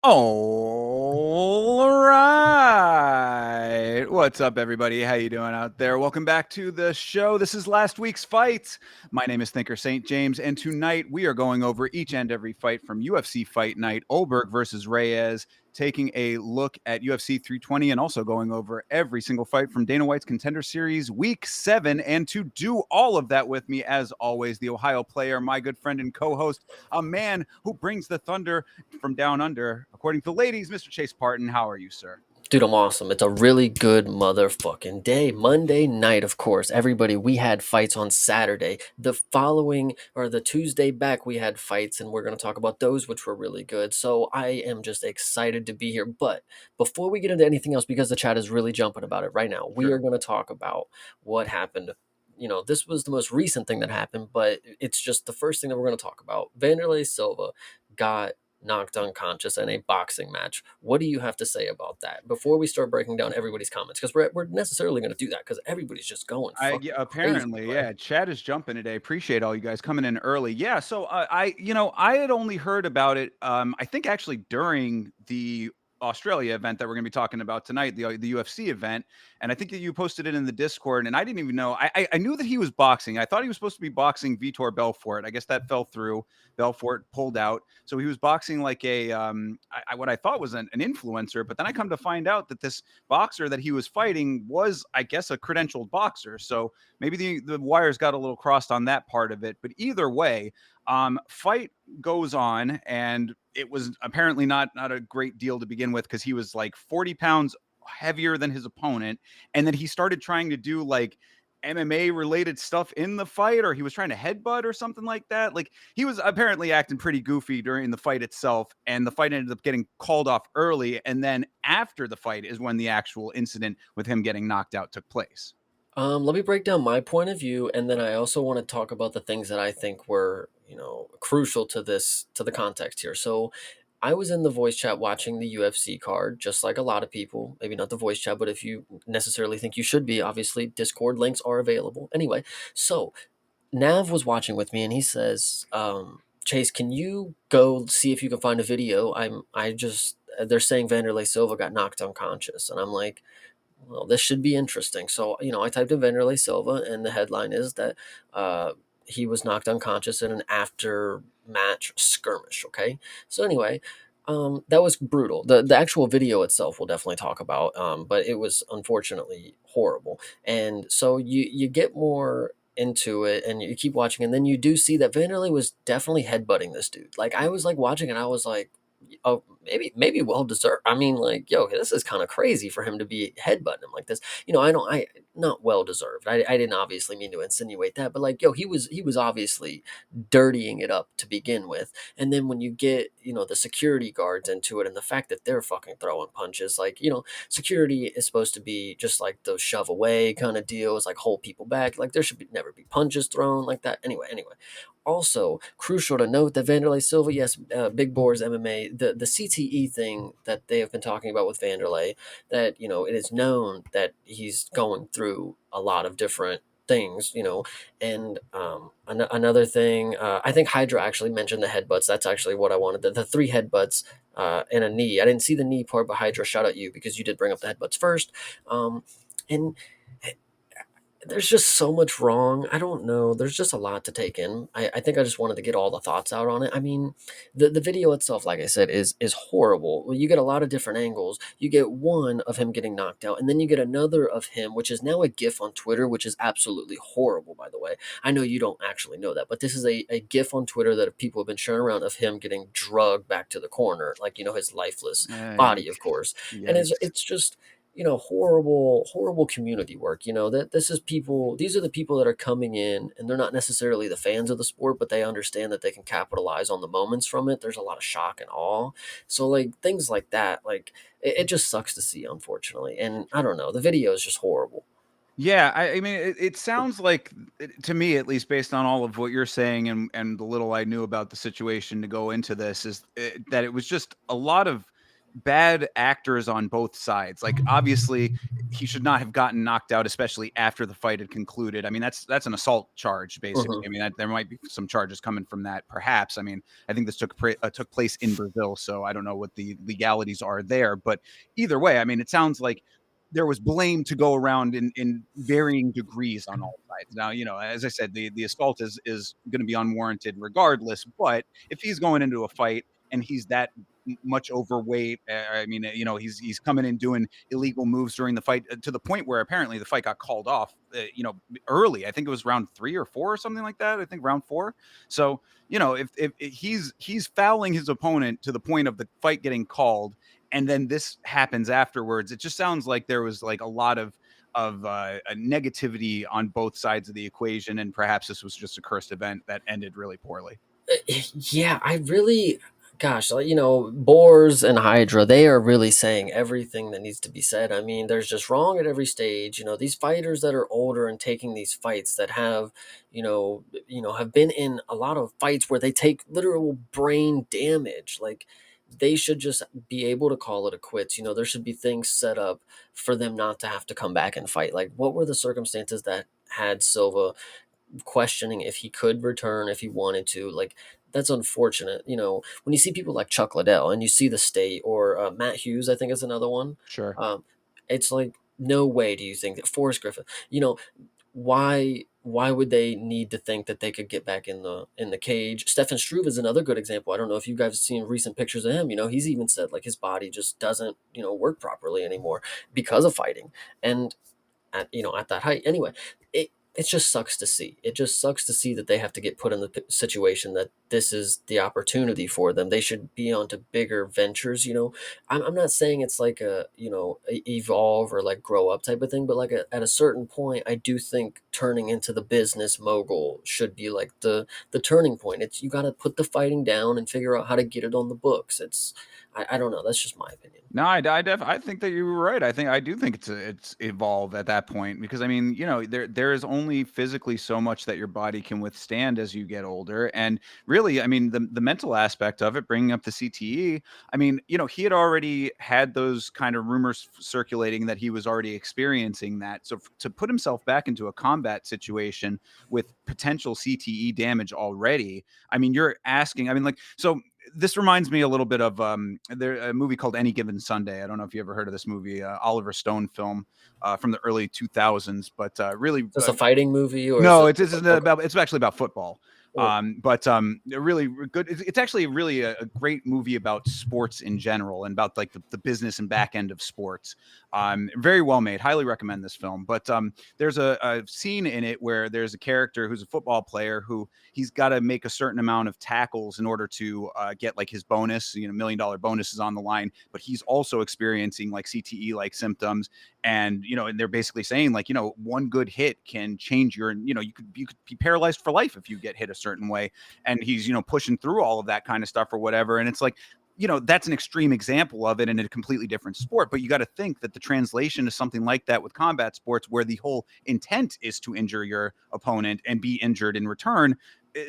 All right. What's up, everybody? How you doing out there? Welcome back to the show. This is last week's fight. My name is Thinker St. James, and tonight we are going over each and every fight from UFC Fight Night, Ulberg versus Reyes, taking a look at UFC 320, and also going over every single fight from Dana White's Contender Series Week 7. And to do all of that with me, as always, the Ohio player, my good friend and co-host, a man who brings the thunder from down under, according to the ladies, Mr. Chase Parton. How are you, sir? Dude, I'm awesome. It's a really good motherfucking day. Monday night, of course. Everybody, we had fights on Saturday. The following, or the Tuesday back, we had fights, and we're going to talk about those, which were really good. So I am just excited to be here. But before we get into anything else, because the chat is really jumping about it right now, we are Sure. going to talk about what happened. This was the most recent thing that happened, but it's just the first thing that we're going to talk about. Vanderlei Silva got knocked unconscious in a boxing match. What do you have to say about that before we start breaking down everybody's comments? Because we're necessarily going to do that because everybody's just going Yeah, fucking crazy apparently, anyway. yeah. Chat is jumping today. Appreciate all you guys coming in early. Yeah, so I had only heard about it. I think actually during the Australia event that we're going to be talking about tonight, the UFC event, and I think that you posted it in the Discord, and I didn't even know. I knew that he was boxing. I thought he was supposed to be boxing Vitor Belfort. I guess that fell through. Belfort pulled out, so he was boxing like a what I thought was an influencer. But then I come to find out that this boxer that he was fighting was, I guess, a credentialed boxer. So maybe the wires got a little crossed on that part of it. But either way, fight goes on, and it was apparently not a great deal to begin with because he was like 40 pounds heavier than his opponent, and then he started trying to do like MMA related stuff in the fight, or he was trying to headbutt or something like that. Like he was apparently acting pretty goofy during the fight itself, and the fight ended up getting called off early. And then after the fight is when the actual incident with him getting knocked out took place. Let me break down my point of view, and then I also want to talk about the things that I think were, crucial to the context here. So, I was in the voice chat watching the UFC card, just like a lot of people. Maybe not the voice chat, but if you necessarily think you should be, obviously Discord links are available. Anyway, so Nav was watching with me, and he says, "Chase, can you go see if you can find a video? I just they're saying Vanderlei Silva got knocked unconscious," and I'm like, well, this should be interesting. So, I typed in Vanderlei Silva, and the headline is that he was knocked unconscious in an after match skirmish. Okay. So, anyway, that was brutal. The actual video itself we'll definitely talk about, but it was unfortunately horrible. And so you get more into it and you keep watching, and then you do see that Vanderlei was definitely headbutting this dude. Like, I was like watching, and I was like, oh, maybe well deserved. I mean, like, yo, this is kind of crazy for him to be headbutting him like this. I not well deserved. I didn't obviously mean to insinuate that, but like, yo, he was obviously dirtying it up to begin with. And then when you get, the security guards into it, and the fact that they're fucking throwing punches, like, security is supposed to be just like those shove away kind of deals, like hold people back. Like, there should never be punches thrown like that. Anyway, also, crucial to note that Vanderlei Silva, yes, Big Boar's MMA, the CTE thing that they have been talking about with Vanderlei, that, it is known that he's going through a lot of different things, and another thing, I think Hydra actually mentioned the headbutts. That's actually what I wanted. The three headbutts and a knee. I didn't see the knee part, but Hydra, shout out you because you did bring up the headbutts first. And there's just so much wrong. I don't know. There's just a lot to take in. I think I just wanted to get all the thoughts out on it. I mean, the video itself, like I said, is horrible. Well, you get a lot of different angles. You get one of him getting knocked out, and then you get another of him, which is now a GIF on Twitter, which is absolutely horrible, by the way. I know you don't actually know that, but this is a GIF on Twitter that people have been sharing around of him getting drugged back to the corner, like, his lifeless body, of Yikes. course. And Yikes. it's just, horrible community work. That these are the people that are coming in, and they're not necessarily the fans of the sport, but they understand that they can capitalize on the moments from it. There's a lot of shock and awe. So, like, things like that, like, it just sucks to see, unfortunately. And I don't know, the video is just horrible. Yeah, I mean, it sounds like, to me, at least based on all of what you're saying and the little I knew about the situation to go into this, is that it was just a lot of bad actors on both sides. Like, obviously, he should not have gotten knocked out, especially after the fight had concluded. I mean, that's an assault charge, basically. Mhm. I mean, there might be some charges coming from that, perhaps. I mean, I think this took place in Brazil, so I don't know what the legalities are there. But either way, I mean, it sounds like there was blame to go around in varying degrees on all sides. Now, as I said, the assault is going to be unwarranted regardless. But if he's going into a fight and he's that much overweight. I mean, he's coming in doing illegal moves during the fight to the point where apparently the fight got called off. Early. I think it was round 3 or 4 or something like that. I think round 4. So if he's fouling his opponent to the point of the fight getting called, and then this happens afterwards, it just sounds like there was like a lot of negativity on both sides of the equation, and perhaps this was just a cursed event that ended really poorly. Yeah, I really, gosh, like, Boars and Hydra, they are really saying everything that needs to be said. I mean, there's just wrong at every stage. These fighters that are older and taking these fights that have, have been in a lot of fights where they take literal brain damage. Like, they should just be able to call it a quits. There should be things set up for them not to have to come back and fight. Like, what were the circumstances that had Silva questioning if he could return if he wanted to? Like, that's unfortunate. When you see people like Chuck Liddell and you see the state, or Matt Hughes, I think is another one. Sure. um, it's like, no way do you think that Forrest Griffin, why would they need to think that they could get back in the cage? Stefan Struve is another good example. I don't know if you guys have seen recent pictures of him. He's even said like his body just doesn't work properly anymore because of fighting. And at that height. Anyway, it just sucks to see. It just sucks to see that they have to get put in the situation that this is the opportunity for them. They should be on to bigger ventures. I'm not saying it's like a evolve or like grow up type of thing, but like at a certain point, I do think turning into the business mogul should be like the turning point. It's, you got to put the fighting down and figure out how to get it on the books. I don't know. That's just my opinion. No, I think that you were right. I do think it's evolved at that point, because I mean, there is only physically so much that your body can withstand as you get older, and really, I mean, the mental aspect of it, bringing up the CTE. I mean, he had already had those kind of rumors circulating that he was already experiencing that. So to put himself back into a combat situation with potential CTE damage already, I mean, you're asking. I mean, like, so this reminds me a little bit of a movie called Any Given Sunday. I don't know if you ever heard of this movie, Oliver Stone film from the early 2000s, but really, Is this a fighting movie or is no, it? Okay. it's actually about football. Oh, But really good. It's actually really a great movie about sports in general, and about like the business and back end of sports. Very well made. Highly recommend this film. But there's a scene in it where there's a character who's a football player who he's got to make a certain amount of tackles in order to get like his bonus. $1 million bonus is on the line, but he's also experiencing like CTE like symptoms, and and they're basically saying like, one good hit can change your, you could be paralyzed for life if you get hit a certain way. And he's pushing through all of that kind of stuff or whatever, and it's like, that's an extreme example of it in a completely different sport. But you got to think that the translation is something like that with combat sports, where the whole intent is to injure your opponent and be injured in return.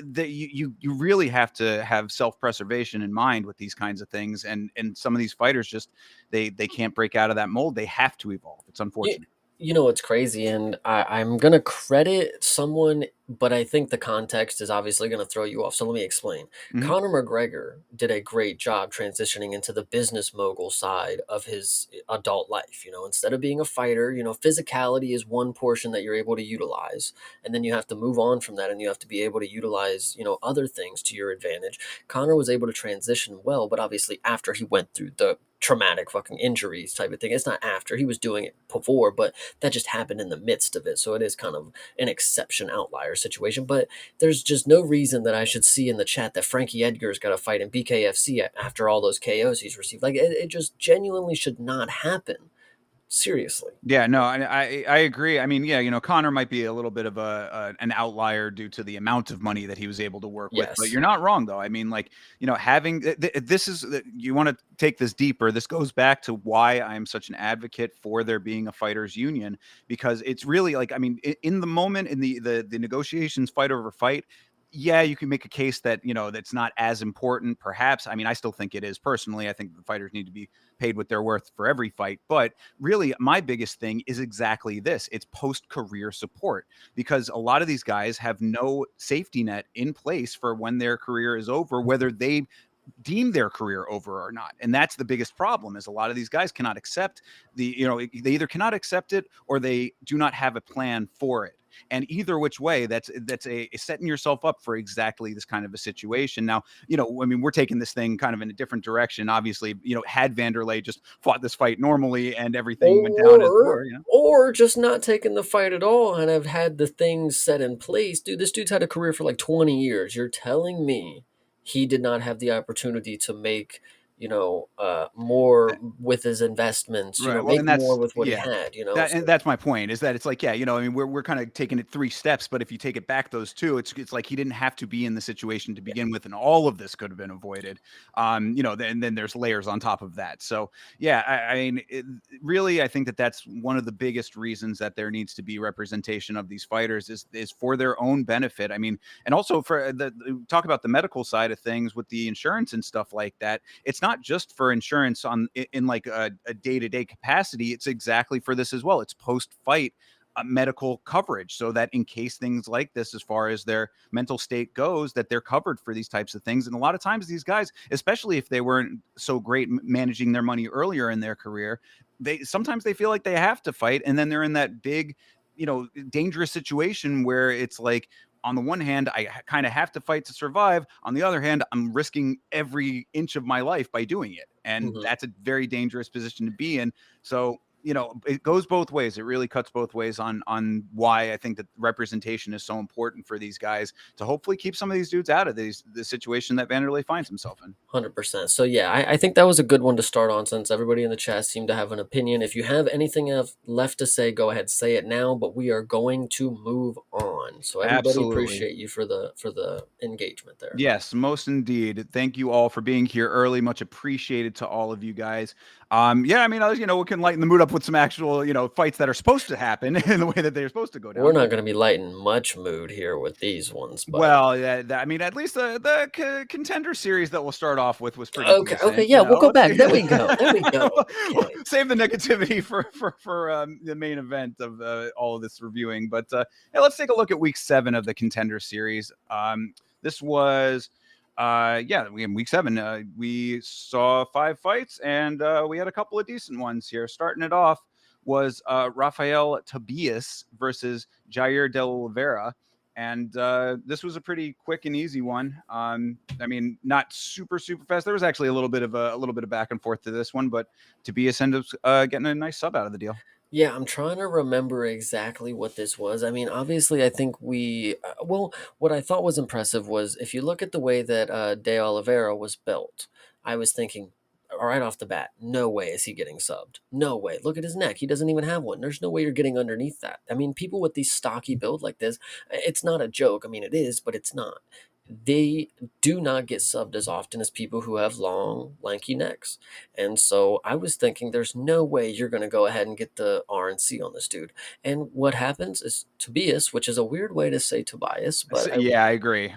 That you really have to have self-preservation in mind with these kinds of things, and some of these fighters just, they can't break out of that mold. They have to evolve. It's you, unfortunate. you know what's crazy, and I'm gonna credit someone, but I think the context is obviously gonna throw you off. So let me explain. Hmm. Conor McGregor did a great job transitioning into the business mogul side of his adult life. Instead of being a fighter, physicality is one portion that you're able to utilize, and then you have to move on from that, and you have to be able to utilize other things to your advantage. Conor was able to transition well, but obviously after he went through the traumatic fucking injuries type of thing. It's not after, he was doing it before, but that just happened in the midst of it. So it is kind of an exception outlier situation. But there's just no reason that I should see in the chat that Frankie Edgar's got to fight in BKFC after all those KOs he's received. Like, it just genuinely should not happen. Seriously. Yeah, no, I agree. I mean, yeah, Connor might be a little bit of an outlier due to the amount of money that he was able to work with, but Yes. you're not wrong though. I mean, like, having this is, you want to take this deeper. This goes back to why I'm such an advocate for there being a fighters union, because it's really like, I mean, in the moment, in the negotiations, fight over fight, yeah, you can make a case that, that's not as important, perhaps. I mean, I still think it is personally. I think the fighters need to be paid what they're worth for every fight. But really, my biggest thing is exactly this: it's post career support, because a lot of these guys have no safety net in place for when their career is over, whether they deem their career over or not. And that's the biggest problem, is a lot of these guys cannot accept they either cannot accept it, or they do not have a plan for it. And either which way, that's a setting yourself up for exactly this kind of a situation. Now, I mean, we're taking this thing kind of in a different direction. Obviously, had Vanderlei just fought this fight normally and everything went down as it Or were. or just not taking the fight at all and have had the things set in place. Dude, this dude's had a career for like 20 years. You're telling me he did not have the opportunity to make, more with his investments, Right. Well, make and more that's with what he yeah. had, And so that's my point, is that it's like, yeah, I mean, we're kind of taking it three steps, but if you take it back those two, it's like he didn't have to be in the situation to yeah. begin with, and all of this could have been avoided. Then there's layers on top of that. So yeah, I mean, really, I think that's one of the biggest reasons that there needs to be representation of these fighters, is for their own benefit. I mean, and also for talk about the medical side of things with the insurance and stuff like that. It's not just for insurance in like a day-to-day capacity. It's exactly for this as well. It's post-fight medical coverage, so that in case things like this, as far as their mental state goes, that they're covered for these types of things. And a lot of times these guys, especially if they weren't so great managing their money earlier in their career, sometimes they feel like they have to fight, and then they're in that big, dangerous situation where it's like, on the one hand, I kind of have to fight to survive. On the other hand, I'm risking every inch of my life by doing it. And Mhm. that's a very dangerous position to be in. So, it goes both ways. It really cuts both ways on why I think that representation is so important for these guys, to hopefully keep some of these dudes out of the situation that Vanderlei finds himself in. 100%. So yeah, I think that was a good one to start on, since everybody in the chat seemed to have an opinion. If you have anything left to say, go ahead, say it now. But we are going to move on. So everybody, Absolutely. appreciate you for the engagement there. Yes, most indeed. Thank you all for being here early. Much appreciated to all of you guys. Yeah, I mean, we can lighten the mood up with some actual, fights that are supposed to happen in the way that they're supposed to go We're down. not going to be lighting much mood here with these ones, but Well, yeah, I mean, at least the contender series that we'll start off with was pretty okay, decent. yeah, we'll go Let's back. see. There we go. There we go. We'll Okay. save the negativity for the main event of all of this reviewing. But yeah, let's take a look at week 7 of the contender series. This was yeah, in week 7 we saw 5 fights, and we had a couple of decent ones here. Starting it off was Rafael Tobias versus Jair de Oliveira. And this was a pretty quick and easy one. I mean, not super fast. There was actually a little bit of back and forth to this one, but Tobias ended up getting a nice sub out of the deal. Yeah, I'm trying to remember exactly what this was. I mean, obviously, I think well, what I thought was impressive was, if you look at the way that De Oliveira was built, I was thinking, right off the bat, no way is he getting subbed. No way. Look at his neck. He doesn't even have one. There's no way you're getting underneath that. I mean, people with these stocky build like this, it's not a joke. I mean, it is, but it's not. They do not get subbed as often as people who have long, lanky necks. And so I was thinking, there's no way you're going to go ahead and get the RNC on this dude. And what happens is Tobias, which is a weird way to say Tobias, but Yeah, I agree.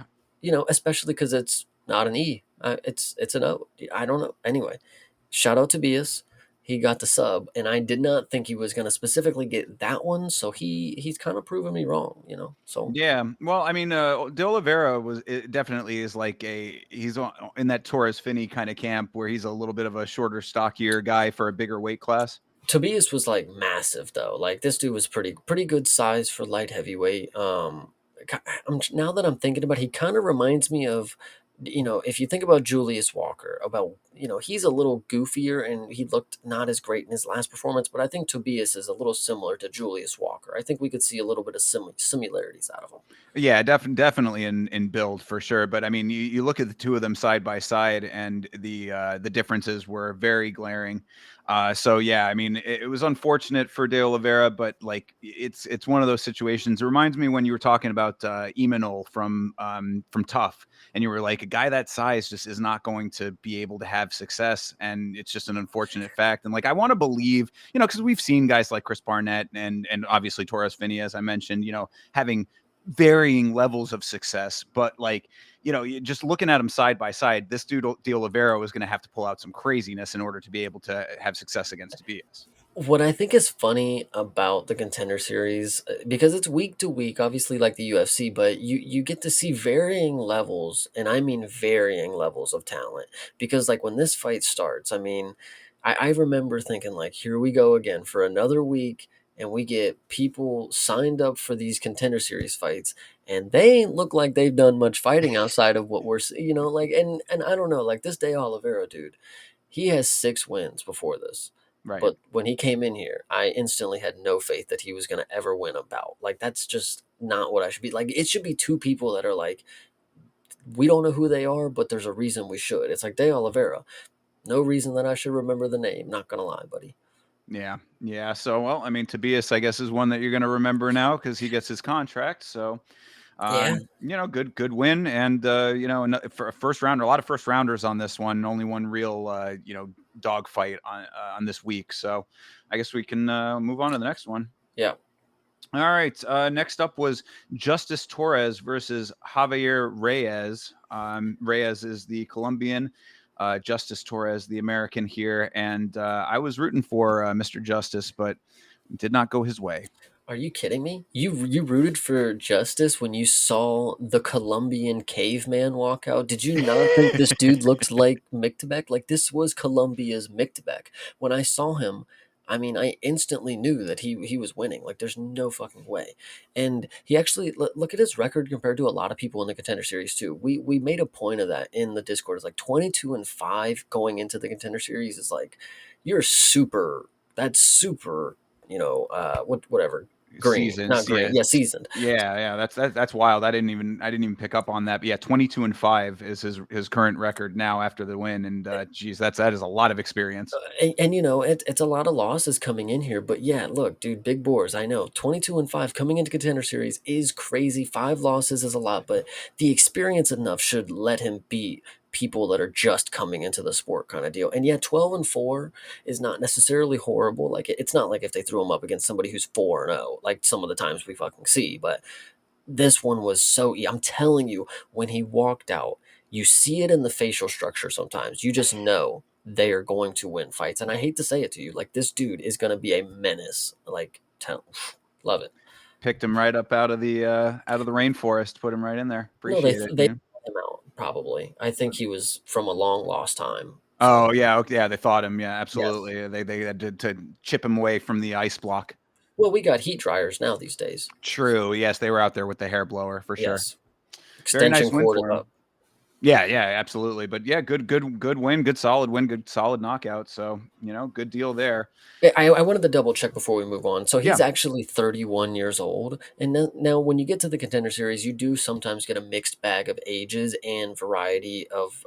especially because it's not an E, it's an O. I don't know. Anyway, shout out Tobias. He got the sub, and I did not think he was going to specifically get that one. So he's kind of proven me wrong. So Yeah, well, I mean, De Oliveira definitely is like he's in that Torres Finney kind of camp, where he's a little bit of a shorter, stockier guy for a bigger weight class. Tobias was like massive though. Like this dude was pretty good size for light heavyweight. Now that I'm thinking about it, he kind of reminds me of, if you think about Julius Walker, about, he's a little goofier and he looked not as great in his last performance, but I think Tobias is a little similar to Julius Walker. I think we could see a little bit of similarities out of him. Yeah, definitely in build for sure. But I mean, you look at the two of them side by side, and the differences were very glaring. So yeah, I mean, it was unfortunate for De Oliveira, but like it's one of those situations. It reminds me when you were talking about Imanol from Tough, and you were like, a guy that size just is not going to be able to have success, and it's just an unfortunate fact. And like, I want to believe, because we've seen guys like Chris Barnett and obviously Torres Finney, as I mentioned, having varying levels of success, but like, just looking at them side by side, this dude De Oliveira was going to have to pull out some craziness in order to be able to have success against Tobias. What I think is funny about the Contender Series, because it's week to week, obviously like the UFC, but you get to see varying levels, and I mean varying levels of talent. Because like when this fight starts, I mean, I remember thinking like, here we go again for another week, and we get people signed up for these Contender Series fights, and they ain't look like they've done much fighting outside of what like, and I don't know, like this De Oliveira dude, he has 6 wins before this. Right. But when he came in here, I instantly had no faith that he was going to ever win a bout. Like, that's just not what I should be. Like, it should be two people that are like, we don't know who they are, but there's a reason we should. It's like De Oliveira. No reason that I should remember the name. Not going to lie, buddy. Yeah. Yeah. So, well, I mean, Tobias, I guess, is one that you're going to remember now because he gets his contract. So, Yeah. good win. And, for a first rounder, a lot of first rounders on this one, only one real, dog fight on this week. So I guess we can move on to the next one. Yeah. All right. Next up was Justice Torres versus Javier Reyes. Reyes is the Colombian, Justice Torres, the American here. And I was rooting for Mr. Justice, but it did not go his way. Are you kidding me? You rooted for Justice when you saw the Colombian caveman walk out? Did you not think this dude looked like Mictebek? Like this was Colombia's Mictebek. When I saw him, I mean, I instantly knew that he was winning. Like there's no fucking way. And he actually look at his record compared to a lot of people in the Contender Series too. We made a point of that in the Discord. It's like 22-5 going into the Contender Series is like you're super. That's super. Whatever. Green, not Seasons, green. yeah. Yeah, seasoned. Yeah. That's wild. I didn't even pick up on that. But yeah, 22-5 is his current record now after the win. And geez, that is a lot of experience. And it's a lot of losses coming in here. But yeah, look, dude, big boars. I know 22-5 coming into Contender Series is crazy. 5 losses is a lot, but the experience enough should let him beat people that are just coming into the sport kind of deal. And yeah, 12-4 is not necessarily horrible. Like it's not like if they threw him up against somebody who's 4-0, like some of the times we fucking see. But this one was so. I'm telling you, when he walked out, you see it in the facial structure. Sometimes you just know they are going to win fights. And I hate to say it to you, like this dude is going to be a menace. Like, love it. Picked him right up out of the rainforest, put him right in there. No, Appreciate it, they man. him out probably. I think he was from a long lost time. So Oh yeah, okay, yeah, they thought him. Yeah, yes. absolutely. They had to chip him away from the ice block. Well, we got heat dryers now these days. True. Yes, they were out there with the hair blower for sure. Yes. Very nice Extension win cord is for him. up. Yeah, absolutely. But yeah, good win, good solid win, good solid knockout. So, good deal there. I wanted to double check before we move on. So Yeah. he's actually 31 years old. And now, when you get to the Contender Series, you do sometimes get a mixed bag of ages and variety of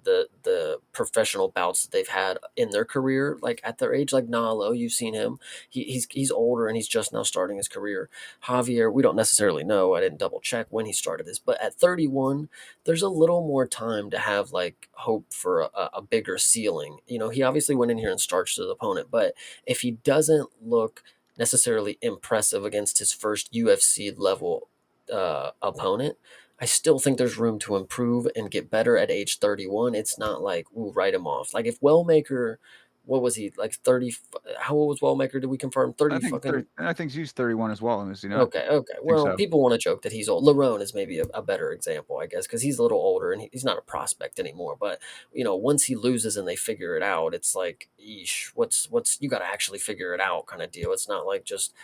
the professional bouts that they've had in their career, like at their age. Like Nalo, you've seen him. He's older and he's just now starting his career. Javier, we don't necessarily know. I didn't double check when he started this, but at 31, there's a little more time to have like hope for a bigger ceiling. He obviously went in here and starched his opponent, but if he doesn't look necessarily impressive against his first UFC level opponent, I still think there's room to improve and get better at age 31. It's not like, ooh, write him off. Like if Wellmaker, what was he, like 30? How old was Wellmaker? Did we confirm 30 fucking? I think he's 31 as well, is he not? Okay. I think Well, so. people want to joke that he's old. Larone is maybe a better example, I guess, because he's a little older and he's not a prospect anymore. But once he loses and they figure it out, it's like, eesh, what's you got to actually figure it out kind of deal. It's not like just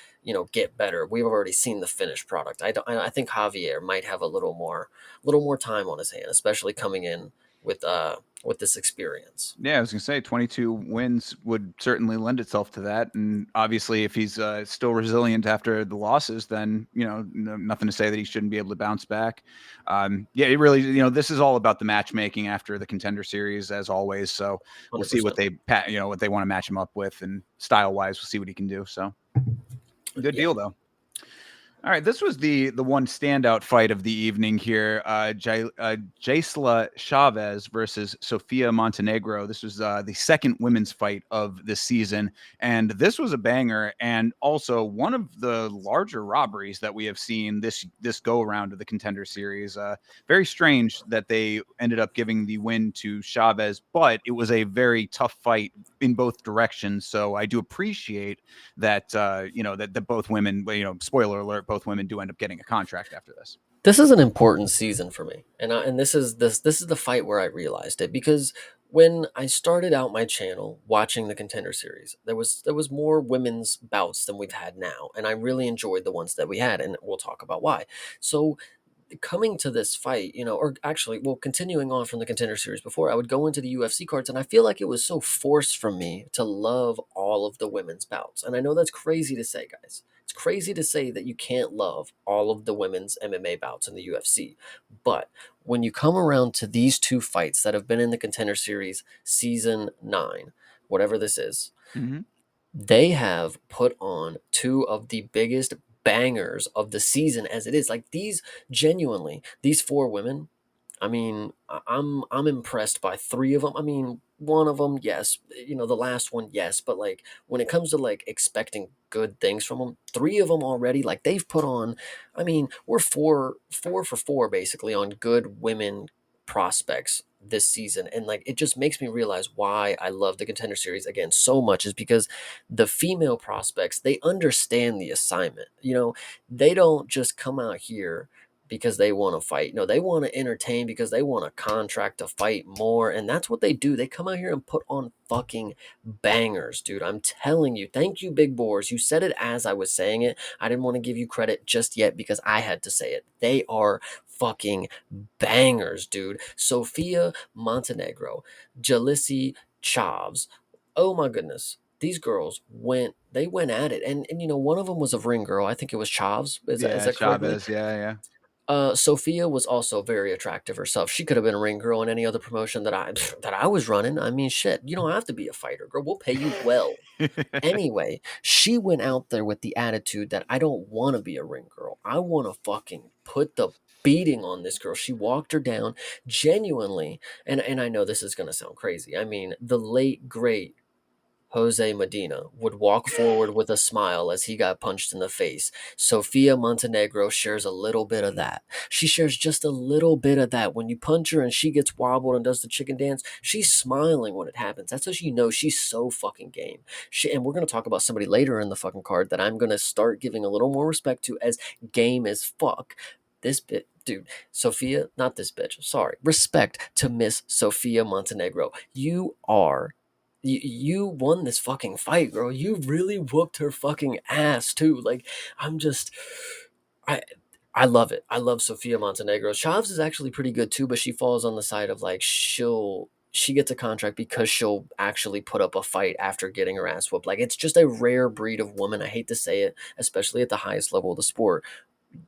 get better. We've already seen the finished product. I think Javier might have a little more time on his hand, especially coming in with this experience. Yeah, I was gonna say 22 wins would certainly lend itself to that, and obviously, if he's still resilient after the losses, then nothing to say that he shouldn't be able to bounce back. Yeah, it really, this is all about the matchmaking after the Contender Series, as always. So we'll see what 100%. what they want to match him up with, and style wise, we'll see what he can do. So good Yeah. deal though. All right, this was the one standout fight of the evening here. Jaisla Chavez versus Sofia Montenegro. This was the second women's fight of this season, and this was a banger, and also one of the larger robberies that we have seen this go around of the Contender Series. Very strange that they ended up giving the win to Chavez, but it was a very tough fight in both directions. So I do appreciate that that both women, spoiler alert, both women do end up getting a contract after this. This is an important season for me, and this is the fight where I realized it, because when I started out my channel watching the Contender Series, there was more women's bouts than we've had now, and I really enjoyed the ones that we had, and we'll talk about why. So coming to this fight, or actually, well, continuing on from the Contender Series before, I would go into the UFC cards, and I feel like it was so forced from me to love all of the women's bouts. And I know that's crazy to say, guys. It's crazy to say that you can't love all of the women's MMA bouts in the UFC. But when you come around to these two fights that have been in the Contender Series season 9, whatever this is, Mm-hmm. they have put on two of the biggest bangers of the season as it is. Like, these, genuinely, these four women, I mean, I'm impressed by three of them. I mean, one of them, yes, the last one, yes, but like when it comes to like expecting good things from them, three of them already, like they've put on. I mean, we're four for four basically on good women prospects this season, and like it just makes me realize why I love the Contender Series again so much, is because the female prospects, they understand the assignment. They don't just come out here because they want to fight. No, they want to entertain because they want a contract to fight more. And that's what they do. They come out here and put on fucking bangers, dude. I'm telling you. Thank you, Big Boars. You said it as I was saying it. I didn't want to give you credit just yet because I had to say it. They are fucking bangers, dude. Sofia Montenegro, Jalisi Chavs. Oh my goodness. These girls they went at it. And one of them was a ring girl. I think it was Chavs. Is Yeah, that correctly? Chavez. Yeah, yeah. Sophia was also very attractive herself. She could have been a ring girl in any other promotion that I that I was running. I mean, shit, you don't have to be a fighter, girl. We'll pay you well. Anyway, she went out there with the attitude that I don't want to be a ring girl. I want to fucking put the beating on this girl. She walked her down genuinely, and I know this is gonna sound crazy. I mean, the late great Jose Medina would walk forward with a smile as he got punched in the face. Sofia Montenegro shares a little bit of that. She shares just a little bit of that. When you punch her and she gets wobbled and does the chicken dance, she's smiling when it happens. That's how you know she's so fucking game. And we're going to talk about somebody later in the fucking card that I'm going to start giving a little more respect to as game as fuck. This bit, dude, Sophia, not this bitch, sorry. Respect to Miss Sofia Montenegro. You won this fucking fight, girl. You really whooped her fucking ass too. Like, I'm just I I love it. I love Sofia Montenegro. Chavs is actually pretty good too, but she falls on the side of like she gets a contract because she'll actually put up a fight after getting her ass whooped. Like, it's just a rare breed of woman. I hate to say it, especially at the highest level of the sport,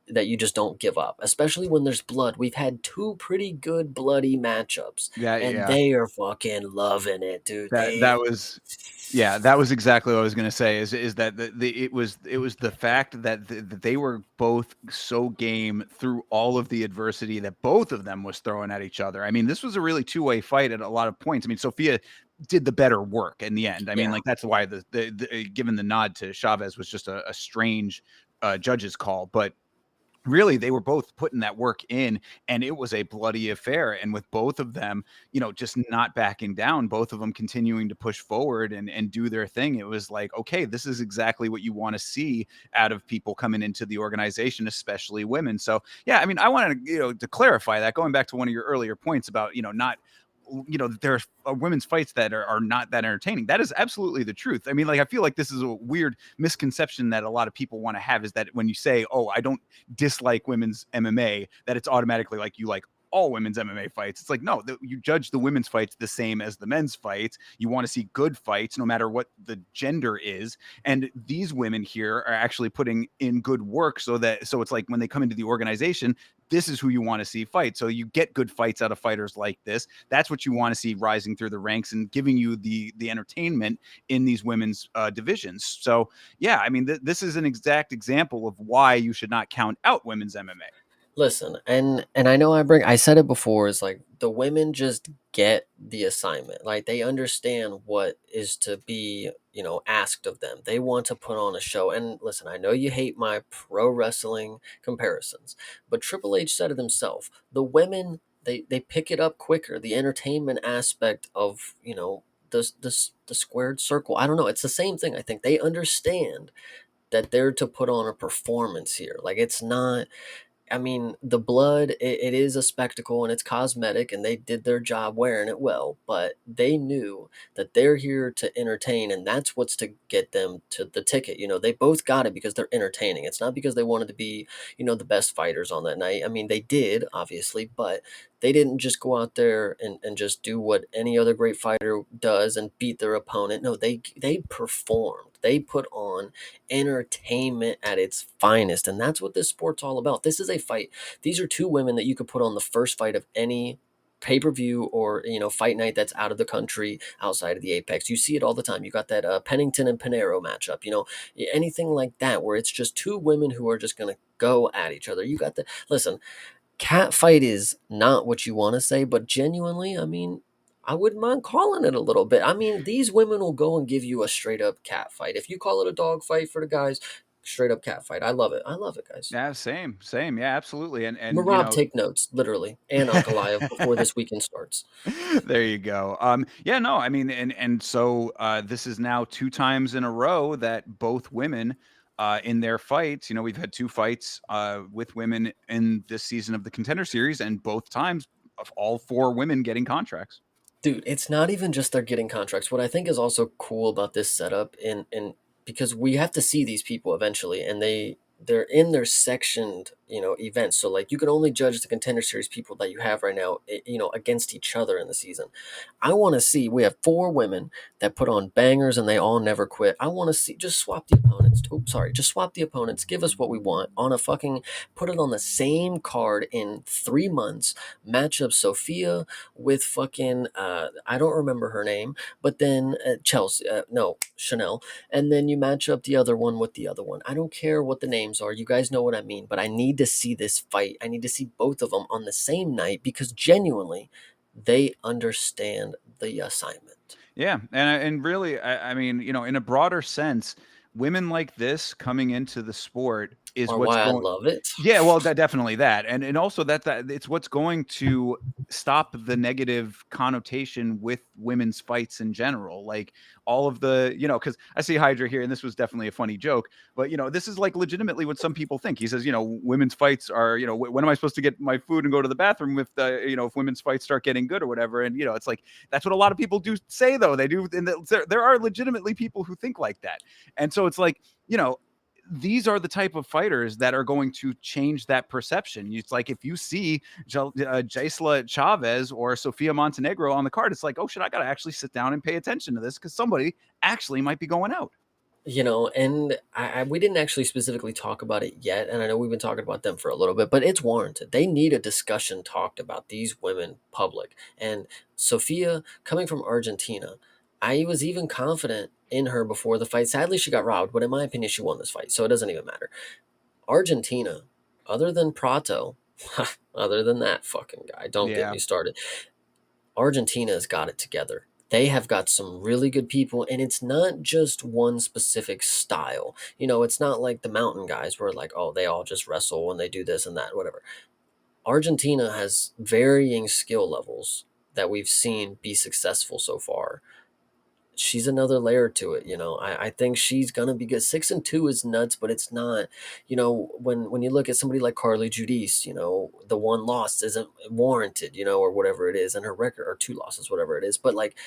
that you just don't give up, especially when there's blood. We've had two pretty good bloody matchups, Yeah, and yeah. they are fucking loving it, dude. That was yeah, that was exactly what I was gonna say. Is that it was the fact that that they were both so game through all of the adversity that both of them was throwing at each other. I mean, this was a really two-way fight at a lot of points. I mean, Sophia did the better work in the end. I mean, Yeah. like that's why the given the nod to Chavez was just a strange judge's call, but really they were both putting that work in, and it was a bloody affair, and with both of them just not backing down, both of them continuing to push forward and do their thing. It was like, okay, this is exactly what you want to see out of people coming into the organization, especially women. So yeah, I mean, I wanted to to clarify that, going back to one of your earlier points about not there's women's fights that are not that entertaining. That is absolutely the truth. I mean, like, I feel like this is a weird misconception that a lot of people want to have, is that when you say, oh, I don't dislike women's MMA, that it's automatically like you like all women's MMA fights. It's like, no, you judge the women's fights the same as the men's fights. You want to see good fights, no matter what the gender is. And these women here are actually putting in good work, so it's like when they come into the organization, this is who you want to see fight. So you get good fights out of fighters like this. That's what you want to see rising through the ranks and giving you the entertainment in these women's divisions. So yeah, I mean, this is an exact example of why you should not count out women's MMA. Listen, and I said it before, is like the women just get the assignment. Like they understand what is to be, asked of them. They want to put on a show. And listen, I know you hate my pro wrestling comparisons, but Triple H said it himself. The women, they pick it up quicker. The entertainment aspect of, the squared circle. I don't know. It's the same thing. I think they understand that they're to put on a performance here. Like it's not, I mean, the blood, it is a spectacle and it's cosmetic, and they did their job wearing it well, but they knew that they're here to entertain, and that's what's to get them to the ticket. They both got it because they're entertaining. It's not because they wanted to be, the best fighters on that night. I mean, they did, obviously, but they didn't just go out there and just do what any other great fighter does and beat their opponent. No, they performed. They put on entertainment at its finest. And that's what this sport's all about. This is a fight. These are two women that you could put on the first fight of any pay-per-view or fight night that's out of the country, outside of the Apex. You see it all the time. You got that Pennington and Pinero matchup, anything like that, where it's just two women who are just going to go at each other. You got the listen, cat fight is not what you want to say, but genuinely, I mean, I wouldn't mind calling it a little bit. I mean, these women will go and give you a straight up cat fight. If you call it a dog fight for the guys, straight up cat fight. I love it. I love it, guys. Yeah, same. Yeah, absolutely. Marab, take notes, literally, and Ankalaev before this weekend starts. There you go. Yeah, no, I mean, and so this is now two times in a row that both women in their fights, we've had two fights with women in this season of the Contender Series, and both times of all four women getting contracts. Dude, it's not even just they're getting contracts. What I think is also cool about this setup, and because we have to see these people eventually, and they're in their sectioned, events. So like you can only judge the Contender Series people that you have right now, against each other in the season. I want to see. We have four women that put on bangers, and they all never quit. I want to see. Just swap the opponents. Oops, sorry. Just swap the opponents. Give us what we want on a fucking. Put it on the same card in 3 months. Match up Sophia with fucking I don't remember her name, but then Chelsea, no, Chanel, and then you match up the other one with the other one. I don't care what the names are. You guys know what I mean, but I need to see this fight. I need to see both of them on the same night because genuinely they understand the assignment. Yeah, and really, I mean, in a broader sense, women like this coming into the sport is Or what's why I going. love it. Yeah, well, definitely that, and also that it's what's going to stop the negative connotation with women's fights in general. Like all of the, because I see Hydra here, and this was definitely a funny joke, but this is like legitimately what some people think. He says, women's fights are, when am I supposed to get my food and go to the bathroom if if women's fights start getting good or whatever? And it's like that's what a lot of people do say, though. They do, and there are legitimately people who think like that, and so it's like these are the type of fighters that are going to change that perception. It's like if you see Jaisla Chavez or Sofia Montenegro on the card, it's like, oh shit, I got to actually sit down and pay attention to this because somebody actually might be going out. And we didn't actually specifically talk about it yet, and I know we've been talking about them for a little bit, but it's warranted. They need a discussion talked about these women public. And Sophia, coming from Argentina, I was even confident in her before the fight. Sadly, she got robbed, but in my opinion, she won this fight, so it doesn't even matter. Argentina, other than Prato, other than that fucking guy, don't get Yeah. me started. Argentina's got it together. They have got some really good people, and it's not just one specific style. It's not like the mountain guys where like, oh, they all just wrestle and they do this and that, whatever. Argentina has varying skill levels that we've seen be successful so far. She's another layer to it. I think she's gonna be good. 6-2 is nuts, but it's not. When you look at somebody like Carly Judice, the one loss isn't warranted, or whatever it is, and her record or two losses, whatever it is. But like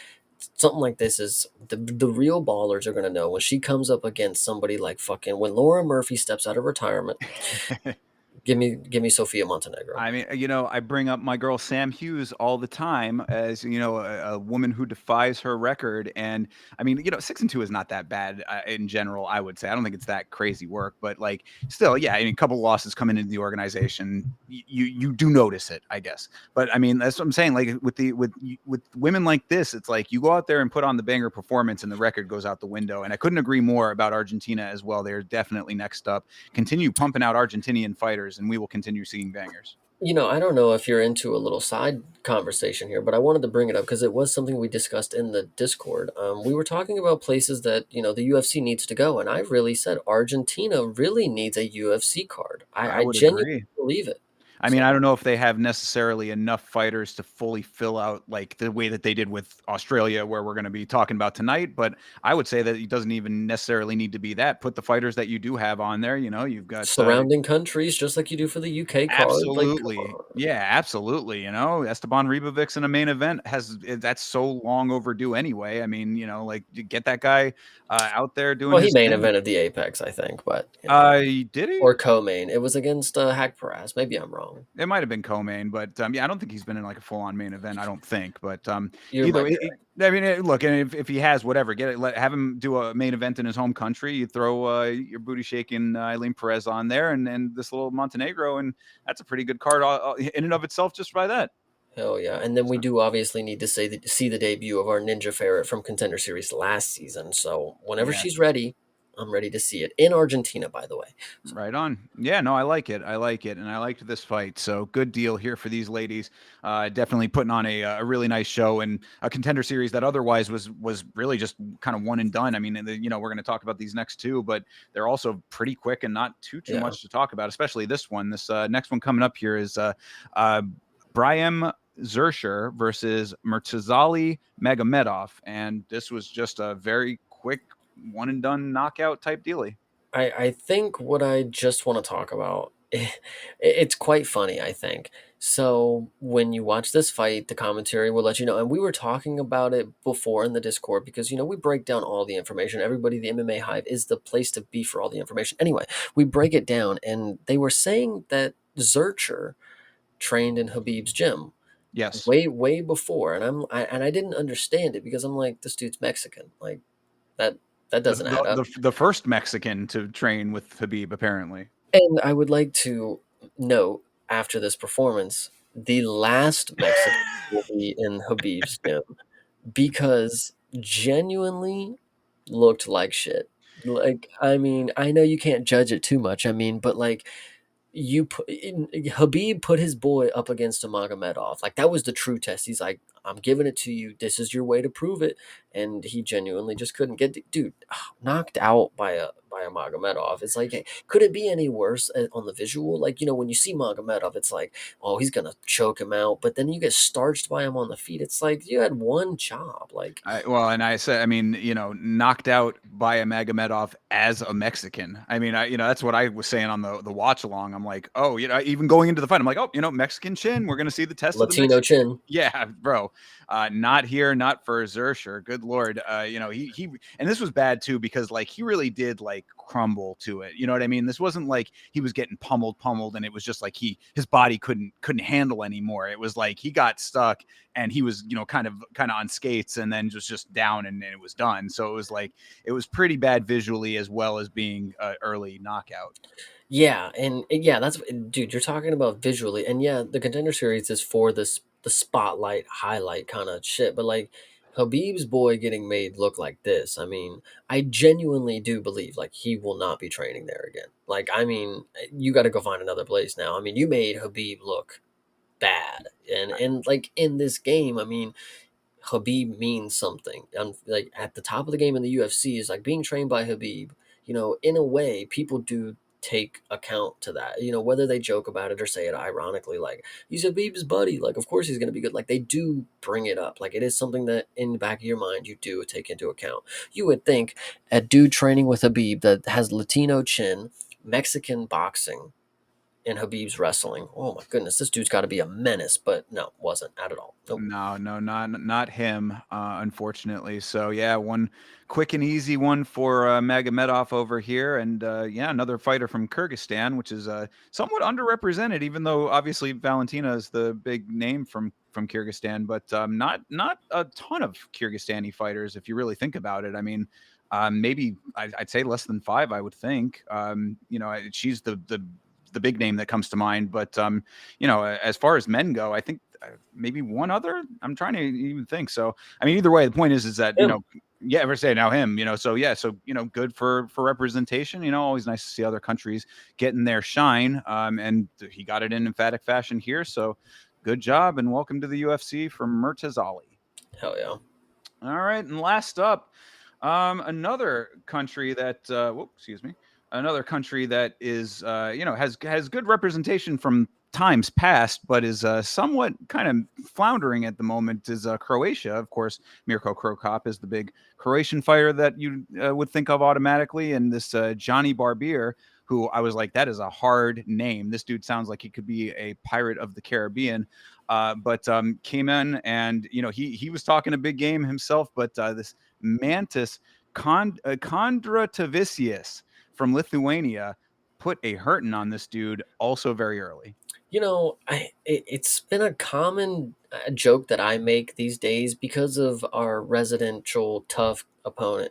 something like this is the real ballers are gonna know when she comes up against somebody like fucking when Laura Murphy steps out of retirement. Give me Sofia Montenegro. I mean, I bring up my girl Sam Hughes all the time as a woman who defies her record, and I mean, 6-2 is not that bad in general. I would say I don't think it's that crazy work, but like still, yeah. I mean, a couple losses coming into the organization, you do notice it, I guess. But I mean, that's what I'm saying. Like with women like this, it's like you go out there and put on the banger performance, and the record goes out the window. And I couldn't agree more about Argentina as well. They're definitely next up. Continue pumping out Argentinian fighters, and we will continue seeing bangers. I don't know if you're into a little side conversation here, but I wanted to bring it up because it was something we discussed in the Discord. We were talking about places that the UFC needs to go, and I really said Argentina really needs a UFC card. I, I I would genuinely agree. believe it. I mean, So I don't know if they have necessarily enough fighters to fully fill out like the way that they did with Australia, where we're going to be talking about tonight. But I would say that it doesn't even necessarily need to be that. Put the fighters that you do have on there. You've got surrounding countries, just like you do for the UK card, like come absolutely, on. yeah, absolutely. Esteban Ribovics in a main event that's so long overdue anyway. I mean, like you get that guy out there doing Well, he his main thing. evented the Apex, I think, but Did he? or co-main. It was against Hack Paraz. Maybe I'm wrong. It might have been co-main, but yeah, I don't think he's been in like a full-on main event. I don't think, but You either might be way, right. I mean, look, and if he has whatever, have him do a main event in his home country. You throw your booty shaking Eileen Perez on there, and this little Montenegro, and that's a pretty good card in and of itself just by that. Hell yeah. And then we So, do obviously need to see the debut of our Ninja Ferret from Contender Series last season. So whenever yeah, she's ready, I'm ready to see it. In Argentina, by the way. So right on. Yeah, no, I like it. I like it, and I liked this fight. So good deal here for these ladies. Definitely putting on a really nice show and a Contender Series that otherwise was really just kind of one and done. I mean, we're going to talk about these next two, but they're also pretty quick and not too yeah. much to talk about. Especially this one. This next one coming up here is uh, Brian Zersher versus Murtazali Magomedov, and this was just a very quick one and done knockout type dealy. I think what I just want to talk about, it's quite funny, I think. So when you watch this fight, the commentary will let you know. And we were talking about it before in the Discord because we break down all the information. Everybody, the MMA Hive is the place to be for all the information. Anyway, we break it down, and they were saying that Zurcher trained in Habib's gym Yes. way before, and I didn't understand it because I'm like, this dude's Mexican, like that that The doesn't add the up. the first Mexican to train with Habib, apparently. And I would like to note after this performance, the last Mexican will be in Habib's gym because genuinely looked like shit. Like, I mean, I know you can't judge it too much. I mean, but like Habib put his boy up against a Magomedov. Like that was the true test. He's like, I'm giving it to you. This is your way to prove it. And he genuinely just couldn't get dude knocked out by a Magomedov. It's like, hey, could it be any worse on the visual? Like when you see Magomedov, it's like, oh, he's gonna choke him out. But then you get starched by him on the feet. It's like you had one job. Like And I said, I mean, knocked out by a Magomedov as a Mexican. I mean, that's what I was saying on the watch along. I'm like, oh, even going into the fight, I'm like, oh, Mexican chin. We're gonna see the test of the Latino Mexican. chin. Yeah, bro. Not here, not for Zersher. Good lord. He and this was bad too because like he really did like crumble to it. You know what I mean? This wasn't like he was getting pummeled, and it was just like his body couldn't handle anymore. It was like he got stuck and he was kind of on skates and then just down and it was done. So it was like it was pretty bad visually as well as being an early knockout. Yeah, and yeah, that's dude. You're talking about visually, and yeah, the Contender Series is for this the spotlight highlight kind of shit. But like Habib's boy getting made look like this, I mean, I genuinely do believe like he will not be training there again. Like, I mean, you got to go find another place now. I mean, you made Habib look bad, and like in this game, I mean, Habib means something. Like at the top of the game in the UFC is like being trained by Habib. In a way, people do take account to that. Whether they joke about it or say it ironically, like he's Habib's buddy. Like of course he's going to be good. Like they do bring it up. Like it is something that in the back of your mind you do take into account. You would think a dude training with Habib that has Latino chin, Mexican boxing, in Habib's wrestling. Oh my goodness, this dude's got to be a menace, but no, wasn't at all. Nope. No, no, not him, unfortunately. So yeah, one quick and easy one for Magomedov over here, and yeah, another fighter from Kyrgyzstan, which is somewhat underrepresented, even though obviously Valentina is the big name from Kyrgyzstan, but not a ton of Kyrgyzstani fighters if you really think about it. I mean, maybe I'd say less than five, I would think. She's the big name that comes to mind, but as far as men go, I think maybe one other. I'm trying to even think. So, I mean, either way, the point is that Him. yeah, ever say now him, so yeah, so good for representation. Always nice to see other countries getting their shine. And he got it in emphatic fashion here. So, good job and welcome to the UFC from Murtaz Ali. Hell yeah. All right, and last up, another country that excuse me, another country that is has good representation from times past, but is somewhat kind of floundering at the moment is Croatia. Of course, Mirko Krokop is the big Croatian fighter that you would think of automatically, and this Johnny Barbier, who I was like, that is a hard name. This dude sounds like he could be a pirate of the Caribbean. But came in and he was talking a big game himself. But this Mantis Kondratavicius from Lithuania put a hurting on this dude also very early. It's been a common joke that I make these days because of our residential tough opponent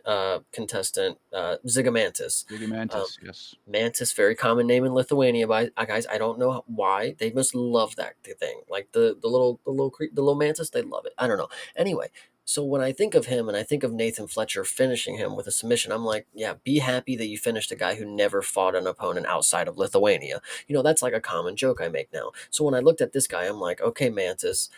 contestant Zigomantis. Um, Gigamantis, yes. Mantis, very common name in Lithuania. By guys, I don't know why they must love that thing. Like the little mantis, they love it. I don't know. Anyway, so when I think of him and I think of Nathan Fletcher finishing him with a submission, I'm like, yeah, be happy that you finished a guy who never fought an opponent outside of Lithuania. That's like a common joke I make now. So when I looked at this guy, I'm like, okay, Mantis,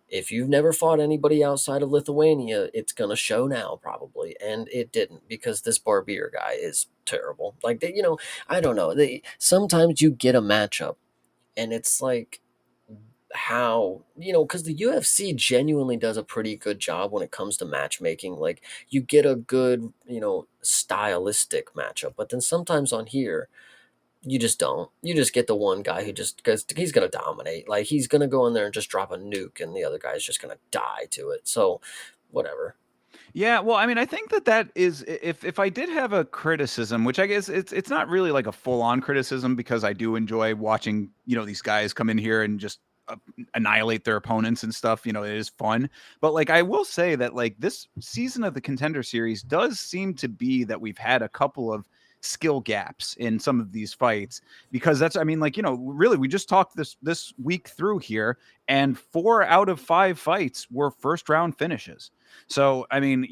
if you've never fought anybody outside of Lithuania, it's gonna show now probably, and it didn't because this Barbier guy is terrible. Like I don't know. Sometimes you get a matchup, and it's like how because the UFC genuinely does a pretty good job when it comes to matchmaking. Like you get a good stylistic matchup, but then sometimes on here you just don't. You just get the one guy who just because he's gonna dominate. Like he's gonna go in there and just drop a nuke, and the other guy's just gonna die to it. So, whatever. Yeah, well, I mean, I think that is if I did have a criticism, which I guess it's not really like a full on criticism because I do enjoy watching these guys come in here and just annihilate their opponents and stuff. It is fun, but like I will say that like this season of the Contender Series does seem to be that we've had a couple of skill gaps in some of these fights because that's I mean like really we just talked this week through here and 4 out of 5 fights were first round finishes. So, I mean,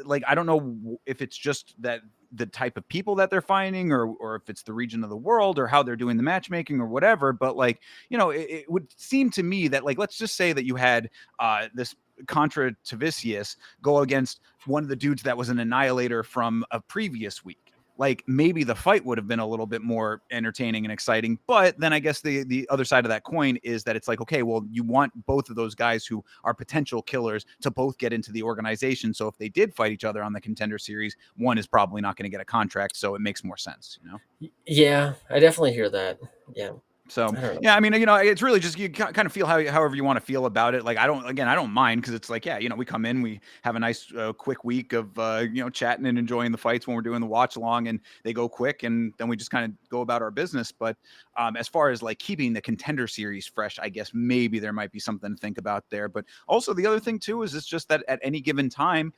like, I don't know if it's just that the type of people that they're finding or if it's the region of the world or how they're doing the matchmaking or whatever. But like, it would seem to me that like, let's just say that you had this Contra Tavicius go against one of the dudes that was an annihilator from a previous week. Like maybe the fight would have been a little bit more entertaining and exciting. But then I guess the other side of that coin is that it's like, okay, well, you want both of those guys who are potential killers to both get into the organization. So if they did fight each other on the Contender Series, one is probably not going to get a contract. So it makes more sense. Yeah, I definitely hear that. Yeah, So I don't know. yeah, I mean, it's really just you kind of feel however you want to feel about it. Like I don't mind because it's like yeah, we come in, we have a nice quick week of chatting and enjoying the fights when we're doing the watch along, and they go quick, and then we just kind of go about our business. But as far as like keeping the Contender Series fresh, I guess maybe there might be something to think about there. But also the other thing too is it's just that at any given time,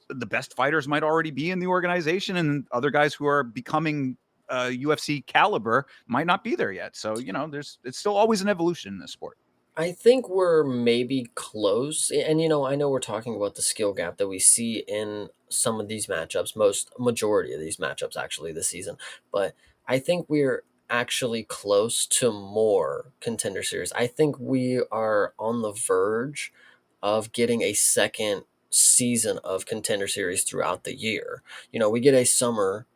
the best fighters might already be in the organization, and other guys who are becoming UFC caliber might not be there yet. So it's still always an evolution in this sport. I think we're maybe close, and I know we're talking about the skill gap that we see in some of these matchups, most majority of these matchups actually this season, but I think we're actually close to more Contender Series. I think we are on the verge of getting a second season of Contender Series throughout the year. We get a summer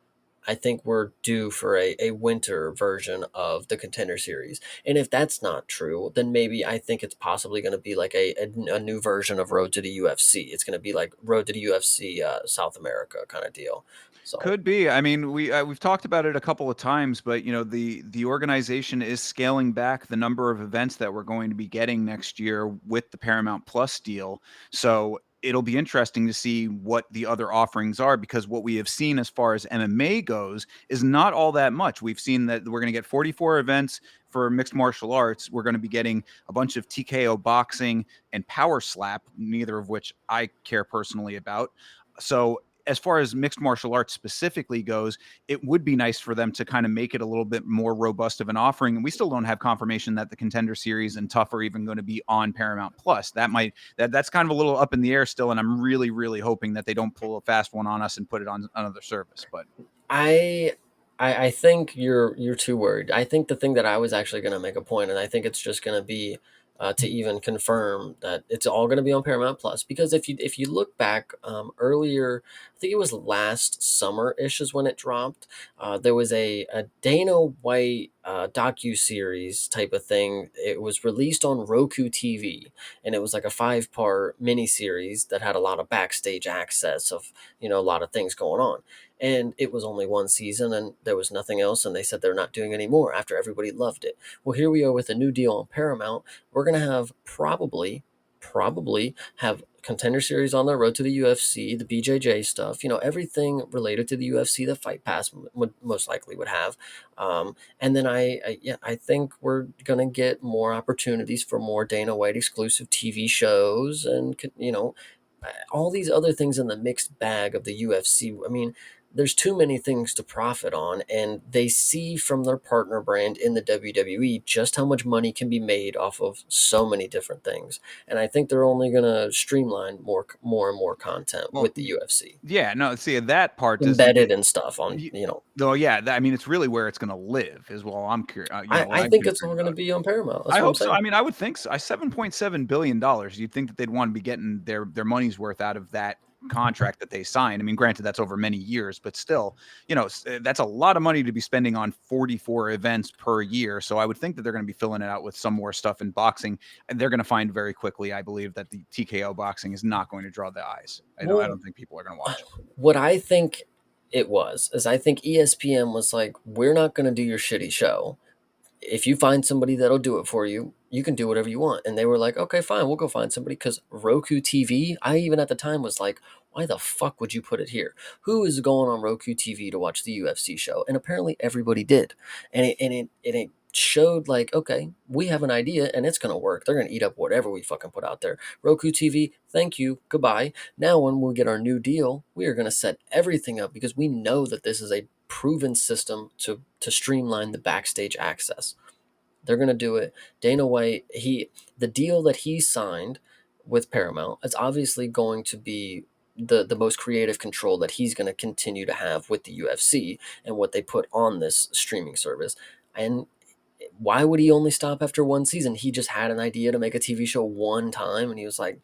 I think we're due for a winter version of the Contender series. And if that's not true, then maybe I think it's possibly going to be like a new version of Road to the UFC. It's going to be like Road to the UFC South America kind of deal. So Could be. I mean, we've talked about it a couple of times, but the organization is scaling back the number of events that we're going to be getting next year with the Paramount Plus deal. So it'll be interesting to see what the other offerings are, because what we have seen as far as MMA goes is not all that much. We've seen that we're going to get 44 events for mixed martial arts. We're going to be getting a bunch of TKO boxing and power slap, neither of which I care personally about. So as far as mixed martial arts specifically goes, it would be nice for them to kind of make it a little bit more robust of an offering. And we still don't have confirmation that the Contender series and Tough are even going to be on Paramount Plus. That's kind of a little up in the air still, and I'm really, really hoping that they don't pull a fast one on us and put it on another service. But I I think you're too worried. I think the thing that I was actually going to make a point, and I think it's just going to be to even confirm that it's all going to be on Paramount Plus. Because if you look back earlier, I think it was last summer ish is when it dropped. There was a Dana White docu series type of thing. It was released on Roku TV, and it was like a 5-part mini series that had a lot of backstage access of a lot of things going on, and it was only one season and there was nothing else, and they said they're not doing any more after everybody loved it. Well, here we are with a new deal on Paramount. We're going to have probably have Contender series on the road to the UFC, the BJJ stuff, everything related to the UFC that Fight Pass would most likely would have. And then I think we're gonna get more opportunities for more Dana White exclusive TV shows, and all these other things in the mixed bag of the UFC. I mean, there's too many things to profit on, and they see from their partner brand in the WWE just how much money can be made off of so many different things. And I think they're only going to streamline more and more content well, with the UFC, yeah, no, see that part does. embedded and stuff on. Though, yeah, I mean, it's really where it's going to live is well. I'm curious. What I I'm think it's concerned all going to about. be on Paramount. That's I what I'm hope so. saying. I mean, I would think so. $7.7 billion. You'd think that they'd want to be getting their money's worth out of that contract that they signed. I mean, granted, that's over many years, but still, that's a lot of money to be spending on 44 events per year. So I would think that they're going to be filling it out with some more stuff in boxing, and they're going to find very quickly, I believe, that the TKO boxing is not going to draw the eyes. I Well, don't think people are going to watch it. what I think it was is I think ESPN was like, we're not going to do your shitty show. If you find somebody that'll do it for you, you can do whatever you want. And they were like, okay, fine, we'll go find somebody. Because Roku TV, I even at the time was like, why the fuck would you put it here? Who is going on Roku TV to watch the UFC show? And apparently everybody did. And it showed like, okay, we have an idea and it's going to work. They're going to eat up whatever we fucking put out there. Roku TV, thank you, goodbye. Now, when we get our new deal, we are going to set everything up because we know that this is a proven system to streamline the backstage access. They're going to do it. Dana White, the deal that he signed with Paramount is obviously going to be the most creative control that he's going to continue to have with the UFC and what they put on this streaming service. And why would he only stop after one season? He just had an idea to make a TV show one time, and he was like,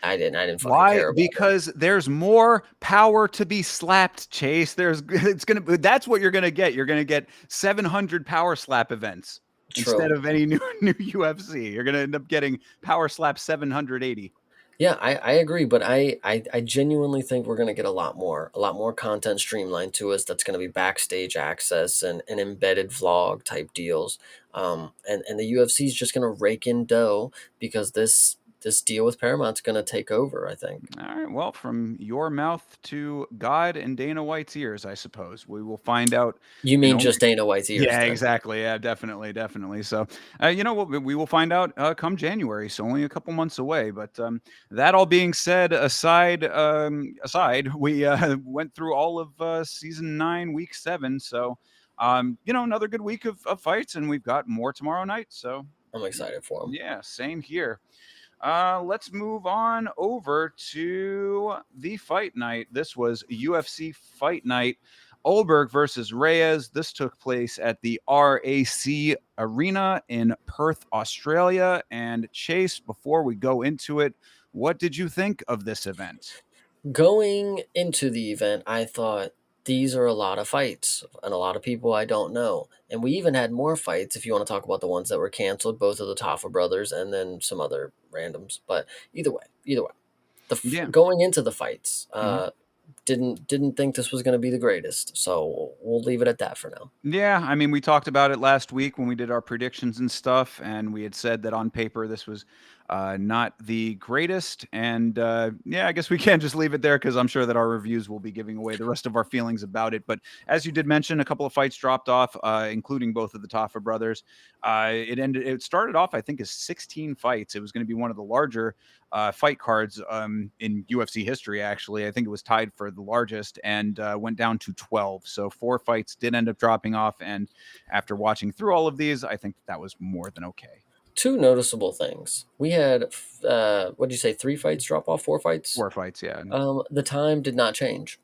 I didn't fucking Why? care about it. Because there's more power to be slapped, Chase. That's what you're gonna get. You're gonna get 700 power slap events instead True. of any new UFC. You're gonna end up getting power slap 780. Yeah, I agree, but I genuinely think we're gonna get a lot more content streamlined to us. That's gonna be backstage access and embedded vlog type deals. And the UFC is just gonna rake in dough because this deal with Paramount's gonna take over. I think. All right. Well, from your mouth to God and Dana White's ears, I suppose we will find out You in mean only. just Dana White's ears Yeah, then? exactly. Yeah, definitely, definitely. So, what we will find out come January. So only a couple months away. But that all being said, aside, we went through all of season 9, week 7. So, another good week of fights, and we've got more tomorrow night. So, I'm excited for him. yeah, same here. Let's move on over to the fight night. This was UFC Fight Night. Ulberg versus Reyes. This took place at the RAC Arena in Perth, Australia. And Chase, before we go into it, what did you think of this event? Going into the event, I thought these are a lot of fights and a lot of people I don't know. And we even had more fights if you want to talk about the ones that were canceled, both of the Taffa brothers and then some other randoms. But either way, Yeah. going into the fights, Mhm. didn't think this was going to be the greatest. So we'll leave it at that for now. Yeah, I mean, we talked about it last week when we did our predictions and stuff, and we had said that on paper this was not the greatest. And yeah, I guess we can just leave it there because I'm sure that our reviews will be giving away the rest of our feelings about it. But as you did mention, a couple of fights dropped off, including both of the Taffa brothers. It started off, I think, as 16 fights. It was going to be one of the larger fight cards in UFC history. Actually, I think it was tied for the largest, and went down to 12. So 4 fights did end up dropping off, and after watching through all of these, I think that was more than okay. Two noticeable things. We had, what did you say, 3 fights drop off, 4 fights? 4 fights, yeah. The time did not change.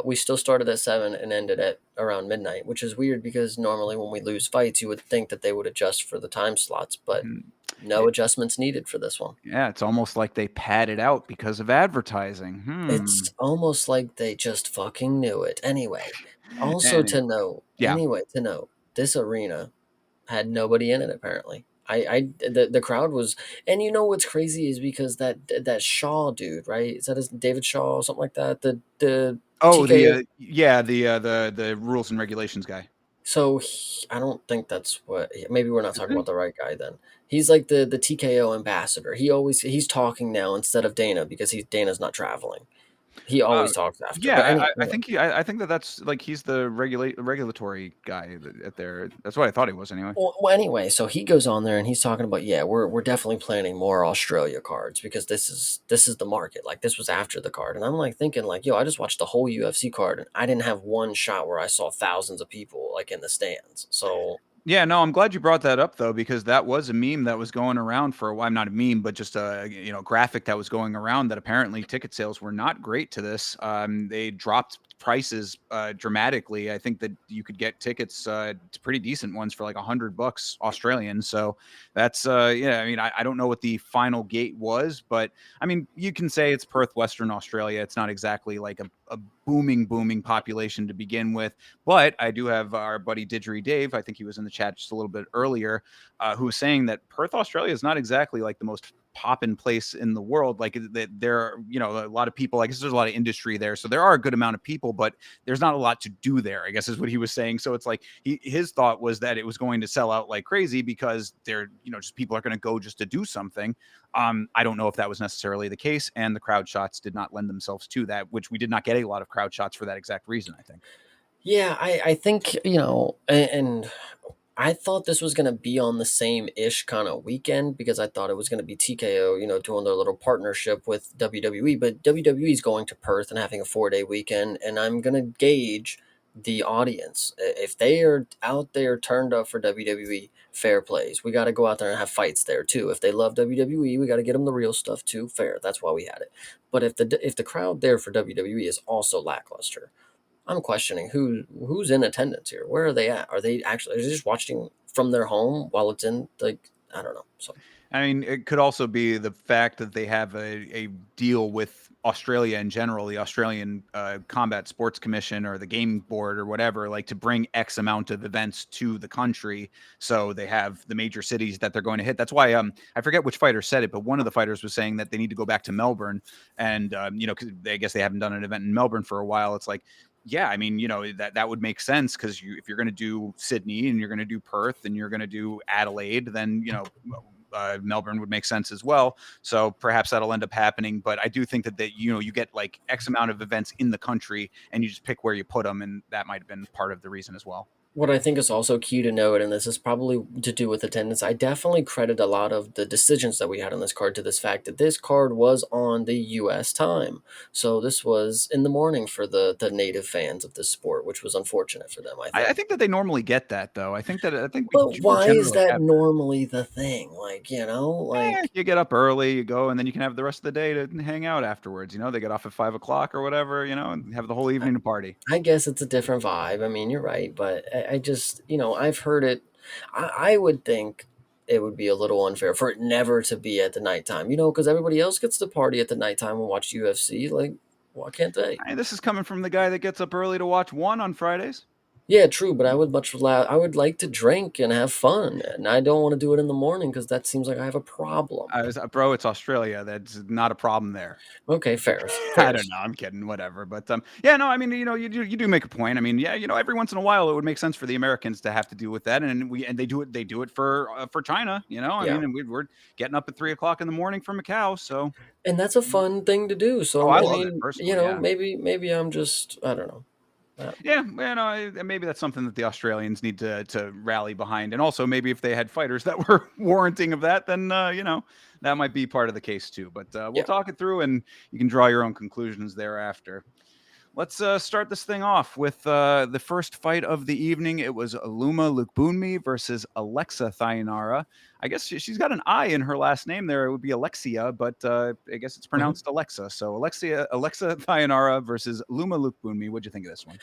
We still started at 7 and ended at around midnight, which is weird because normally when we lose fights, you would think that they would adjust for the time slots, but Mhm. no adjustments needed for this one. Yeah, it's almost like they pad it out because of advertising. It's almost like they just fucking knew it. Anyway, yeah. Anyway, to note, this arena had nobody in it apparently. The crowd was, and you know what's crazy is because that Shaw dude, right? Is that his David Shaw or something like that? The Oh, TKO. yeah, the rules and regulations guy. So I don't think that's what. Maybe we're not Is talking he? about the right guy then. He's like the TKO ambassador. He's talking now instead of Dana because Dana's not traveling. He Uh, always talks after. But yeah, I anyway, think I think that's like he's the regulatory guy at there. That's what I thought he was anyway. Anyway, so he goes on there and he's talking about, yeah, we're definitely planning more Australia cards because this is the market. Like this was after the card, and I'm like thinking like, yo, I just watched the whole UFC card and I didn't have one shot where I saw thousands of people like in the stands. So Yeah, no, I'm glad you brought that up though, because that was a meme that was going around for a while. Not a meme, but just a graphic that was going around that apparently ticket sales were not great to this. They dropped prices dramatically. I think that you could get tickets to pretty decent ones for like $100 Australian. So that's yeah. I mean, I don't know what the final gate was, but I mean, you can say it's Perth, Western Australia. It's not exactly like a booming population to begin with. But I do have our buddy Didgery Dave. I think he was in the chat just a little bit earlier, who was saying that Perth, Australia, is not exactly like the most poppin' place in the world. Like that, there are a lot of people. I guess there's a lot of industry there, so there are a good amount of people, but there's not a lot to do there. I guess is what he was saying. So it's like his thought was that it was going to sell out like crazy because they're just people are going to go just to do something. I don't know if that was necessarily the case, and the crowd shots did not lend themselves to that, which we did not get a lot of crowd shots for that exact reason. I think. yeah, I think and I thought this was gonna be on the same ish kind of weekend because I thought it was gonna be TKO, doing their little partnership with WWE. But WWE is going to Perth and having a 4-day weekend, and I'm gonna gauge the audience. If they are out there turned up for WWE, fair plays. We got to go out there and have fights there too. If they love WWE, we got to get them the real stuff too. Fair. That's why we had it. But if the crowd there for WWE is also lackluster, I'm questioning who's in attendance here. Where are they at? Are they just watching from their home while it's in, like, I don't know. So I mean, it could also be the fact that they have a deal with Australia in general, the Australian Combat Sports Commission or the Game Board or whatever, like to bring X amount of events to the country. So they have the major cities that they're going to hit. That's why I forget which fighter said it, but one of the fighters was saying that they need to go back to Melbourne, and because I guess they haven't done an event in Melbourne for a while. It's like, yeah, I mean, that would make sense because if you're going to do Sydney and you're going to do Perth and you're going to do Adelaide, then Melbourne would make sense as well. So perhaps that'll end up happening. But I do think that you get like X amount of events in the country, and you just pick where you put them, and that might have been part of the reason as well. what I think is also key to note, and this is probably to do with attendance, I definitely credit a lot of the decisions that we had on this card to this fact that this card was on the U.S. time. So this was in the morning for the native fans of this sport, which was unfortunate for them, I I think. think that they normally get that though. I think But we why is generally that have. normally the thing? Like, like You get up early, you go, and then you can have the rest of the day to hang out afterwards. They get off at 5 o'clock or whatever, and have the whole evening to party. I guess it's a different vibe. I mean, you're right, but I just, I've heard it. I would think it would be a little unfair for it never to be at the nighttime, because everybody else gets to party at the nighttime and watch UFC. Like, Why can't they? Hey, this is coming from the guy that gets up early to watch one on Fridays. Yeah, true, but I would like to drink and have fun, and I don't want to do it in the morning because that seems like I have a problem. Bro, it's Australia. That's not a problem there. Okay, I don't fairs. know. I'm kidding. Whatever. But yeah, no. I mean, you do make a point. I mean, yeah, every once in a while, it would make sense for the Americans to have to deal with that, and they do it. They do it for China. I Yeah. mean, and we're getting up at 3 o'clock in the morning for Macau. So, And that's a fun thing to do. oh, So I I love it mean, personally. Yeah. maybe I'm just I don't know. Uh, Yeah, maybe that's something that the Australians need to rally behind, and also maybe if they had fighters that were warranting of that, then that might be part of the case too. But we'll yeah. talk it through, and you can draw your own conclusions thereafter. Let's start this thing off with the first fight of the evening. It was Aluma Lukbunmi versus Alexa Thayanara. I guess she's got an I in her last name there. It would be Alexia, but I guess it's Mhm. pronounced Alexa. So Alexa Thayanara versus Luma Lukbunmi. What'd you think of this one?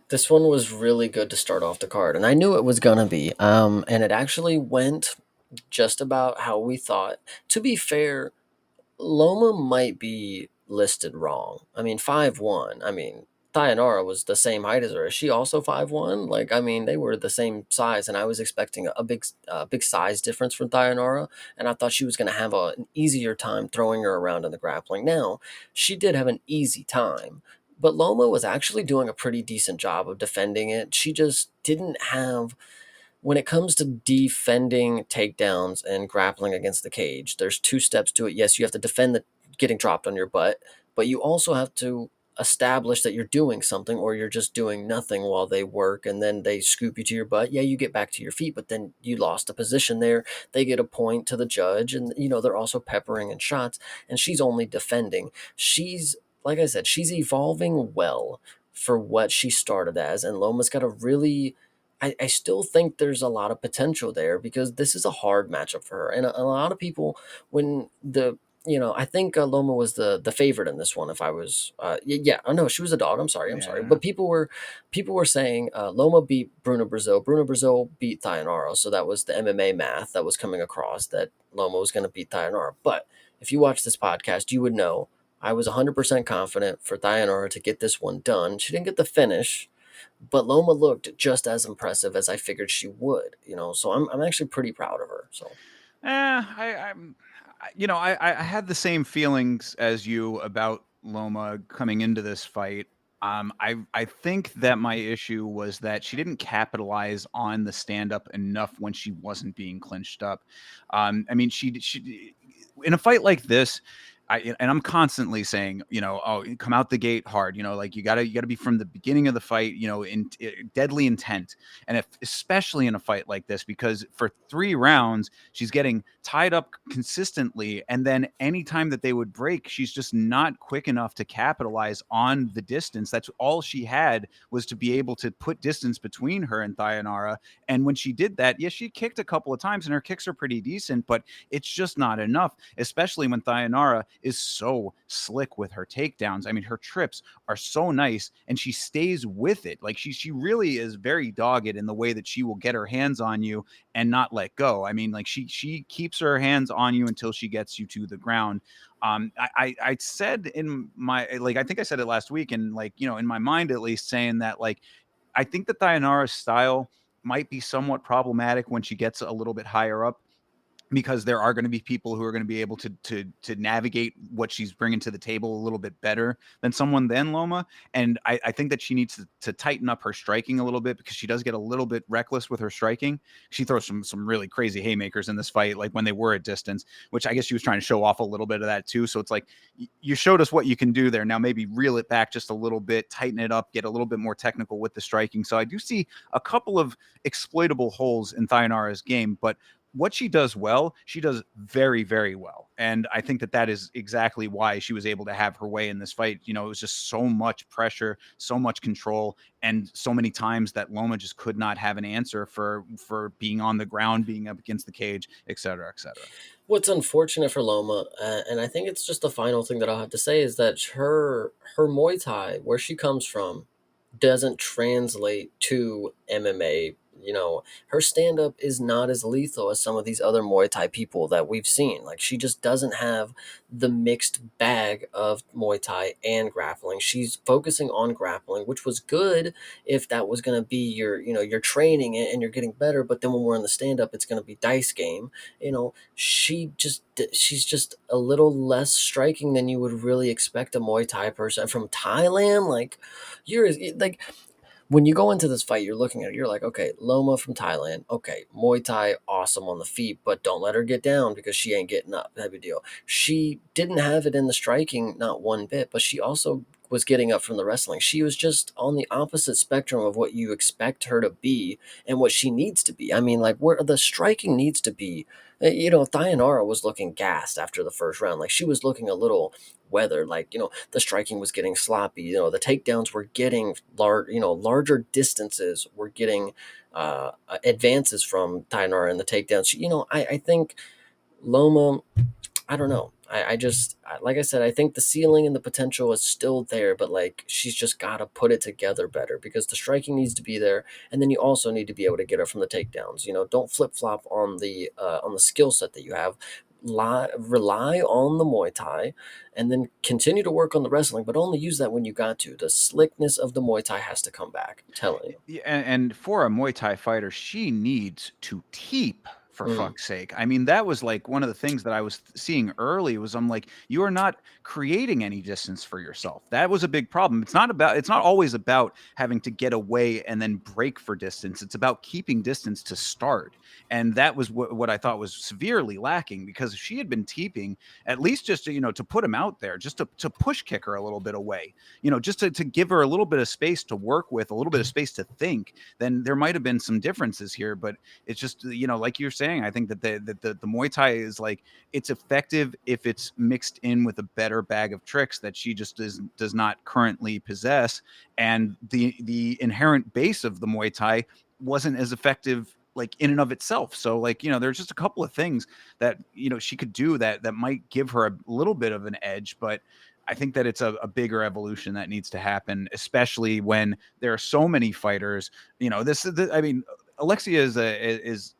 This one was really good to start off the card, and I knew it was gonna be. And it actually went just about how we thought. To be fair, Loma might be listed wrong. I mean, 5'1". I mean, Thayanara was the same height as her. Is she also 5'1"? Like, I mean, they were the same size, and I was expecting a big size difference from Thayanara, and I thought she was going to have an easier time throwing her around in the grappling. Now, she did have an easy time, but Loma was actually doing a pretty decent job of defending it. She just didn't have when it comes to defending takedowns and grappling against the cage, there's two steps to it. Yes, you have to defend the getting dropped on your butt, but you also have to establish that you're doing something or you're just doing nothing while they work and then they scoop you to your butt. Yeah, you get back to your feet, but then you lost a position there. They get a point to the judge and they're also peppering in shots and she's only defending. She's like I said, she's evolving well for what she started as and Loma's got a really I still think there's a lot of potential there because this is a hard matchup for her. And a lot of people, when I think Loma was the favorite in this one. If I was, yeah, oh no, she was a dog. I'm sorry. Yeah. But people were saying Loma beat Bruno Brazil. Bruno Brazil beat Thayanaro. So that was the MMA math that was coming across that Loma was going to beat Thayanaro. But if you watch this podcast, you would know I was 100% confident for Thayanaro to get this one done. She didn't get the finish but Loma looked just as impressive as I figured she would, So I'm actually pretty proud of her. So I had the same feelings as you about Loma coming into this fight. I think that my issue was that she didn't capitalize on the stand up enough when she wasn't being clinched up. I mean, she in a fight like this. And I'm constantly saying, oh, come out the gate hard, like you gotta be from the beginning of the fight, in deadly intent, and especially in a fight like this, because for 3 rounds she's getting tied up consistently, and then anytime that they would break, she's just not quick enough to capitalize on the distance. That's all she had, was to be able to put distance between her and Thayanara. And when she did that, yes, she kicked a couple of times, and her kicks are pretty decent, but it's just not enough, especially when Thayanara is so slick with her takedowns. I mean, her trips are so nice, and she stays with it. Like she really is very dogged in the way that she will get her hands on you and not let go. I mean, like she keeps her hands on you until she gets you to the ground. I said in my, like, I think I said it last week, and like, in my mind at least, saying that, like, I think that Thayanara's style might be somewhat problematic when she gets a little bit higher up, because there are going to be people who are going to be able to navigate what she's bringing to the table a little bit better than someone than Loma. And I think that she needs to tighten up her striking a little bit, because she does get a little bit reckless with her striking. She throws some really crazy haymakers in this fight, like when they were at distance, which I guess she was trying to show off a little bit of that too. So it's like, you showed us what you can do there. Now maybe reel it back just a little bit, tighten it up, get a little bit more technical with the striking. So I do see a couple of exploitable holes in Thayanara's game, but what she does well, she does very, very well. And I think that that is exactly why she was able to have her way in this fight. It was just so much pressure, so much control, and so many times that Loma just could not have an answer for being on the ground, being up against the cage, et cetera, et cetera. what's unfortunate for Loma, and I think it's just the final thing that I'll have to say is that her Muay Thai, where she comes from, doesn't translate to MMA her stand up is not as lethal as some of these other Muay Thai people that we've seen. Like, she just doesn't have the mixed bag of Muay Thai and grappling. She's focusing on grappling, which was good if that was going to be your training and you're getting better. But then when we're in the stand up, it's going to be dice game. She's just a little less striking than you would really expect a Muay Thai person from Thailand. Like, you're like, when you go into this fight, you're looking at it, you're like, okay, Loma from Thailand, okay, Muay Thai, awesome on the feet, but don't let her get down because she ain't getting up, type of deal. She didn't have it in the striking, not one bit, but she also was getting up from the wrestling. She was just on the opposite spectrum of what you expect her to be and what she needs to be. I mean, like, where the striking needs to be. Thayanara was looking gassed after the first round. Like, she was looking a little weathered. Like, the striking was getting sloppy. The takedowns were getting larger distances. Were getting advances from Tainara in the takedowns. I think Loma, I don't know. Like I said, I think the ceiling and the potential is still there, but like, she's just got to put it together better because the striking needs to be there, and then you also need to be able to get her from the takedowns. Don't flip flop on the skill set that you have. Rely on the Muay Thai, and then continue to work on the wrestling, but only use that when you got to. The slickness of the Muay Thai has to come back. I'm telling you. Yeah, and for a Muay Thai fighter, she needs to teep for Mm, fuck's sake. I mean, that was like one of the things that I was seeing early was I'm like, you are not creating any distance for yourself. That was a big problem. It's not always about having to get away and then break for distance. It's about keeping distance to start. And that was what I thought was severely lacking because if she had been teeping, at least just to put him out there, just to push kick her a little bit away, just to give her a little bit of space to work with, a little bit of space to think, then there might have been some differences here. But it's just, like you're saying, I think that the Muay Thai is like, it's effective if it's mixed in with a better bag of tricks that she just does not currently possess. And the inherent base of the Muay Thai wasn't as effective like in and of itself. So like, there's just a couple of things that, she could do that might give her a little bit of an edge, but I think that it's a bigger evolution that needs to happen, especially when there are so many fighters. I mean, Alexia is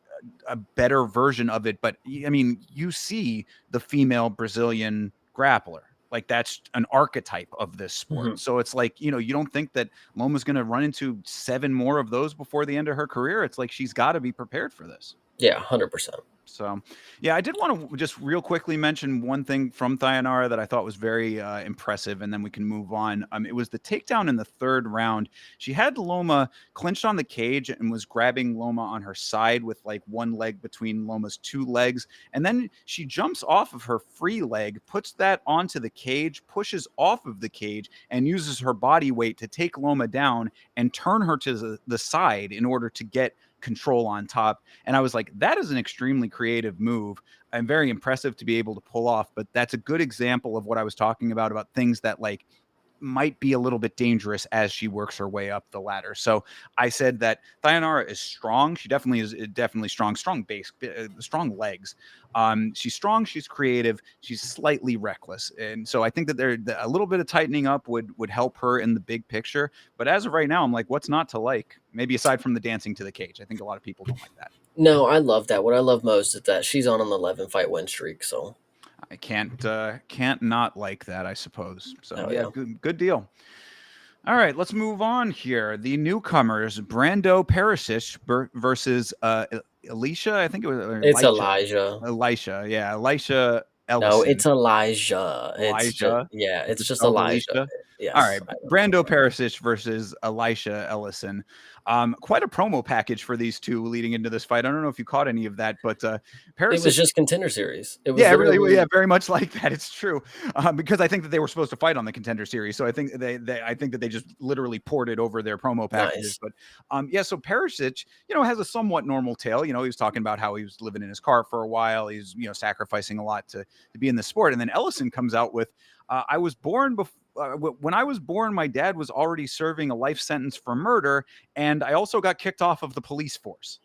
a better version of it, but I mean, you see the female Brazilian grappler. Like that's an archetype of this sport. mhm. So it's like, you don't think that Loma's going to run into 7 more of those before the end of her career. It's like she's got to be prepared for this. Yeah, 100%. So, yeah, I did want to just real quickly mention one thing from Thayanara that I thought was very impressive, and then we can move on. It was the takedown in the third round. She had Loma clinched on the cage and was grabbing Loma on her side with like one leg between Loma's two legs. And then she jumps off of her free leg, puts that onto the cage, pushes off of the cage, and uses her body weight to take Loma down and turn her to the side in order to get control on top. And I was like, that is an extremely creative move and very impressive to be able to pull off. But that's a good example of what I was talking about things that like might be a little bit dangerous as she works her way up the ladder. So I said that Thayanara is strong. She definitely is definitely strong base, strong legs. She's strong. She's creative. She's slightly reckless. And so I think that a little bit of tightening up would help her in the big picture. But as of right now, I'm like, what's not to like? Maybe aside from the dancing to the cage. I think a lot of people don't like that. No, I love that. What I love most is that she's on an 11 fight win streak. So, I can't not like that, I suppose. So hell yeah, yeah. good deal. All right, let's move on here. The newcomers, Brando Perisic versus Alicia. I think it was or It's Elisha. Elijah. Elisha No, Ellison. it's Elijah. It's just, Elijah. yeah, Is it's it just spelled Elijah. Alicia? All right, Yes, I don't know. Brando Perisic versus Elisha Ellison. Quite a promo package for these two leading into this fight. I don't know if you caught any of that, but It Perisic. was just Contender Series. It was Yeah, really, yeah, literally very much like that. It's true, because I think that they were supposed to fight on the Contender Series, so I think that they just literally ported over their promo packages. nice. But yeah, so Perisic, has a somewhat normal tale. He was talking about how he was living in his car for a while. He's sacrificing a lot to be in the sport, and then Ellison comes out with, "I was born before." When I was born, my dad was already serving a life sentence for murder, and I also got kicked off of the police force.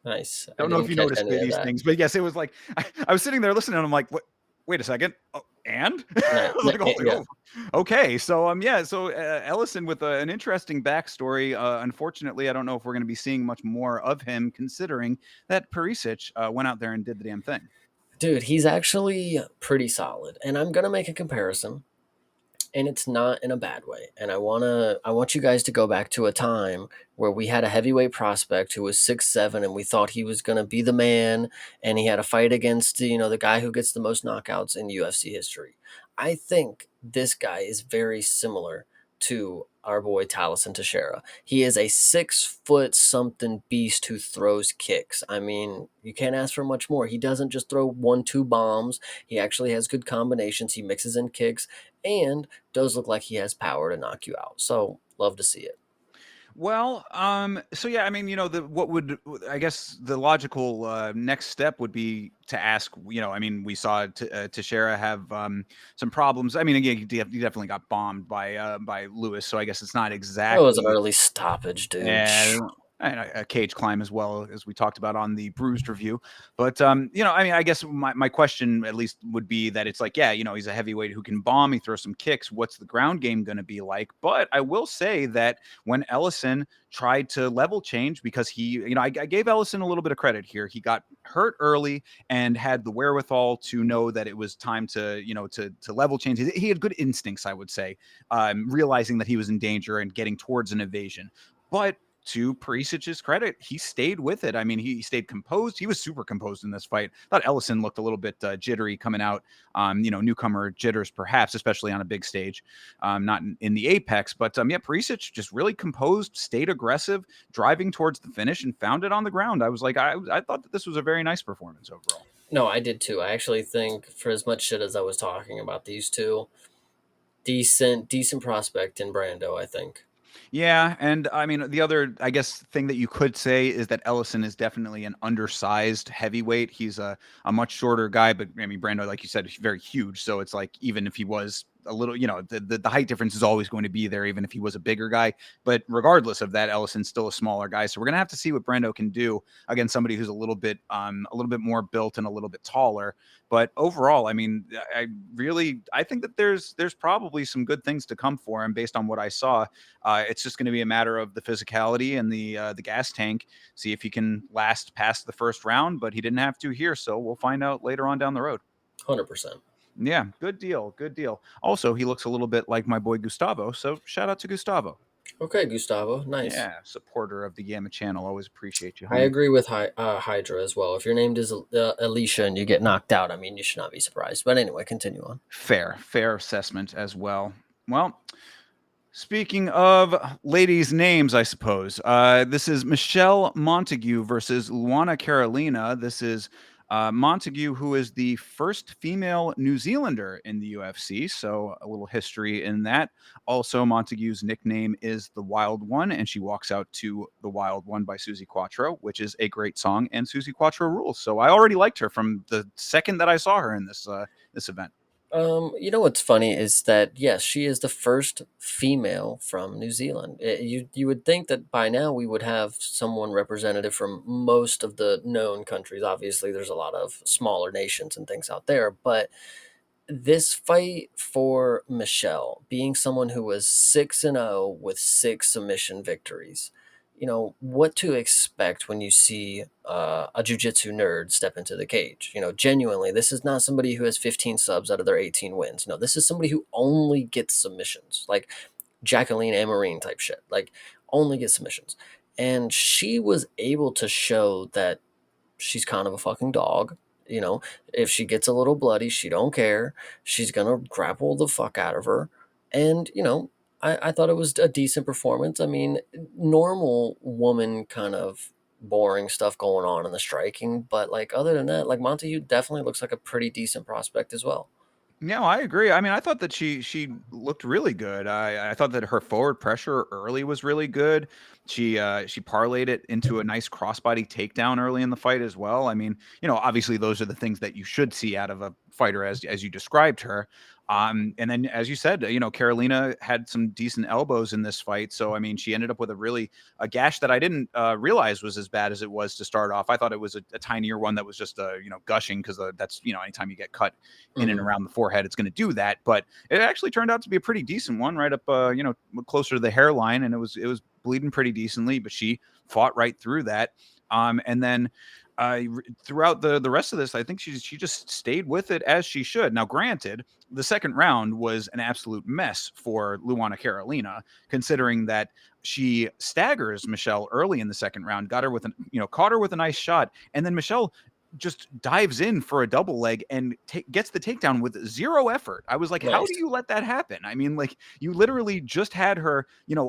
Nice. I Don't know if didn't you catch noticed any of these that. things, but yes, it was like I was sitting there listening, and I'm like, "What? Wait a second. And Yeah, like, I was like, yeah. oh, okay. So yeah. So Ellison with an interesting backstory. Unfortunately, I don't know if we're going to be seeing much more of him, considering that Perisic went out there and did the damn thing. Dude, he's actually pretty solid. And I'm gonna make a comparison, and it's not in a bad way. And I want you guys to go back to a time where we had a heavyweight prospect who was 6'7", and we thought he was gonna be the man, and he had a fight against, the guy who gets the most knockouts in UFC history. I think this guy is very similar to our boy Taliesin Teixeira. He is a 6 foot something beast who throws kicks. I mean, you can't ask for much more. He doesn't just throw 1, 2 bombs. He actually has good combinations. He mixes in kicks and does look like he has power to knock you out. So love to see it. Well, so yeah, I mean, I guess the logical next step would be to ask, I mean, we saw Teixeira have some problems. I mean, again, he definitely got bombed by Lewis, so I guess it's not That was an exactly early stoppage, dude. and a cage climb as well as we talked about on the bruised review. But I mean, I guess my question at least would be that it's like, yeah, he's a heavyweight who can bomb, he throws some kicks. What's the ground game going to be like? But I will say that when Ellison tried to level change, because I gave Ellison a little bit of credit here. He got hurt early and had the wherewithal to know that it was time to level change. He had good instincts, I would say, realizing that he was in danger and getting towards an evasion. But to Perisic's credit, he stayed with it. I mean, he stayed composed. He was super composed in this fight. I thought Ellison looked a little bit jittery coming out. Newcomer jitters, perhaps, especially on a big stage, not in the apex. But yeah, Perisic just really composed, stayed aggressive, driving towards the finish, and found it on the ground. I was like, I thought that this was a very nice performance overall. No, I did too. I actually think for as much shit as I was talking about these two, decent prospect in Brando, I think. Yeah, and I mean the other, I guess, thing that you could say is that Ellison is definitely an undersized heavyweight. He's a much shorter guy, but I mean Brando, like you said, is very huge. So it's like even if he was a little, the height difference is always going to be there, even if he was a bigger guy. But regardless of that, Ellison's still a smaller guy. So we're gonna have to see what Brando can do against somebody who's a little bit more built and a little bit taller. But overall, I mean, I think that there's probably some good things to come for him based on what I saw. It's just going to be a matter of the physicality and the gas tank. See if he can last past the first round, but he didn't have to here, so we'll find out later on down the road. 100%. Yeah, good deal, good deal. Also, he looks a little bit like my boy Gustavo, so shout out to Gustavo. Okay, Gustavo. Nice. Yeah, supporter of the Gamma channel. Always appreciate you, I homie. agree with Hydra as well. If your name is Alicia and you get knocked out, I mean, you should not be surprised. But anyway, continue on. Fair assessment as well. Well, speaking of ladies' names, I suppose this is Michelle Montague versus Luana Carolina. This is Montague, who is the first female New Zealander in the UFC. So a little history in that. Also, Montague's nickname is the Wild One, and she walks out to the Wild One by Susie Quattro, which is a great song, and Susie Quattro rules. So I already liked her from the second that I saw her in this event. You know what's funny is that yes, she is the first female from New Zealand. You would think that by now we would have someone representative from most of the known countries. Obviously, there's a lot of smaller nations and things out there, but this fight for Michelle, being someone who was 6-0 with 6 submission victories, what to expect when you see a jujitsu nerd step into the cage. Genuinely, this is not somebody who has 15 subs out of their 18 wins. No, this is somebody who only gets submissions, like Jacqueline Amarine type shit, like only gets submissions. And she was able to show that she's kind of a fucking dog. If she gets a little bloody, she don't care. She's gonna grapple the fuck out of her. And, I thought it was a decent performance. I mean, normal woman kind of boring stuff going on in the striking, but like other than that, like Montague definitely looks like a pretty decent prospect as well. No, I agree. I mean, I thought that she looked really good. I thought that her forward pressure early was really good. She parlayed it into a nice crossbody takedown early in the fight as well. I mean, obviously those are the things that you should see out of fighter as you described her. And then, as you said, Carolina had some decent elbows in this fight. So, I mean, she ended up with a gash that I didn't realize was as bad as it was to start off. I thought it was a tinier one that was just, gushing because that's, anytime you get cut in and Mhm. around the forehead, it's going to do that. But it actually turned out to be a pretty decent one, right up, closer to the hairline, and it was bleeding pretty decently. But she fought right through that. And then throughout the rest of this, I think she just stayed with it as she should. Now, granted, the second round was an absolute mess for Luana Carolina, considering that she staggers Michelle early in the second round, caught her with a nice shot, and then Michelle just dives in for a double leg and gets the takedown with zero effort. I was like, how do Nice. you let that happen? I mean, like, you literally just had her,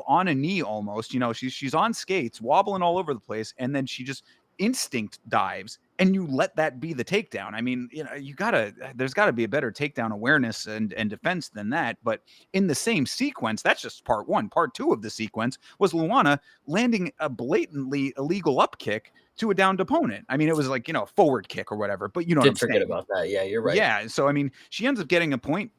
on a knee almost. She's on skates, wobbling all over the place, and then she just instinct dives and you let that be the takedown. I mean, there's gotta be a better takedown awareness and defense than that. But in the same sequence, that's just part one. Part two of the sequence was Luana landing a blatantly illegal up kick to a downed opponent. I mean, it was like, a forward kick or whatever, but you know what I'm Did forget saying. about that. Yeah, you're right. Yeah, so I mean, she ends up getting a point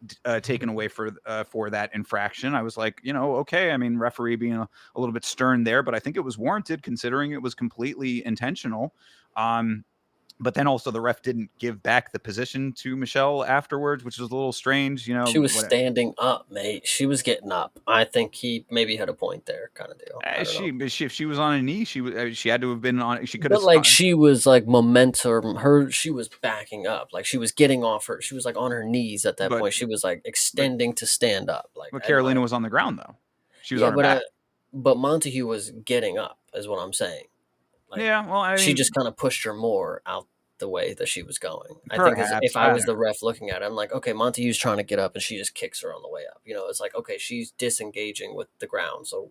taken away for that infraction. I was like, okay. I mean, referee being a little bit stern there, but I think it was warranted considering it was completely intentional. Um, but then also the ref didn't give back the position to Michelle afterwards, which was a little strange. She was What standing up, mate. She was getting up. I think he maybe had a point there, kind of deal. I don't know. if she was on a knee, she had to have been on. She could have But like stopped, she was like momentum, she was backing up. Like she was getting off her. She was like on her knees at that but point. She was like but extending to stand up. Like but in my Carolina was on the ground though. She was yeah, on her back. but Montague was getting up, is what I'm saying. Like Yeah, well, I she mean, just kind of pushed her more out the way that she was going. I think as perhaps if I I was don't the know. ref looking at it, I'm like, okay, Montague's trying to get up, and she just kicks her on the way up. It's like, okay, she's disengaging with the ground, so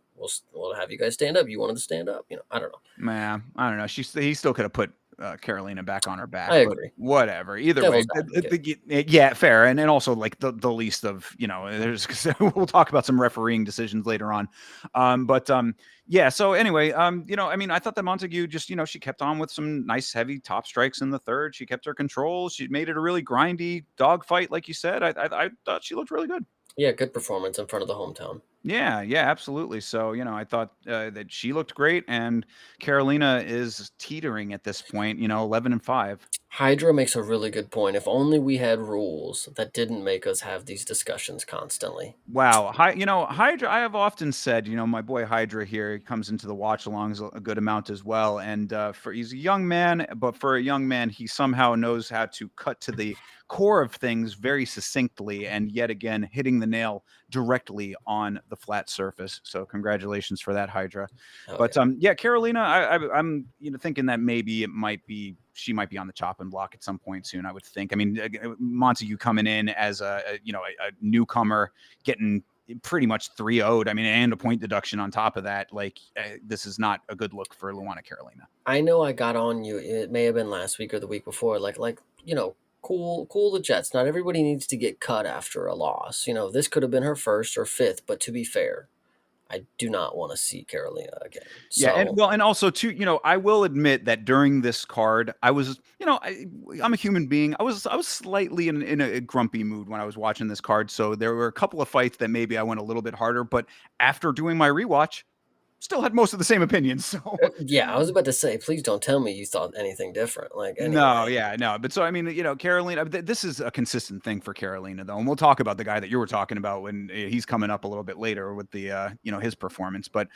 we'll have you guys stand up. You wanted to stand up. I don't know. Man, I don't know. He still could have put Carolina back on her I back, but agree. whatever. Either way, Devil's advocate. yeah, fair. And also like the least of there's we'll talk about some refereeing decisions later on, but yeah. So anyway, I mean, I thought that Montague just she kept on with some nice heavy top strikes in the third. She kept her control. She made it a really grindy dog fight, like you said. I thought she looked really good. Yeah, good performance in front of the hometown. Yeah, yeah, absolutely. So, I thought that she looked great, and Carolina is teetering at this point, 11-5. Hydra makes a really good point. If only we had rules that didn't make us have these discussions constantly. Wow. Hydra, I have often said, my boy Hydra here, he comes into the watch alongs a good amount as well. And he's a young man, but for a young man, he somehow knows how to cut to the core of things very succinctly and yet again hitting the nail directly on the flat surface. So congratulations for that, Hydra. Oh But yeah. yeah, Carolina, I'm thinking that maybe she might be on the chopping block at some point soon. I would think. I mean, Montague coming in as a newcomer, getting pretty much 3-0'd. I mean, and a point deduction on top of that. Like, this is not a good look for Luana Carolina. I know I got on you. It may have been last week or the week before. Cool the Jets. Not everybody needs to get cut after a loss. This could have been her first or fifth, but to be fair, I do not want to see Carolina again. Yeah, and So well, and also too, I will admit that during this card, I was, I'm a human being. I was slightly in a grumpy mood when I was watching this card. So there were a couple of fights that maybe I went a little bit harder, but after doing my rewatch, still had most of the same opinions. So yeah, I was about to say, please don't tell me you thought anything different. Like no, anyway, yeah, no. But so I mean, Carolina. This is a consistent thing for Carolina, though, and we'll talk about the guy that you were talking about when he's coming up a little bit later with the his performance. But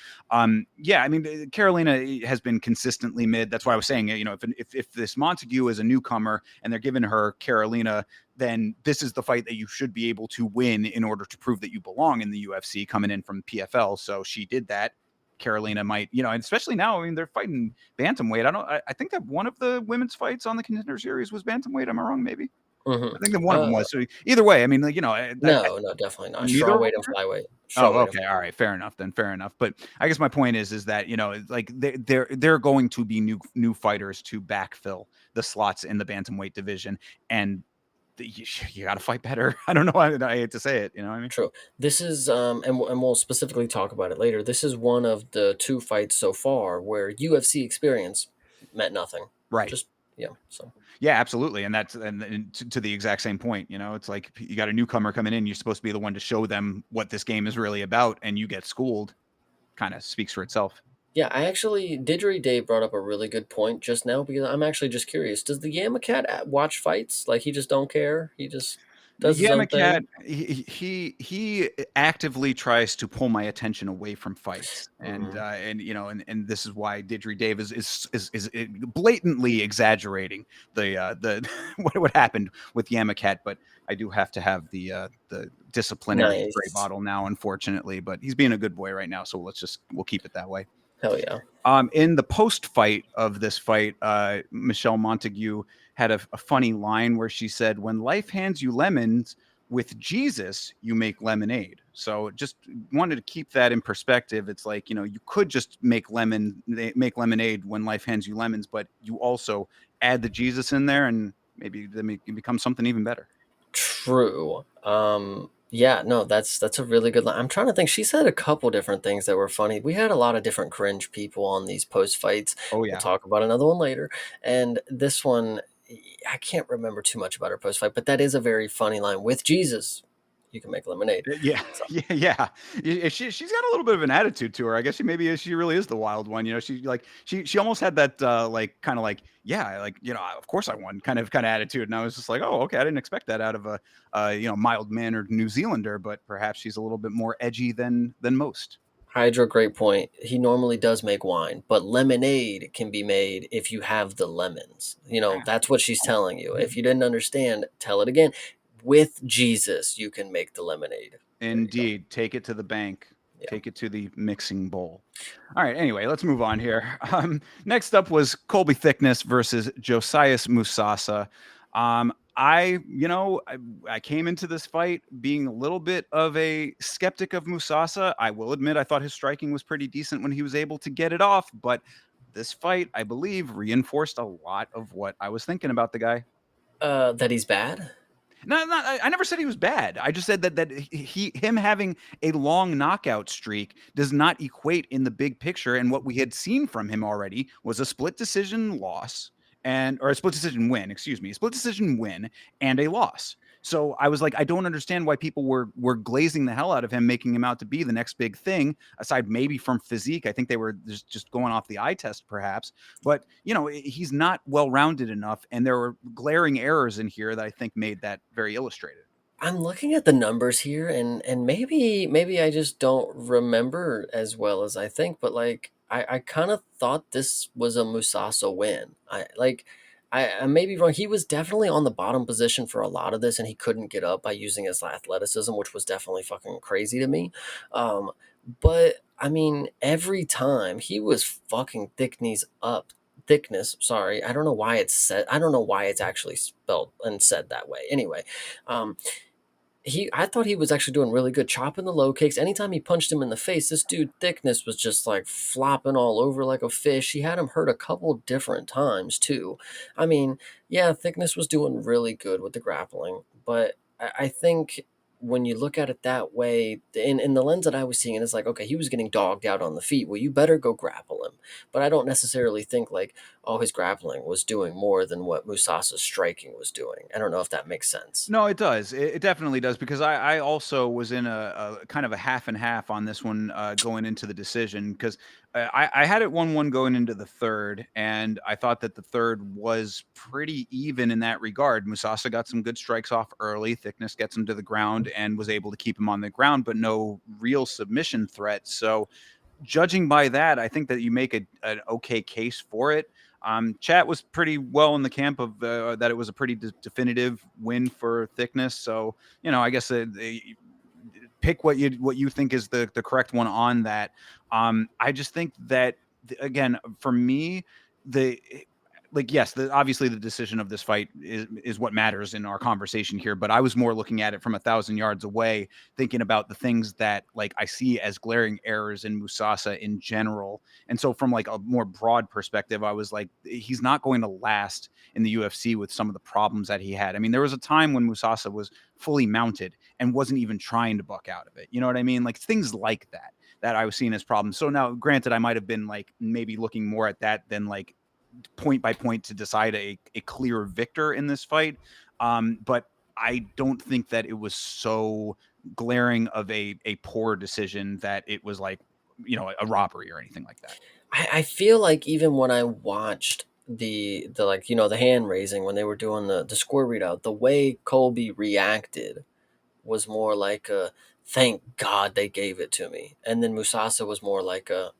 yeah, I mean, Carolina has been consistently mid. That's why I was saying, if this Montague is a newcomer and they're giving her Carolina, then this is the fight that you should be able to win in order to prove that you belong in the UFC coming in from PFL. So she did that. Carolina might, and especially now, I mean, they're fighting bantamweight. I think that one of the women's fights on the Contender series was bantamweight. Am I wrong? Maybe. hmm I think that one of them was. So either way, I mean, like, no, definitely not. neither of them Strawweight and were. flyweight. Oh, Strawweight and okay. All flyweight. right. Fair enough then. Fair enough. But I guess my point is that, like they're going to be new fighters to backfill the slots in the bantamweight division. And you got to fight better. I don't know. I hate to say it. You know what I mean? True. This is and we'll specifically talk about it later. This is one of the two fights so far where UFC experience meant nothing. Right. Just Yeah. So Yeah, absolutely. And that's and to the exact same point, it's like you got a newcomer coming in, you're supposed to be the one to show them what this game is really about, and you get schooled. Kind of speaks for itself. yeah, I actually Didgeridoo Dave brought up a really good point just now because I'm actually just curious. Does the Yama Cat watch fights? Like he just don't care. He just does his Yeah, own McCat, thing. he actively tries to pull my attention away from fights, Mm, and this is why Didgeridoo Dave is blatantly exaggerating the what happened with Yamakat, but I do have to have the disciplinary spray nice. bottle now, unfortunately. But he's being a good boy right now, so we'll keep it that way. Hell yeah. In the post fight of this fight, Michelle Montague had a funny line where she said, "When life hands you lemons, with Jesus, you make lemonade." So just wanted to keep that in perspective. It's like, you could just make lemonade when life hands you lemons, but you also add the Jesus in there and maybe then it can become something even better. True. Yeah, no, that's a really good line. I'm trying to think. She said a couple different things that were funny. We had a lot of different cringe people on these post fights. Oh We'll yeah. talk about another one later. And this one, I can't remember too much about her post fight, but that is a very funny line. With Jesus, you can make lemonade. Yeah, So yeah. She's got a little bit of an attitude to her. I guess she really is the wild one. She almost had that like kind of like, yeah, like, of course I won kind of attitude. And I was just like, oh, okay, I didn't expect that out of a mild mannered New Zealander, but perhaps she's a little bit more edgy than most. Hydra, great point. He normally does make wine, but lemonade can be made if you have the lemons. That's what she's telling you. If you didn't understand, tell it again. With Jesus, you can make the lemonade. There you go. Indeed, take it to the bank. Yeah. Take it to the mixing bowl. All right. Anyway, let's move on here. Next up was Colby Thickness versus Josias Musasa. I came into this fight being a little bit of a skeptic of Musasa. I will admit I thought his striking was pretty decent when he was able to get it off, but this fight, I believe, reinforced a lot of what I was thinking about the guy. That he's bad. No, I never said he was bad. I just said that him having a long knockout streak does not equate in the big picture. And what we had seen from him already was a split decision loss or a split decision win, excuse me, a split decision win and a loss. So I was like, I don't understand why people were glazing the hell out of him, making him out to be the next big thing, aside maybe from physique. I think they were just going off the eye test, perhaps. But he's not well rounded enough, and there were glaring errors in here that I think made that very illustrated. I'm looking at the numbers here, and maybe I just don't remember as well as I think, but like I kind of thought this was a Musasa win. I may be wrong. He was definitely on the bottom position for a lot of this, and he couldn't get up by using his athleticism, which was definitely fucking crazy to me. Um, but I mean, every time he was fucking thickness, sorry. I don't know why it's actually spelled and said that way. Anyway, um I thought he was actually doing really good chopping the low kicks. Anytime he punched him in the face, this dude Thickness was just like flopping all over like a fish. He had him hurt a couple different times too. I mean, yeah, Thickness was doing really good with the grappling, but I think when you look at it that way, in the lens that I was seeing it, it's like, okay, he was getting dogged out on the feet. Well, you better go grapple him. But I don't necessarily think like, oh, his grappling was doing more than what Musasa's striking was doing. I don't know if that makes sense. No, it does. It definitely does because I also was in a kind of a half and half on this one going into the decision because I had it 1-1 going into the third, and I thought that the third was pretty even in that regard. Musasa got some good strikes off early. Thickness gets him to the ground and was able to keep him on the ground, but no real submission threat. So judging by that, I think that you make an okay case for it. Chat was pretty well in the camp of that it was a pretty definitive win for Thickness. So I guess pick what you think is the correct one on that. I just think that again for me the like yes, obviously the decision of this fight is what matters in our conversation here. But I was more looking at it from 1,000 yards away, thinking about the things that like I see as glaring errors in Musasa in general. And so from like a more broad perspective, I was like, he's not going to last in the UFC with some of the problems that he had. I mean, there was a time when Musasa was fully mounted and wasn't even trying to buck out of it. You know what I mean? Like things like that I was seeing as problems. So now, granted, I might have been like maybe looking more at that than like point by point to decide a clear victor in this fight. But I don't think that it was so glaring of a poor decision that it was like, a robbery or anything like that. I feel like even when I watched the like the hand raising when they were doing the score readout, the way Colby reacted was more like a thank God they gave it to me, and then Musasa was more like a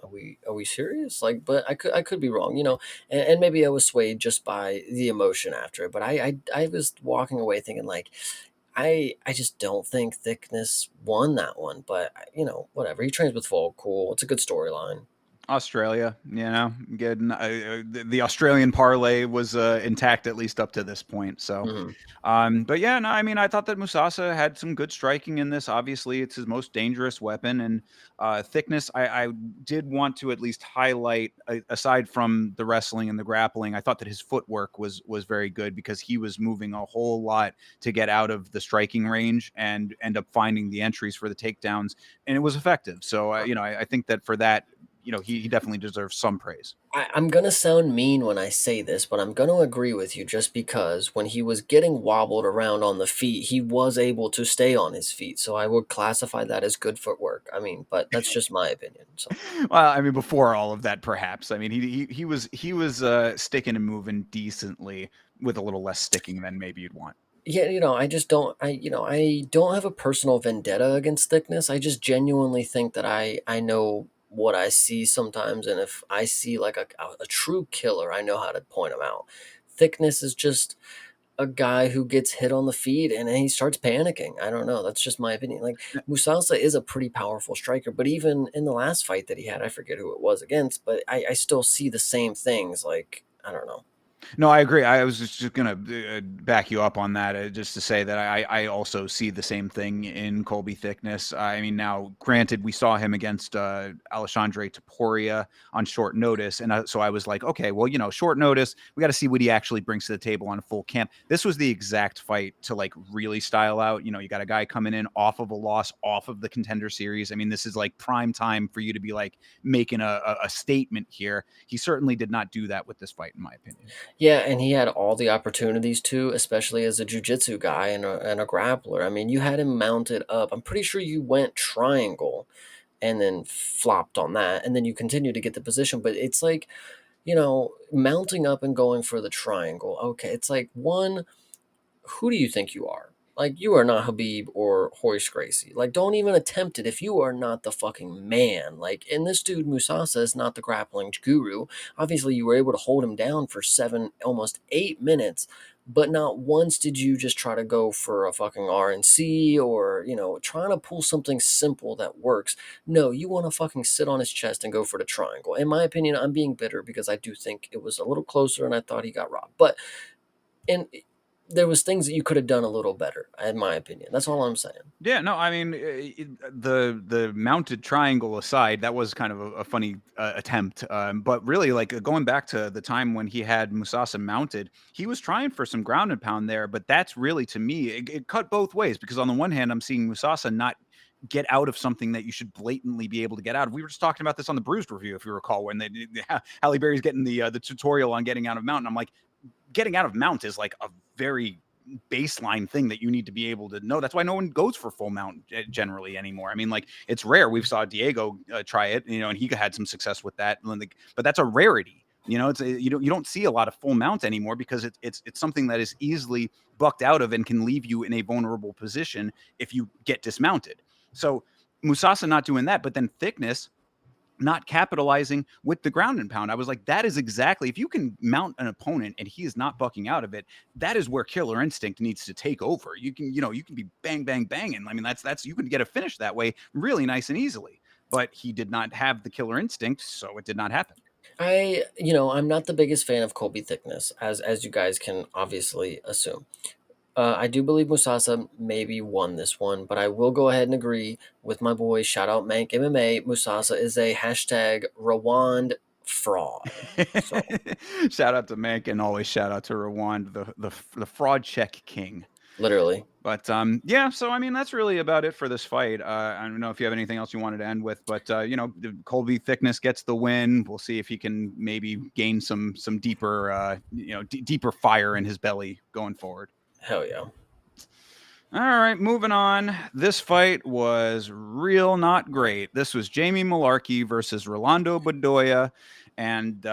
are we serious? Like, but I could be wrong, and maybe I was swayed just by the emotion after it. But I was walking away thinking like I just don't think Thickness won that one. But whatever. He trains with Volk, cool. It's a good storyline. Australia, good. The Australian parlay was intact at least up to this point. So, Hmm. but yeah, no, I mean, I thought that Musasa had some good striking in this. Obviously, it's his most dangerous weapon, and thickness. I did want to at least highlight, aside from the wrestling and the grappling, I thought that his footwork was very good because he was moving a whole lot to get out of the striking range and end up finding the entries for the takedowns, and it was effective. So, I think that for that, he definitely deserves some praise. I'm gonna sound mean when I say this, but I'm gonna agree with you just because when he was getting wobbled around on the feet, he was able to stay on his feet. So I would classify that as good footwork. I mean, but that's just my opinion. So Well, I mean, before all of that, perhaps. I mean, he was sticking and moving decently with a little less sticking than maybe you'd want. yeah, I just don't I don't have a personal vendetta against Thickness. I just genuinely think that I know what I see sometimes, and if I see like a true killer, I know how to point him out. Thickness is just a guy who gets hit on the feet and then he starts panicking. I don't know. That's just my opinion. Like Musasa is a pretty powerful striker, but even in the last fight that he had, I forget who it was against, but I still see the same things. Like, I don't know. No, I agree. I was just gonna back you up on that, just to say that I also see the same thing in Colby Thickness. I mean, now granted, we saw him against Alexandre Taporia on short notice, and so I was like, okay, well, short notice, we got to see what he actually brings to the table on a full camp. This was the exact fight to like really style out. You got a guy coming in off of a loss, off of the Contender series. I mean, this is like prime time for you to be like making a statement here. He certainly did not do that with this fight, in my opinion. Yeah, and he had all the opportunities to, especially as a jujitsu guy and a grappler. I mean, you had him mounted up. I'm pretty sure you went triangle and then flopped on that, and then you continue to get the position. But it's like, mounting up and going for the triangle. Okay, it's like one, who do you think you are? Like, you are not Habib or Hoist Gracie. Like, don't even attempt it if you are not the fucking man. Like, and this dude, Musasa, is not the grappling guru. Obviously, you were able to hold him down for 7, almost 8 minutes, but not once did you just try to go for a fucking RNC or, trying to pull something simple that works. No, you want to fucking sit on his chest and go for the triangle. In my opinion, I'm being bitter because I do think it was a little closer and I thought he got robbed. But and there was things that you could have done a little better, in my opinion. That's all I'm saying. Yeah, no, I mean, the mounted triangle aside, that was kind of a funny attempt. But really, like going back to the time when he had Musasa mounted, he was trying for some ground and pound there. But that's really, to me, it cut both ways because on the one hand, I'm seeing Musasa not get out of something that you should blatantly be able to get out of. We were just talking about this on the Bruised review, if you recall, when Halle Berry's getting the tutorial on getting out of mount. And I'm like, getting out of mount is like a very baseline thing that you need to be able to know. That's why no one goes for full mount generally anymore. I mean, like it's rare. We saw Diego try it, and he had some success with that. But that's a rarity. It's you don't see a lot of full mount anymore because it's something that is easily bucked out of and can leave you in a vulnerable position if you get dismounted. So Musasa not doing that, but then thickness not capitalizing with the ground and pound. I was like, that is exactly, if you can mount an opponent and he is not bucking out of it, that is where killer instinct needs to take over. You can be bang, bang, banging. I mean, that's you can get a finish that way really nice and easily. But he did not have the killer instinct, so it did not happen. I'm not the biggest fan of Colby Thickness, as you guys can obviously assume. I do believe Musasa maybe won this one, but I will go ahead and agree with my boy. Shout out Mank MMA. Musasa is a hashtag Rwand fraud. So Shout out to Mank and always shout out to Rwand, the fraud check king. literally. But yeah, so I mean that's really about it for this fight. I don't know if you have anything else you wanted to end with, but Colby Thickness gets the win. We'll see if he can maybe gain some deeper deeper fire in his belly going forward. Hell yeah. All right, moving on. This fight was real not great. This was Jamie Malarkey versus Rolando Bedoya. And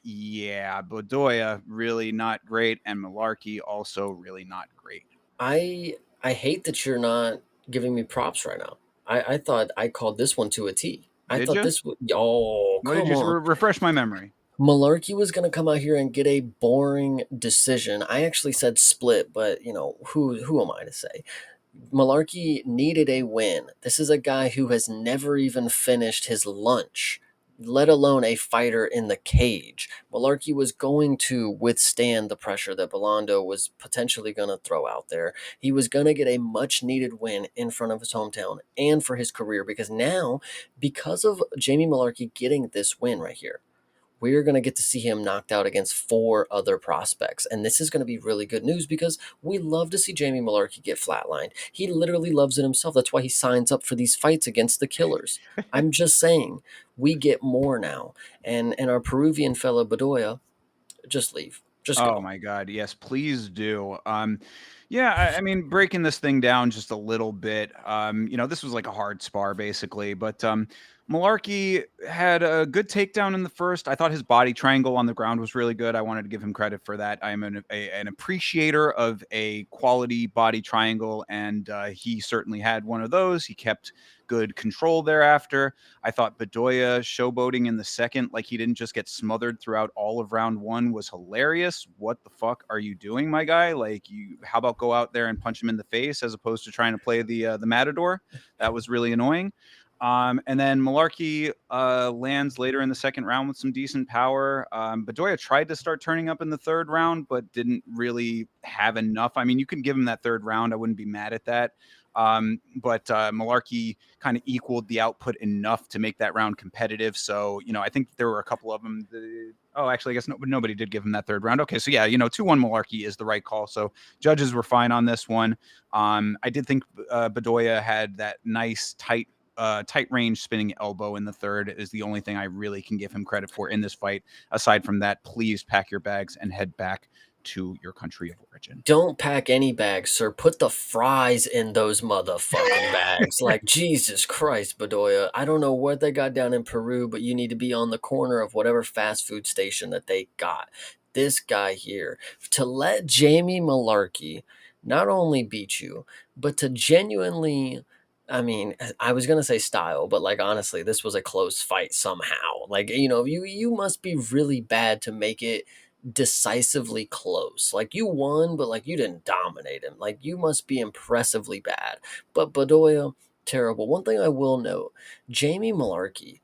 yeah, Bedoya really not great, and Malarkey also really not great. I hate that you're not giving me props right now. I thought I called this one to a T. I Did thought you? this would. Oh, What did come you on. refresh my memory? Malarkey was going to come out here and get a boring decision. I actually said split, but who am I to say? Malarkey needed a win. This is a guy who has never even finished his lunch, let alone a fighter in the cage. Malarkey was going to withstand the pressure that Belando was potentially going to throw out there. He was going to get a much needed win in front of his hometown and for his career, because now, because of Jamie Malarkey getting this win right here, we're going to get to see him knocked out against four other prospects. And this is going to be really good news because we love to see Jamie Malarkey get flatlined. He literally loves it himself. That's why he signs up for these fights against the killers. I'm just saying, we get more now. And our Peruvian fellow Bedoya, just leave. Just Oh go. my God. Yes, please do. Yeah, I mean, breaking this thing down just a little bit. This was like a hard spar basically, but Malarkey had a good takedown in the first. I thought his body triangle on the ground was really good. I wanted to give him credit for that. I'm an appreciator of a quality body triangle, and he certainly had one of those. He kept good control thereafter. I thought Bedoya showboating in the second, like he didn't just get smothered throughout all of round one, was hilarious. What the fuck are you doing, my guy? Like, how about go out there and punch him in the face as opposed to trying to play the matador? That was really annoying. And then Malarkey lands later in the second round with some decent power. Bedoya tried to start turning up in the third round, but didn't really have enough. I mean, you can give him that third round. I wouldn't be mad at that. But Malarkey kind of equaled the output enough to make that round competitive. So, I think there were a couple of them. Actually, I guess nobody did give him that third round. Okay, so yeah, 2-1 Malarkey is the right call. So judges were fine on this one. I did think Bedoya had that nice tight range spinning elbow in the third is the only thing I really can give him credit for in this fight. Aside from that, please pack your bags and head back to your country of origin. Don't pack any bags, sir. Put the fries in those motherfucking bags. Like, Jesus Christ, Bedoya. I don't know what they got down in Peru, but you need to be on the corner of whatever fast food station that they got. This guy here, to let Jamie Malarkey not only beat you, but to genuinely. I mean, I was gonna say style, but like honestly, this was a close fight somehow. Like, you must be really bad to make it decisively close. Like, you won, but like you didn't dominate him. Like, you must be impressively bad. But Bedoya, terrible. One thing I will note, Jamie Malarkey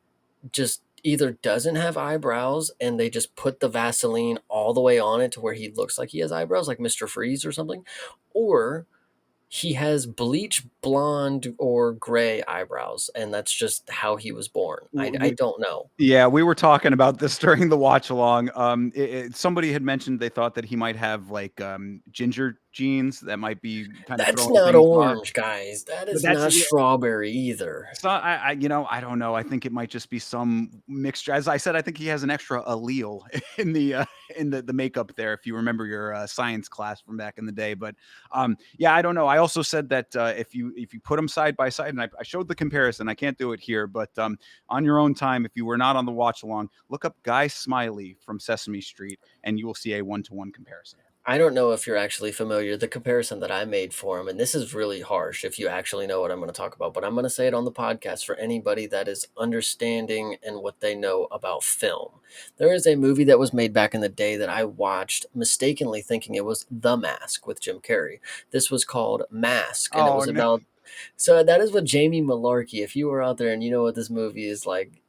just either doesn't have eyebrows and they just put the Vaseline all the way on it to where he looks like he has eyebrows, like Mr. Freeze or something, or he has bleach blonde or gray eyebrows, and that's just how he was born. I don't know. Yeah, we were talking about this during the watch along. Somebody had mentioned they thought that he might have like ginger genes that might be kind of That's throwing not things off. orange, guys. That But is that's not strawberry either. so I don't know. I think it might just be some mixture. As I said, I think he has an extra allele in the makeup there. If you remember your science class from back in the day, but yeah, I don't know. I also said that if you put them side by side, and I showed the comparison. I can't do it here, but on your own time, if you were not on the watch along, look up Guy Smiley from Sesame Street, and you will see a 1-to-1 comparison. I don't know if you're actually familiar. The comparison that I made for him, and this is really harsh if you actually know what I'm going to talk about, but I'm going to say it on the podcast for anybody that is understanding and what they know about film. There is a movie that was made back in the day that I watched mistakenly thinking it was The Mask with Jim Carrey. This was called Mask, and it Oh was no. about. So that is what Jamie Malarkey, if you were out there and you know what this movie is like,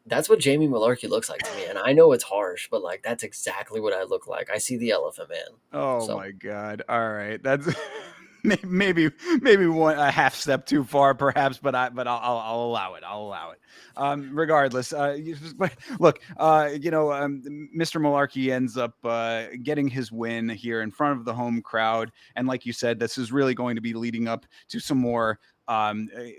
that's what Jamie Malarkey looks like to me. And I know it's harsh, but like that's exactly what I look like. I see the Elephant Man. Oh So my God. All right. That's maybe one a half step too far, perhaps, but I'll allow it. I'll allow it. Regardless, but look, Mr. Malarkey ends up getting his win here in front of the home crowd, and like you said, this is really going to be leading up to some more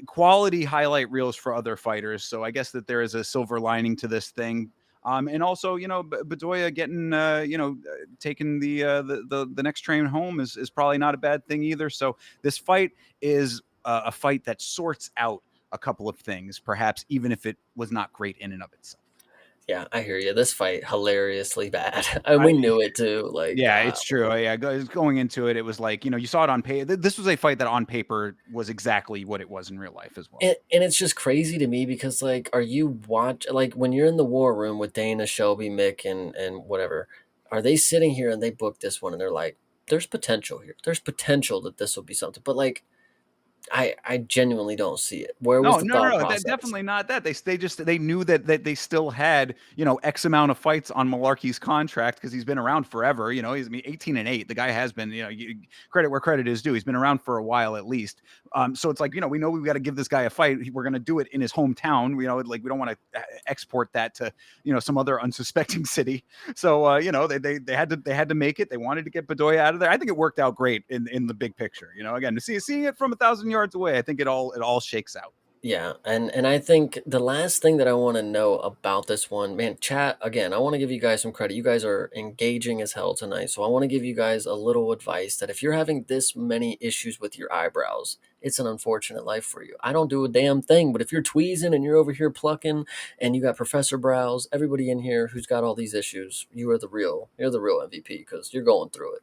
quality highlight reels for other fighters. So I guess that there is a silver lining to this thing. And also, Bedoya getting, taking the next train home is probably not a bad thing either. So this fight is a fight that sorts out a couple of things, perhaps even if it was not great in and of itself. Yeah, I hear you. This fight hilariously bad, and we knew it too. Like, Yeah, it's true. Yeah, going into it, it was like, you saw it on paper. This was a fight that on paper was exactly what it was in real life as well. and it's just crazy to me because like, are you watch like when you're in the war room with Dana, Shelby, Mick, and whatever? Are they sitting here and they book this one and they're like, "There's potential here. There's potential that this will be something." But like, I genuinely don't see it. Where was No, the no, no, thought no. That process? definitely not that. They knew that they still had, X amount of fights on Malarkey's contract because he's been around forever. He's 18-8. The guy has been, credit where credit is due. He's been around for a while at least. So it's like, we know we've got to give this guy a fight. We're gonna do it in his hometown. Like we don't want to export that to, some other unsuspecting city. So they had to make it. They wanted to get Bedoya out of there. I think it worked out great in the big picture. Again, to seeing it from 1,000 yards away, I think it all shakes out. Yeah, and I think the last thing that I want to know about this one, man, chat again, I want to give you guys some credit. You guys are engaging as hell tonight. So I want to give you guys a little advice that if you're having this many issues with your eyebrows, it's an unfortunate life for you. I don't do a damn thing, but if you're tweezing and you're over here plucking and you got Professor Brows, everybody in here who's got all these issues, you're the real MVP because you're going through it.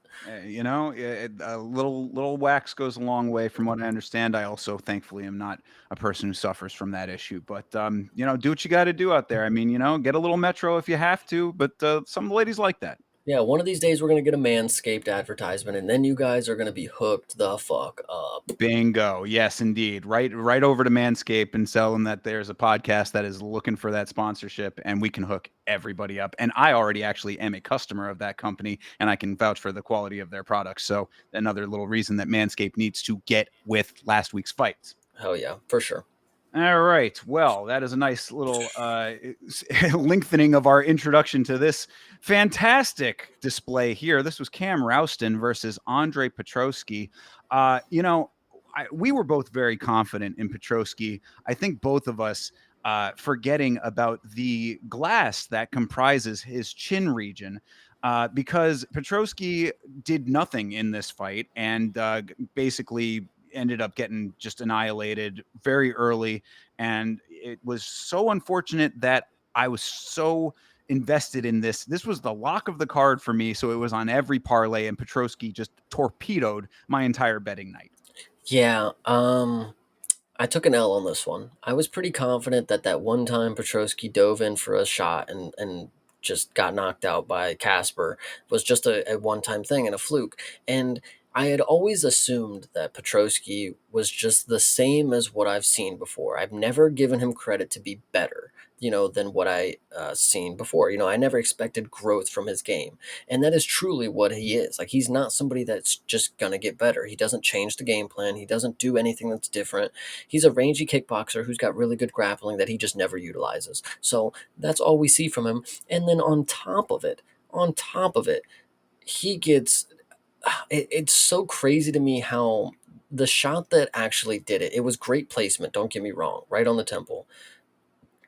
A little wax goes a long way, from what I understand. I also, thankfully, am not a person who suffers from that issue. But do what you got to do out there. I mean, get a little Metro if you have to. But some ladies like that. Yeah, one of these days we're gonna get a Manscaped advertisement, and then you guys are gonna be hooked the fuck up. Bingo. Yes, indeed. Right over to Manscaped and tell them that there's a podcast that is looking for that sponsorship, and we can hook everybody up. And I already actually am a customer of that company, and I can vouch for the quality of their products. So another little reason that Manscaped needs to get with last week's fights. Hell yeah, for sure. All right. Well, that is a nice little lengthening of our introduction to this fantastic display here. This was Cam Rouston versus Andre Petroski. We were both very confident in Petroski. I think both of us forgetting about the glass that comprises his chin region. Because Petroski did nothing in this fight and basically ended up getting just annihilated very early. And it was so unfortunate that I was so invested in this. This was the lock of the card for me. So it was on every parlay, and Petroski just torpedoed my entire betting night. Yeah, I took an L on this one. I was pretty confident that that one time Petroski dove in for a shot and just got knocked out by Casper was just a one time thing and a fluke. And I had always assumed that Petroski was just the same as what I've seen before. I've never given him credit to be better, than what I seen before. I never expected growth from his game, and that is truly what he is. Like he's not somebody that's just gonna get better. He doesn't change the game plan. He doesn't do anything that's different. He's a rangy kickboxer who's got really good grappling that he just never utilizes. So that's all we see from him. And then on top of it, he gets it's so crazy to me how the shot that actually did it, it was great placement, don't get me wrong, right on the temple.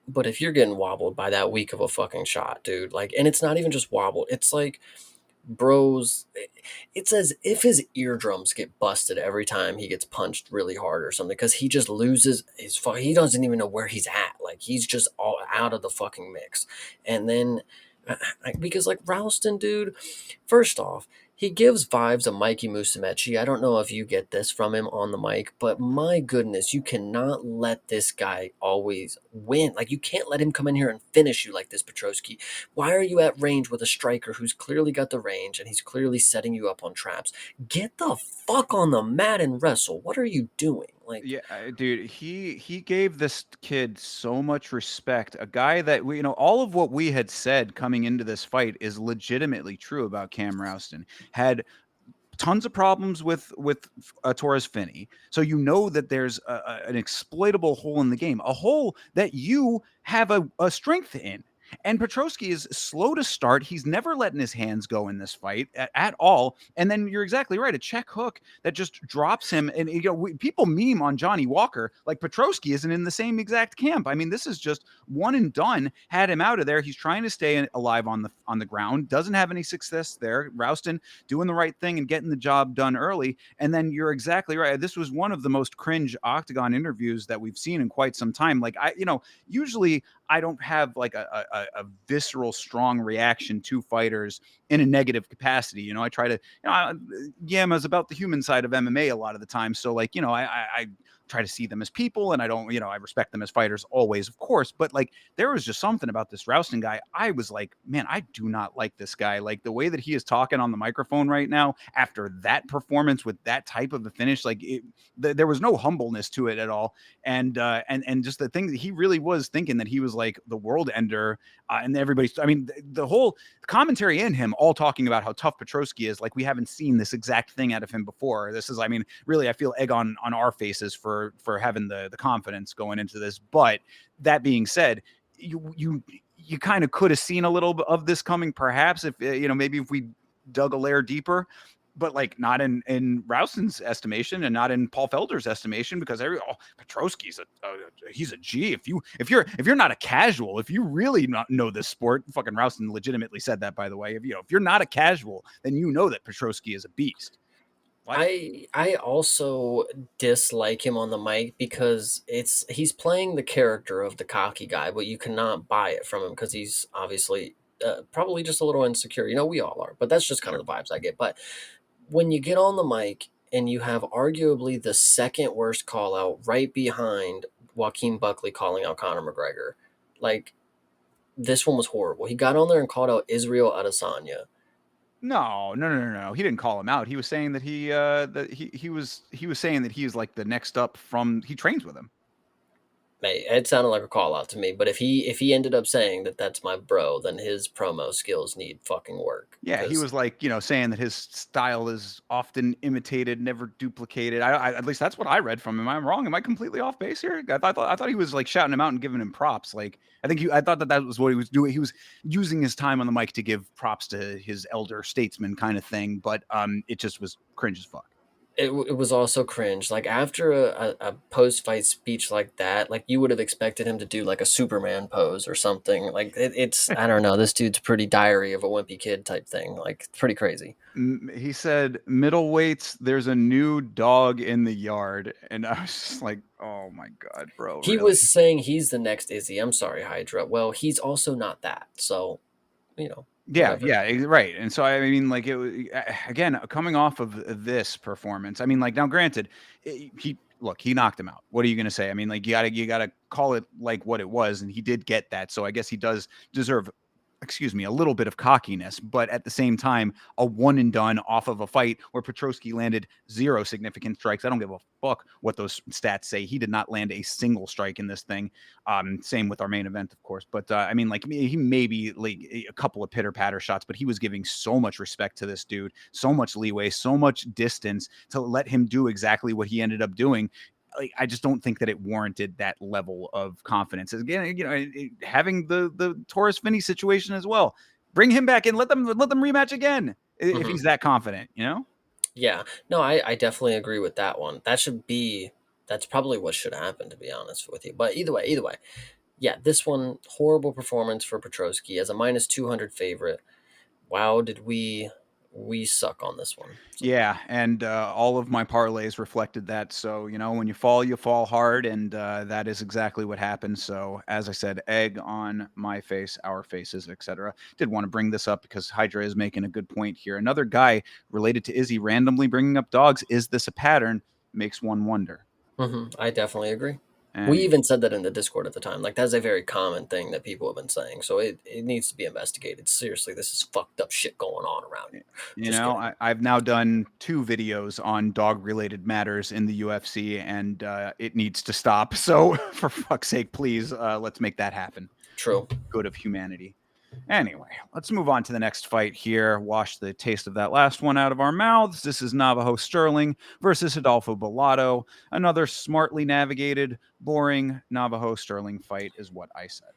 But if you're getting wobbled by that weak of a fucking shot, dude, like, and it's not even just wobbled, it's like, bros, it's as if his eardrums get busted every time he gets punched really hard or something because he just loses he doesn't even know where he's at. Like, he's just all out of the fucking mix. And then, because like Ralston, dude, first off, he gives vibes of Mikey Musumeci. I don't know if you get this from him on the mic, but my goodness, you cannot let this guy always win. Like, you can't let him come in here and finish you like this, Petroski. Why are you at range with a striker who's clearly got the range and he's clearly setting you up on traps? Get the fuck on the mat and wrestle. What are you doing? Like, Yeah, dude, he gave this kid so much respect. A guy that all of what we had said coming into this fight is legitimately true about Cam Rouston. Had tons of problems with Torres Finney. So you know that there's an exploitable hole in the game, a hole that you have a strength in. And Petrosky is slow to start. He's never letting his hands go in this fight at all. And then you're exactly right, a check hook that just drops him. And people meme on Johnny Walker like Petrosky isn't in the same exact camp. I mean, this is just one and done. Had him out of there. He's trying to stay alive on the ground. Doesn't have any success there. Rouston doing the right thing and getting the job done early. And then you're exactly right. This was one of the most cringe Octagon interviews that we've seen in quite some time. Like usually I don't have like a visceral, strong reaction to fighters in a negative capacity. I try to, Yama's about the human side of MMA a lot of the time. So like, I try to see them as people, and I don't, I respect them as fighters always, of course. But like, there was just something about this Rouston guy. I was like, man, I do not like this guy. Like the way that he is talking on the microphone right now after that performance with that type of a finish, like there was no humbleness to it at all. And just the thing that he really was thinking that he was like the world ender, and everybody's, I mean, the whole commentary in him all talking about how tough Petrosky is. Like we haven't seen this exact thing out of him before. This is, I mean, really, I feel egg on our faces for having the confidence going into this. But that being said, you kind of could have seen a little bit of this coming, perhaps, if maybe if we dug a layer deeper. But like not in Rouston's estimation, and not in Paul Felder's estimation, because Petrosky's he's a G. If you're not a casual, if you really not know this sport, fucking Rouston legitimately said that, by the way. If you're not a casual, then you know that Petrosky is a beast. What? I also dislike him on the mic because he's playing the character of the cocky guy, but you cannot buy it from him because he's obviously probably just a little insecure. We all are, but that's just kind of the vibes I get. But when you get on the mic and you have arguably the second worst call out right behind Joaquin Buckley calling out Conor McGregor, like this one was horrible. He got on there and called out Israel Adesanya. No. He didn't call him out. He was saying that he was saying that he is like the next up from, he trains with him. Hey, it sounded like a call out to me, but if he ended up saying that that's my bro, then his promo skills need fucking work. Yeah, he was like, saying that his style is often imitated, never duplicated. I at least that's what I read from him. Am I wrong? Am I completely off base here? I thought he was like shouting him out and giving him props. Like I thought that was what he was doing. He was using his time on the mic to give props to his elder statesman kind of thing. But it just was cringe as fuck. It was also cringe. Like after a post fight speech like that, like you would have expected him to do like a Superman pose or something. Like it's I don't know. This dude's pretty Diary of a Wimpy Kid type thing. Like pretty crazy. He said, "Middleweights, there's a new dog in the yard," and I was just like, "Oh my god, bro!" He Really? was saying he's the next Izzy. I'm sorry, Hydra. Well, he's also not that. So, Yeah, whatever. right. And so I mean, like it was, again, coming off of this performance. I mean, like now, granted, he knocked him out. What are you gonna say? I mean, like you gotta call it like what it was, and he did get that. So I guess he does deserve, excuse me, a little bit of cockiness, but at the same time, a one and done off of a fight where Petrosky landed 0 significant strikes. I don't give a fuck what those stats say. He did not land a single strike in this thing. Same with our main event, of course. But I mean, like he maybe like a couple of pitter patter shots, but he was giving so much respect to this dude, so much leeway, so much distance to let him do exactly what he ended up doing. Like, I just don't think that it warranted that level of confidence. Again, having the Torres Finney situation as well. Bring him back in. Let them rematch again if he's that confident. Yeah. No, I definitely agree with that one. That's probably what should happen, to be honest with you. But either way, yeah, this one, horrible performance for Petrosky as a minus 200 favorite. Wow, did we suck on this one. So. Yeah, and all of my parlays reflected that. So when you fall hard, and that is exactly what happened. So as I said, egg on my face, our faces, etc. Did want to bring this up because Hydra is making a good point here. Another guy related to Izzy randomly bringing up dogs. Is this a pattern? Makes one wonder. I definitely agree. And We even said that in the Discord at the time. Like that's a very common thing that people have been saying. So it needs to be investigated. Seriously, this is fucked up shit going on around here. Just kidding. I've now done 2 videos on dog related matters in the UFC, and it needs to stop. So for fuck's sake, please, let's make that happen. True. Good of humanity. Anyway, let's move on to the next fight here. Wash the taste of that last one out of our mouths. This is Navajo Sterling versus Adolfo Bellato. Another smartly navigated, boring Navajo Sterling fight, is what I said.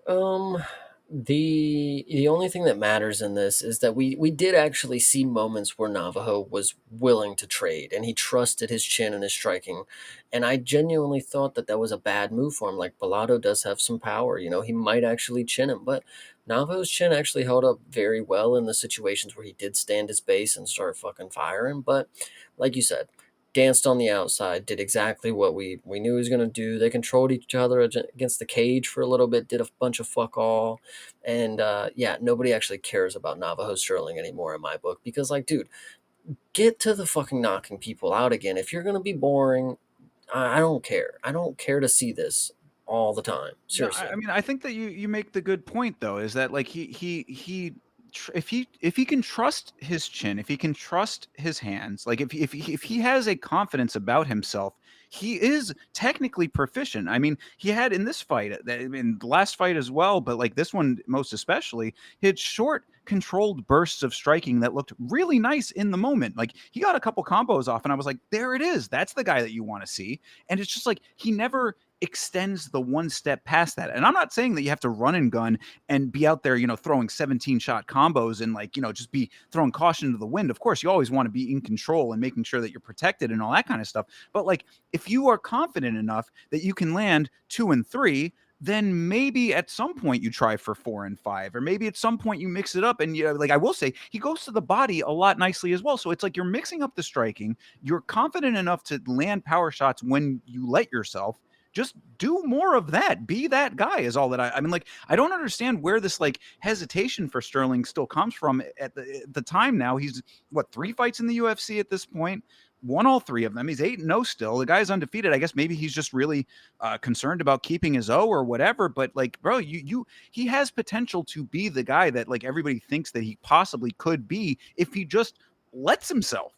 Um, the only thing that matters in this is that we did actually see moments where Navajo was willing to trade and he trusted his chin and his striking, and I genuinely thought that that was a bad move for him. Like Bellotto does have some power, you know, he might actually chin him, but Navajo's chin actually held up very well in the situations where he did stand his base and start fucking firing. But like you said, danced on the outside, did exactly what we knew he was going to do. They controlled each other against the cage for a little bit, did a bunch of fuck all. And yeah, nobody actually cares about Navajo Sterling anymore in my book because, like, dude, get to the fucking knocking people out again. If you're going to be boring, I don't care. I don't care to see this all the time. No, I Seriously. mean, I think that you make the good point though, is that like if he can trust his chin, if he can trust his hands, like if he has a confidence about himself, he is technically proficient. I mean, he had in this fight, in the last fight as well, but like this one most especially, he had short controlled bursts of striking that looked really nice in the moment. Like he got a couple combos off and I was like, there it is. That's the guy that you want to see. And it's just like he never extends the one step past that. And I'm not saying that you have to run and gun and be out there, throwing 17 shot combos and like, just be throwing caution to the wind. Of course, you always want to be in control and making sure that you're protected and all that kind of stuff. But like, if you are confident enough that you can land 2 and 3, then maybe at some point you try for 4 and 5, or maybe at some point you mix it up. And like I will say, he goes to the body a lot nicely as well. So it's like you're mixing up the striking. You're confident enough to land power shots when you let yourself. Just do more of that. Be that guy is all that I mean, like, I don't understand where this like hesitation for Sterling still comes from at the time now. He's what, 3 fights in the UFC at this point, won all 3 of them. He's 8-0 still. The guy's undefeated. I guess maybe he's just really concerned about keeping his O or whatever. But like, bro, he has potential to be the guy that like everybody thinks that he possibly could be if he just lets himself.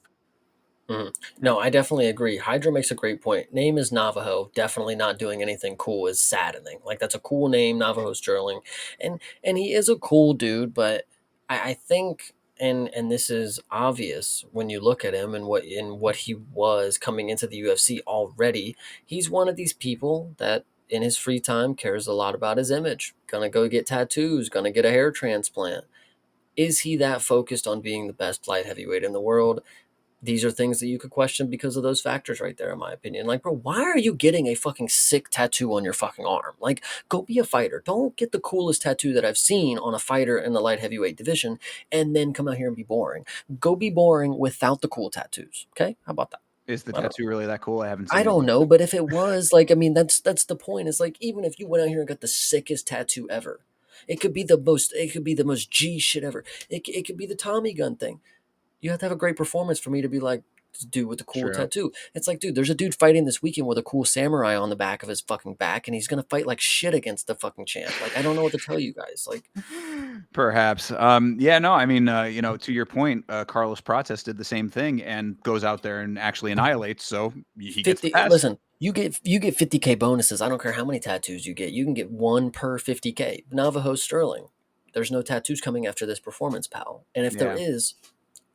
Mhm. No, I definitely agree. Hydra makes a great point. Name is Navajo. Definitely not doing anything cool is saddening. Like that's a cool name, Navajo Sterling, and he is a cool dude. But I think, and this is obvious when you look at him and what he was coming into the UFC already. He's one of these people that in his free time cares a lot about his image. Gonna go get tattoos. Gonna get a hair transplant. Is he that focused on being the best light heavyweight in the world? These are things that you could question because of those factors right there, in my opinion. Like, bro, why are you getting a fucking sick tattoo on your fucking arm? Like, go be a fighter. Don't get the coolest tattoo that I've seen on a fighter in the light heavyweight division and then come out here and be boring. Go be boring without the cool tattoos. Okay? How about that? Is the I don't tattoo really that cool? I haven't I seen it don't yet. know, but if it was, like, I mean, that's the point. It's like even if you went out here and got the sickest tattoo ever, it could be the most G shit ever. It could be the Tommy gun thing. You have to have a great performance for me to be like, dude with the cool True. tattoo. It's like, dude, there's a dude fighting this weekend with a cool samurai on the back of his fucking back, and he's gonna fight like shit against the fucking champ. Like, I don't know what to tell you guys. Like, Perhaps. Yeah, no, I mean, to your point, Carlos Prates did the same thing and goes out there and actually annihilates, so he gets the 50, pass. listen, you get 50K bonuses. I don't care how many tattoos you get. You can get one per 50K. Navajo Sterling. There's no tattoos coming after this performance, pal. And if there Yeah, is,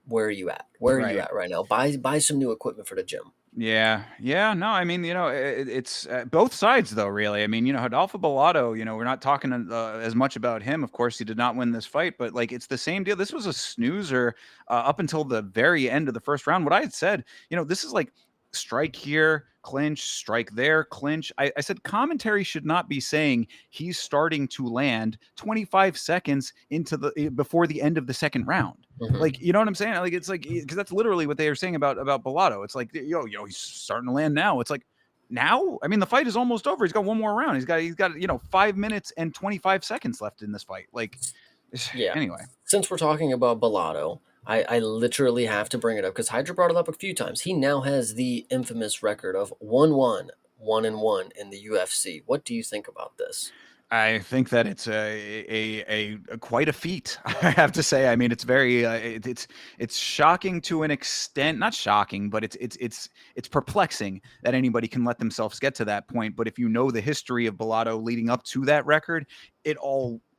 where are you at? Where are you right. at right now? Buy some new equipment for the gym. Yeah, yeah, no, I mean, it's both sides though, really. I mean, Adolfo Bellato, we're not talking as much about him. Of course, he did not win this fight, but like it's the same deal. This was a snoozer up until the very end of the first round. What I had said, this is like strike here, clinch, strike there, clinch. I said commentary should not be saying he's starting to land 25 seconds into before the end of the second round. Mhm. Like, you know what I'm saying? Like, it's like because that's literally what they are saying about Bellato. It's like, yo, he's starting to land now. It's like now. I mean, the fight is almost over. He's got one more round. He's got 5 minutes and 25 seconds left in this fight. Like, Yeah. anyway, Since we're talking about Bellotto, I literally have to bring it up because Hydra brought it up a few times. He now has the infamous record of 1-1, 1-1 in the UFC. What do you think about this? I think that it's a quite a feat. I have to say. I mean, it's very it's shocking to an extent. Not shocking, but it's perplexing that anybody can let themselves get to that point. But if you know the history of Bellato leading up to that record,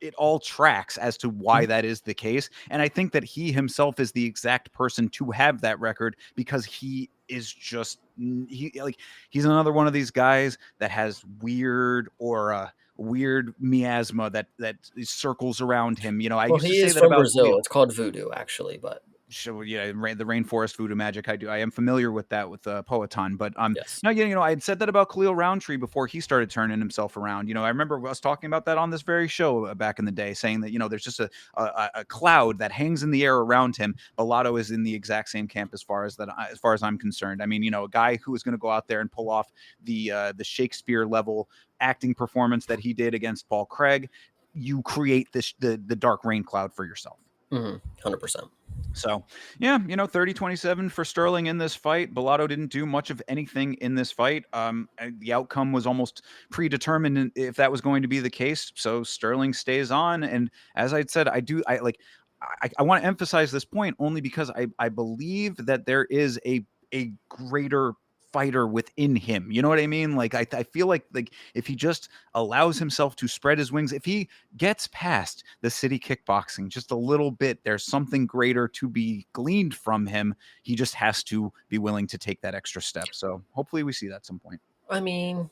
it all tracks as to why that is the case. And I think that he himself is the exact person to have that record because he is just he's another one of these guys that has weird aura, weird miasma that circles around him. I Well, used to he say is that from about Brazil. It's called voodoo, actually, but so yeah, the rainforest voodoo magic. I am familiar with that with Poeton, but yes. no, I had said that about Khalil Roundtree before he started turning himself around. I remember us talking about that on this very show back in the day, saying that there's just a cloud that hangs in the air around him. Bellato is in the exact same camp as far as I'm concerned. I mean, a guy who is going to go out there and pull off the Shakespeare level acting performance that he did against Paul Craig. You create the dark rain cloud for yourself. 100%. So, yeah, 30-27 for Sterling in this fight. Bellato didn't do much of anything in this fight. The outcome was almost predetermined if that was going to be the case. So Sterling stays on. And as I said, I want to emphasize this point only because I believe that there is a greater fighter within him. You know what I mean? Like I feel like if he just allows himself to spread his wings, if he gets past the city kickboxing just a little bit, there's something greater to be gleaned from him. He just has to be willing to take that extra step. So hopefully we see that at some point. I mean,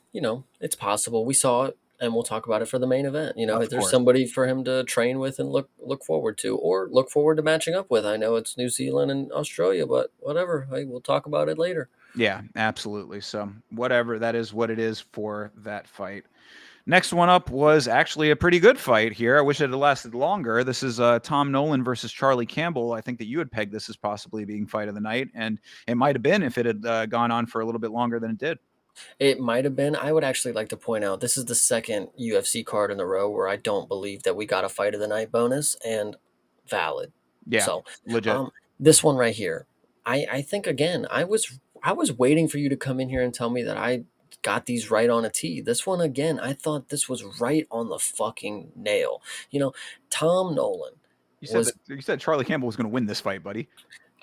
it's possible. We saw it, and we'll talk about it for the main event. Of There's course. somebody for him to train with and look forward to, or look forward to matching up with. I know it's New Zealand and Australia, but whatever. Hey, we'll talk about it later. Yeah, absolutely. So whatever, that is what it is for that fight. Next one up was actually a pretty good fight here. I wish it had lasted longer. This is Tom Nolan versus Charlie Campbell. I think that you had pegged this as possibly being fight of the night, and it might have been if it had gone on for a little bit longer than it did. It might have been. I would actually like to point out this is the second UFC card in a row where I don't believe that we got a fight of the night bonus, and valid. Yeah, So, legit. this one right here, I think again, I was waiting for you to come in here and tell me that I got these right on a tee. This one again, I thought this was right on the fucking nail. You know, Tom Nolan was You said Charlie Campbell was going to win this fight, buddy.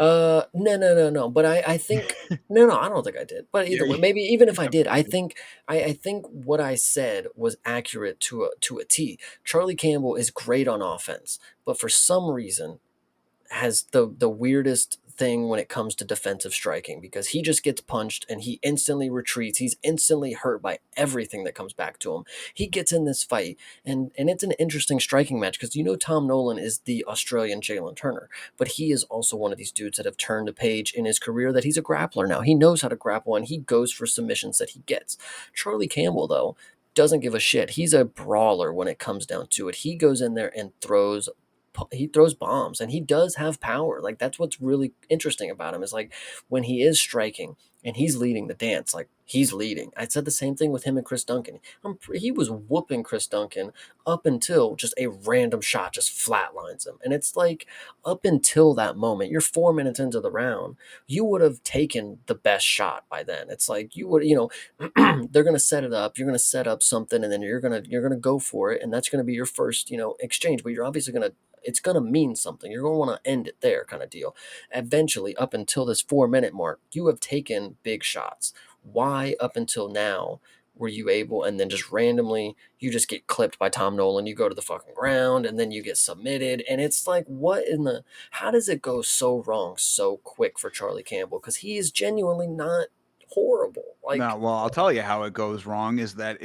no, no, no, no. But I think no, no, I don't think I did. But Yeah, either way, maybe even if I did, I think what I said was accurate to a T. Charlie Campbell is great on offense, but for some reason has the weirdest thing when it comes to defensive striking because he just gets punched and he instantly retreats. He's instantly hurt by everything that comes back to him. He gets in this fight and it's an interesting striking match because Tom Nolan is the Australian Jalen Turner, but he is also one of these dudes that have turned a page in his career that he's a grappler now. He knows how to grapple and he goes for submissions that he gets. Charlie Campbell though doesn't give a shit. He's a brawler when it comes down to it. He goes in there and throws bombs and he does have power. Like that's what's really interesting about him is like when he is striking and he's leading the dance, like he's leading. I said the same thing with him and Chris Duncan. He was whooping Chris Duncan up until just a random shot just flatlines him. And it's like up until that moment, you're 4 minutes into the round, you would have taken the best shot by then. It's like you would, they're gonna set it up. You're gonna set up something, and then you're gonna go for it, and that's gonna be your first, exchange. But you're obviously gonna it's going to mean something. You're going to want to end it there kind of deal. Eventually, up until this 4 minute mark, you have taken big shots. Why up until now were you able, and then just randomly, you just get clipped by Tom Nolan, you go to the fucking ground, and then you get submitted, and it's like, how does it go so wrong so quick for Charlie Campbell? Because he is genuinely not horrible. No, well, I'll tell you how it goes wrong is that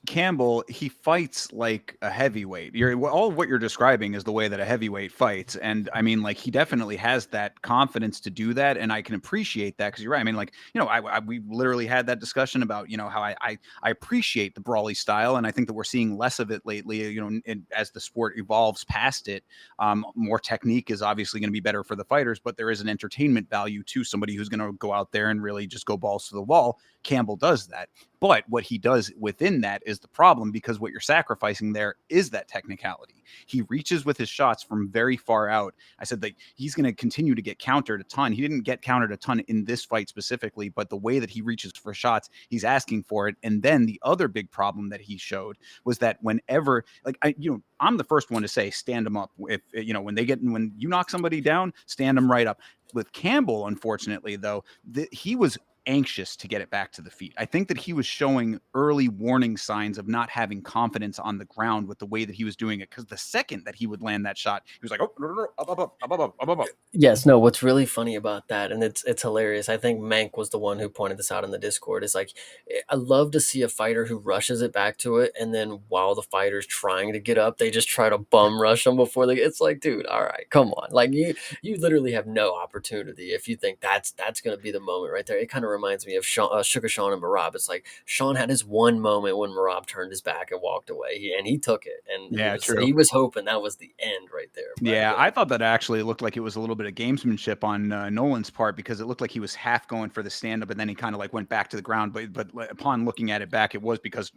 Campbell, he fights like a heavyweight. All of what you're describing is the way that a heavyweight fights. And I mean, like, he definitely has that confidence to do that. And I can appreciate that because you're right. I mean, like, we literally had that discussion about, how I appreciate the brawly style. And I think that we're seeing less of it lately, as the sport evolves past it. More technique is obviously going to be better for the fighters, but there is an entertainment value to somebody who's going to go out there and really just go balls to the wall. Campbell does that. But what he does within that is the problem because what you're sacrificing there is that technicality. He reaches with his shots from very far out. I said that he's going to continue to get countered a ton. He didn't get countered a ton in this fight specifically, but the way that he reaches for shots, he's asking for it. And then the other big problem that he showed was that whenever, I'm the first one to say stand them up. If when you knock somebody down, stand them right up. With Campbell, unfortunately, though, he was anxious to get it back to the feet. I think that he was showing early warning signs of not having confidence on the ground with the way that he was doing it. Because the second that he would land that shot, he was like, "Oh, no, no, no, up, up, up, up, up, up, up, up." Yes, no, what's really funny about that, and it's hilarious. I think Mank was the one who pointed this out in the Discord. Is like, I love to see a fighter who rushes it back to it, and then while the fighter's trying to get up, they just try to bum rush them before they. It's like, dude, all right, come on. Like you literally have no opportunity if you think that's going to be the moment right there. It kind of reminds me of Sugar Sean and Marab. It's like Sean had his one moment when Marab turned his back and walked away, and he took it, and Yeah, true. he was hoping that was the end right there. But Yeah, yeah, I thought that actually looked like it was a little bit of gamesmanship on Nolan's part because it looked like he was half going for the stand up and then he kind of like went back to the ground. But upon looking at it back, it was because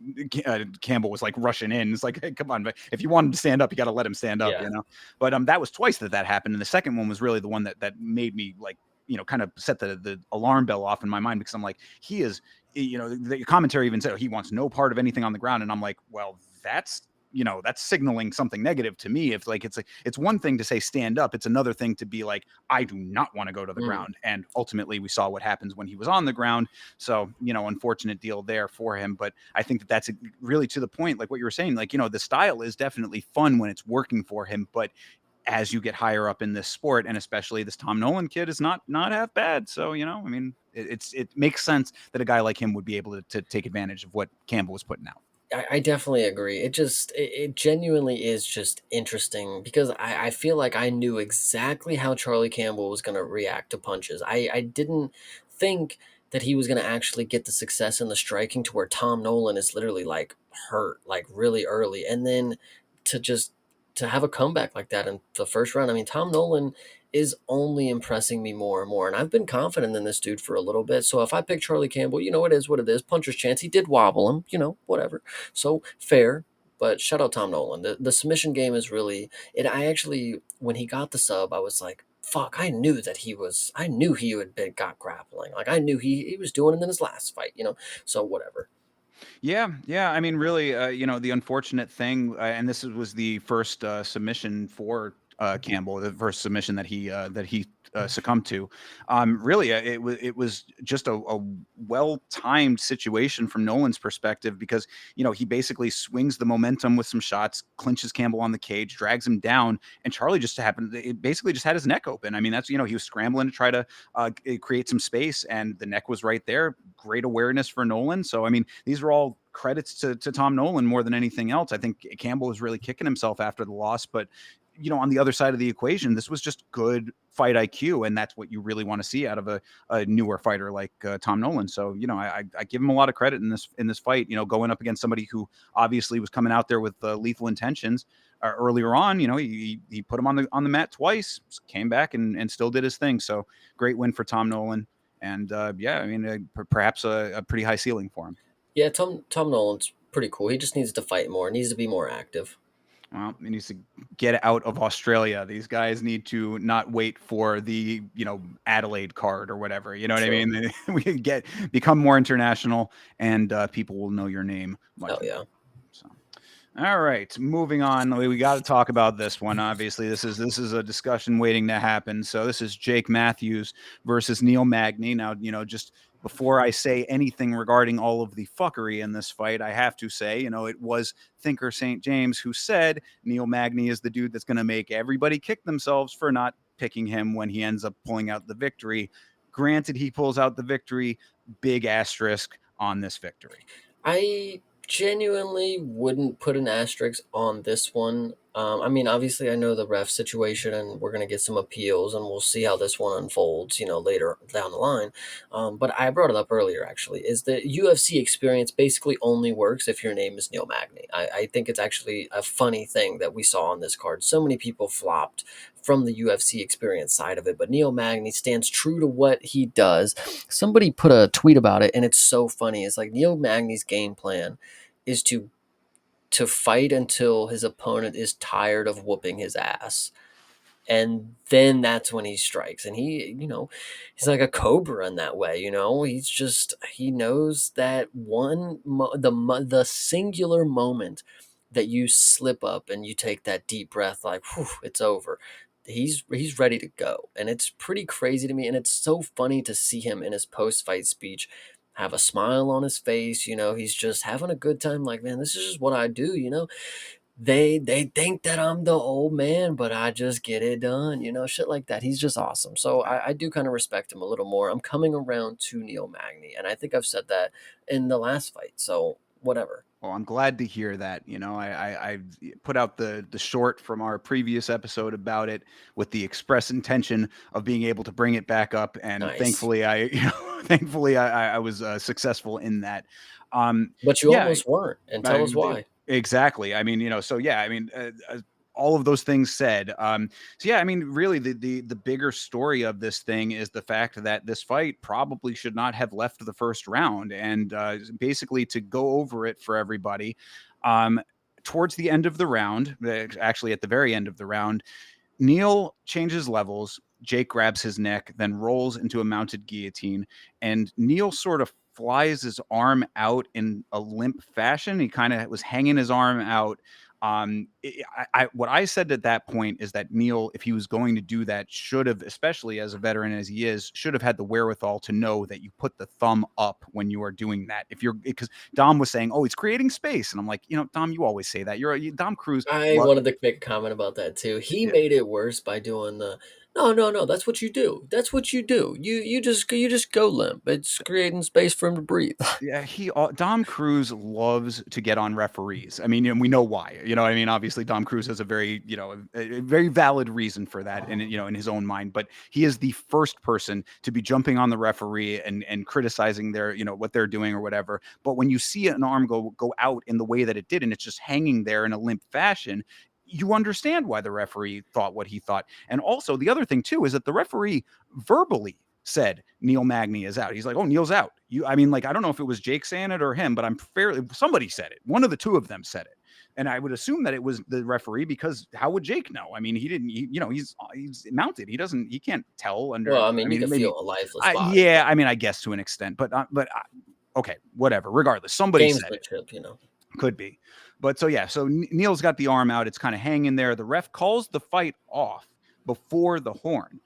Campbell was like rushing in. It's like, hey, come on, if you want him to stand up, you got to let him stand up, yeah. you know. But that was twice that happened, and the second one was really the one that made me like kind of set the alarm bell off in my mind because I'm like, he is, the commentary even said, oh, he wants no part of anything on the ground, and I'm like, well, that's signaling something negative to me. If like it's one thing to say stand up, it's another thing to be like, I do not want to go to the Mm. ground. And ultimately we saw what happens when he was on the ground. So unfortunate deal there for him. But I think that's really to the point, like what you were saying, like the style is definitely fun when it's working for him, but as you get higher up in this sport, and especially this Tom Nolan kid is not half bad. So I mean, it makes sense that a guy like him would be able to take advantage of what Campbell was putting out. I definitely agree. It genuinely is just interesting because I feel like I knew exactly how Charlie Campbell was going to react to punches. I didn't think that he was going to actually get the success in the striking to where Tom Nolan is literally like hurt like really early, and then to just to have a comeback like that in the first round. I mean, Tom Nolan is only impressing me more and more. And I've been confident in this dude for a little bit. So if I pick Charlie Campbell, it is what it is. Puncher's chance. He did wobble him, whatever. So fair. But shout out Tom Nolan. The submission game is really it. I actually, when he got the sub, I was like, fuck, I knew he had been got grappling. Like I knew he was doing it in his last fight. So whatever. Yeah, yeah. I mean, really, the unfortunate thing, and was the first submission for Campbell, the first submission that he succumbed to. Really, it was just a well timed situation from Nolan's perspective because he basically swings the momentum with some shots, clinches Campbell on the cage, drags him down, and Charlie just happened. It basically just had his neck open. I mean, that's he was scrambling to try to create some space, and the neck was right there. Great awareness for Nolan. So I mean, these are all credits to Tom Nolan more than anything else. I think Campbell was really kicking himself after the loss, but on the other side of the equation, this was just good fight IQ, and that's what you really want to see out of a newer fighter like Tom Nolan. So I give him a lot of credit in this fight. Going up against somebody who obviously was coming out there with lethal intentions earlier on. He put him on the mat twice, came back and still did his thing. So great win for Tom Nolan, and yeah, I mean perhaps a pretty high ceiling for him. Yeah, Tom Nolan's pretty cool. He just needs to fight more. Needs to be more active. Well, he needs to get out of Australia. These guys need to not wait for the, Adelaide card or whatever. You know what I True. mean? We can become more international, and people will know your name much Oh more. yeah. So, all right, moving on. We got to talk about this one. Obviously, this is a discussion waiting to happen. So this is Jake Matthews versus Neil Magny. Now, just before I say anything regarding all of the fuckery in this fight, I have to say, it was Thinker St. James who said Neil Magny is the dude that's going to make everybody kick themselves for not picking him when he ends up pulling out the victory. Granted, he pulls out the victory. Big asterisk on this victory. I genuinely wouldn't put an asterisk on this one. I mean, obviously, I know the ref situation, and we're gonna get some appeals, and we'll see how this one unfolds. Later down the line. But I brought it up earlier. Actually, is the UFC experience basically only works if your name is Neil Magny. I think it's actually a funny thing that we saw on this card. So many people flopped from the UFC experience side of it, but Neil Magny stands true to what he does. Somebody put a tweet about it, and it's so funny. It's like Neil Magny's game plan is to fight until his opponent is tired of whooping his ass, and then that's when he strikes. And he's like a cobra in that way. He knows that the singular moment that you slip up and you take that deep breath, like, whew, it's over. he's ready to go, and it's pretty crazy to me, and it's so funny to see him in his post fight speech have a smile on his face. He's just having a good time. Like, man, this is just what I do. They think that I'm the old man, but I just get it done. Shit like that. He's just awesome. So I do kind of respect him a little more. I'm coming around to Neil Magny, and I think I've said that in the last fight. So whatever. Well, I'm glad to hear that. I put out the short from our previous episode about it with the express intention of being able to bring it back up, and Nice. thankfully, I was successful in that. But you Yeah, almost weren't, and tell I, us why. exactly. I mean, so yeah, I mean, all of those things said. So yeah, I mean, really, the bigger story of this thing is the fact that this fight probably should not have left the first round, and basically to go over it for everybody. Um, Towards the end of the round, actually at the very end of the round, Neil changes levels. Jake grabs his neck, then rolls into a mounted guillotine, and Neil sort of flies his arm out in a limp fashion. He kind of was hanging his arm out. What I said at that point is that Neil, if he was going to do that, should have, especially as a veteran as he is, should have had the wherewithal to know that you put the thumb up when you are doing that. Because Dom was saying, "Oh, he's creating space," and I'm like, Dom, you always say that. Dom Cruz. I wanted to make a comment about that too. He made it worse by doing the no, no, no. That's what you do. That's what you do. You just go limp. It's creating space for him to breathe. Yeah, Dom Cruise loves to get on referees. I mean, and we know why. I mean, obviously Dom Cruise has a very, a very valid reason for that, and in his own mind. But he is the first person to be jumping on the referee and criticizing their, what they're doing or whatever. But when you see an arm go out in the way that it did, and it's just hanging there in a limp fashion, you understand why the referee thought what he thought. And also, the other thing too is that the referee verbally said Neil Magny is out. He's like, "Oh, Neil's out." I mean, like, I don't know if it was Jake saying it or him, but somebody said it. One of the two of them said it. And I would assume that it was the referee, because how would Jake know? I mean, he didn't, he's mounted. He can't tell Well, under, I I mean, you mean, can maybe, feel a lifeless body. yeah, I mean, I guess to an extent, okay, whatever. Regardless, somebody said it. Gamesmanship. Could be. But so, yeah, so Neil's got the arm out. It's kind of hanging there. The ref calls the fight off before the horn.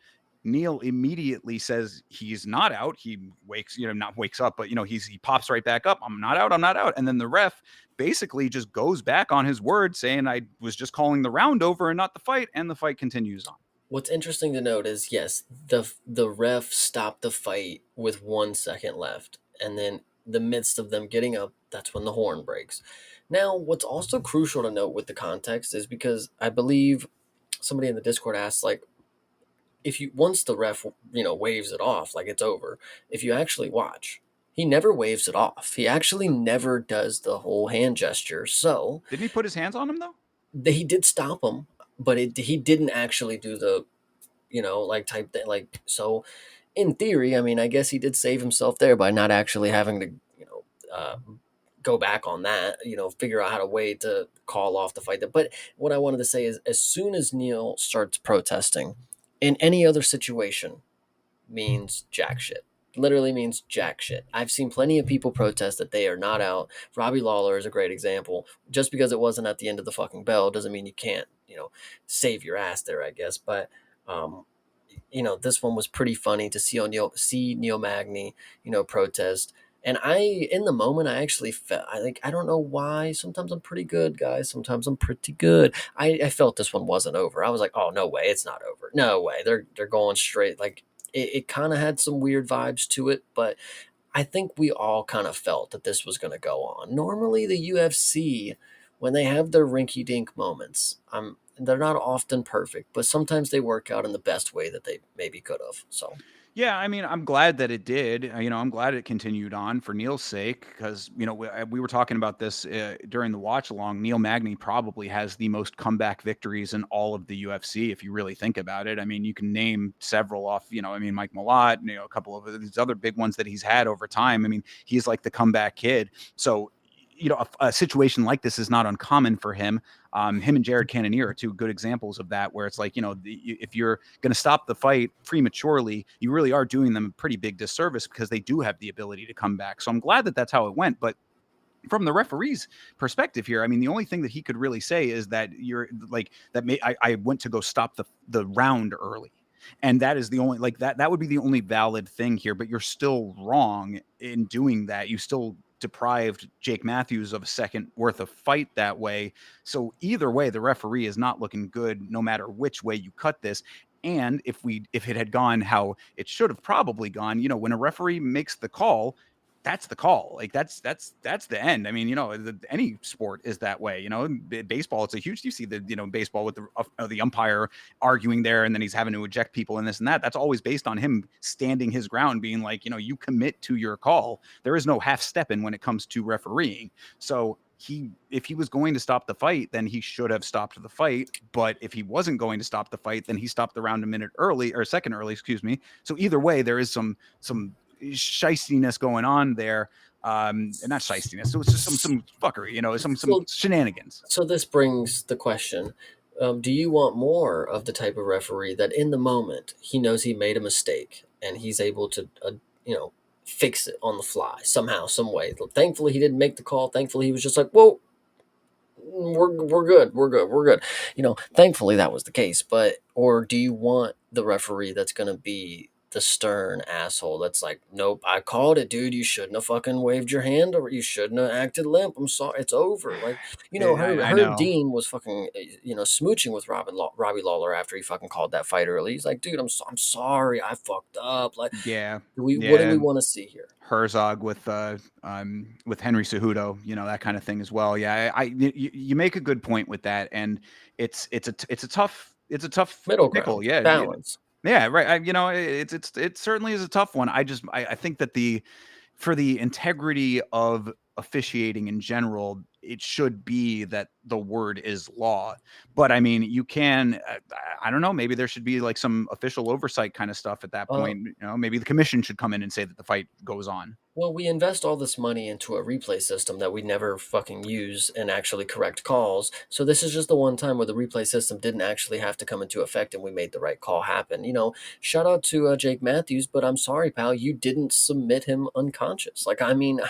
Neil immediately says he's not out. He wakes, not wakes up, but he pops right back up. I'm not out. I'm not out. And then the ref basically just goes back on his word, saying I was just calling the round over and not the fight, and the fight continues on. What's interesting to note is yes, the ref stopped the fight with 1 second left, and then the midst of them getting up, that's when the horn breaks. Now, what's also crucial to note with the context is because I believe somebody in the Discord asked, like, if you once the ref waves it off, like it's over, if you actually watch, he never waves it off. He actually never does the whole hand gesture. So Didn't he put his hands on him though? he did stop him, but he didn't actually do the like type thing. Like, so in theory, I mean, I guess he did save himself there by not actually having to go back on that, figure out how to way to call off the fight. But what I wanted to say is, as soon as Neil starts protesting, in any other situation, means jack shit. Literally means jack shit. I've seen plenty of people protest that they are not out. Robbie Lawler is a great example. Just because it wasn't at the end of the fucking bell doesn't mean you can't, save your ass there, I guess. But this one was pretty funny to see Neil Magny, protest. And in the moment, I actually felt, I don't know why. Sometimes I'm pretty good, guys. Sometimes I'm pretty good. I felt this one wasn't over. I was like, oh, no way. It's not over. No way. They're going straight. Like, it kind of had some weird vibes to it, but I think we all kind of felt that this was going to go on. Normally, the UFC, when they have their rinky dink moments, they're not often perfect, but sometimes they work out in the best way that they maybe could have. So Yeah, I mean, I'm glad that it did. I'm glad it continued on for Neil's sake, because we were talking about this during the watch along. Neil Magny probably has the most comeback victories in all of the UFC, if you really think about it. I mean, you can name several off. I mean, Mike Malott, a couple of these other big ones that he's had over time. I mean, he's like the comeback kid. So a situation like this is not uncommon for him. Him and Jared Cannonier are two good examples of that, where it's like, if you're going to stop the fight prematurely, you really are doing them a pretty big disservice, because they do have the ability to come back. So I'm glad that that's how it went. But from the referee's perspective here, I mean, the only thing that he could really say is that you're like that. I went to go stop the round early, and that is the only like that would be the only valid thing here. But you're still wrong in doing that. You still deprived Jake Matthews of a second worth of fight that way. So either way, the referee is not looking good, no matter which way you cut this. And if it had gone how it should have probably gone, when a referee makes the call, that's the call. Like that's the end. I mean, any sport is that way. Baseball, it's a huge. You see baseball with the umpire arguing there, and then he's having to eject people and this and that. That's always based on him standing his ground, being like, you commit to your call. There is no half stepping when it comes to refereeing. So if he was going to stop the fight, then he should have stopped the fight. But if he wasn't going to stop the fight, then he stopped the round a second early, excuse me. So either way, there is some shystiness going on there. And not shystiness. So it's just some fuckery, some So, shenanigans. so this brings the question: do you want more of the type of referee that, in the moment, he knows he made a mistake and he's able to, fix it on the fly somehow, some way? Thankfully, he didn't make the call. Thankfully, he was just like, "Whoa, we're good, we're good, we're good." Thankfully that was the case. But or do you want the referee that's going to be the stern asshole that's like, "Nope, I called it, dude. You shouldn't have fucking waved your hand, or you shouldn't have acted limp. I'm sorry, it's over." Like, I Herb know. Dean was fucking, smooching with Robbie Lawler after he fucking called that fight early. He's like, "Dude, I'm sorry, I fucked up." Like, Yeah. what do Yeah. we want to see here? Herzog with Henry Cejudo, that kind of thing as well. Yeah, you make a good point with that, and it's a tough Middle pickle. ground, Yeah, balance. yeah, right. It certainly is a tough one. I think that for the integrity of officiating in general, it should be that the word is law. But I mean, you can, I don't know, maybe there should be like some official oversight kind of stuff at that Uh, point. Maybe the commission should come in and say that the fight goes on. Well, we invest all this money into a replay system that we never fucking use and actually correct calls. So this is just the one time where the replay system didn't actually have to come into effect and we made the right call happen. Shout out to Jake Matthews, but I'm sorry, pal, you didn't submit him unconscious. Like, I mean,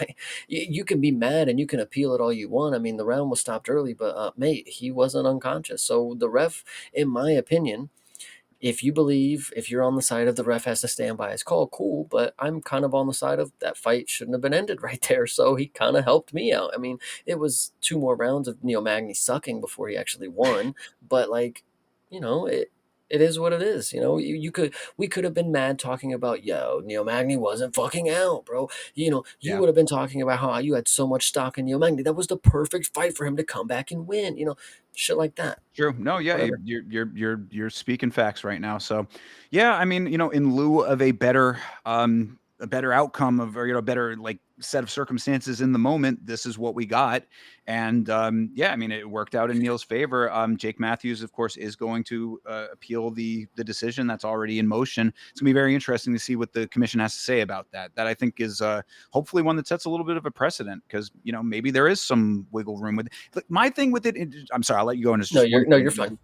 you can be mad and you can appeal it all you want. I mean, the round was stopped early, but mate, he wasn't unconscious. So the ref, in my opinion, if you're on the side of the ref has to stand by his call, cool. But I'm kind of on the side of that fight shouldn't have been ended right there. So he kind of helped me out. I mean, it was two more rounds of Neil Magny sucking before he actually won. But like, it is what it is. We could have been mad talking about, Neil Magny wasn't fucking out, bro. You Yeah. would have been talking about how you had so much stock in Neil Magny. That was the perfect fight for him to come back and win. Shit like that. True. No, yeah, Whatever. you're speaking facts right now. So, yeah, I mean, in lieu of a better outcome of or better like set of circumstances in the moment, this is what we got. And yeah, I mean, it worked out in Neil's favor. Jake Matthews, of course, is going to appeal the decision that's already in motion. It's gonna be very interesting to see what the commission has to say about that. That I think is hopefully one that sets a little bit of a precedent because maybe there is some wiggle room with my thing with it. I'm sorry, I'll let you go. And it's No, just one thing. you're fine.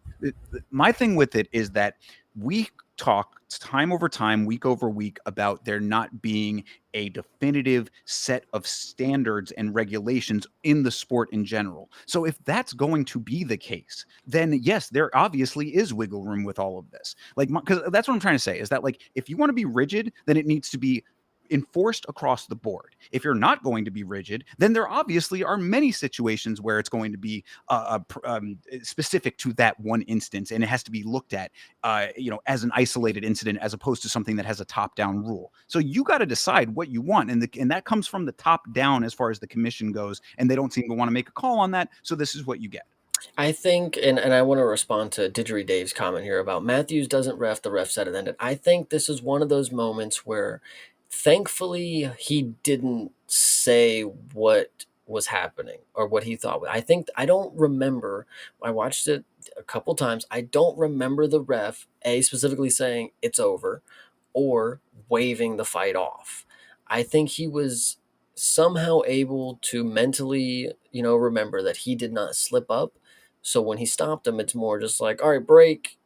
My thing with it is that we talk time over time, week over week, about there not being a definitive set of standards and regulations in the sport in general. So if that's going to be the case, then yes, there obviously is wiggle room with all of this. Like, because that's what I'm trying to say is that like if you want to be rigid, then it needs to be enforced across the board. If you're not going to be rigid, then there obviously are many situations where it's going to be specific to that one instance, and it has to be looked at, as an isolated incident as opposed to something that has a top-down rule. So you got to decide what you want, and that comes from the top down as far as the commission goes, and they don't seem to want to make a call on that. So this is what you get. I think, and I want to respond to Didgery Dave's comment here about Matthews doesn't ref, the ref said it ended. I think this is one of those moments where thankfully he didn't say what was happening or what he thought. I don't remember, I watched it a couple times. I don't remember the ref, specifically saying it's over or waving the fight off. I think he was somehow able to mentally, remember that he did not slip up. So when he stopped him, it's more just like, all right, break.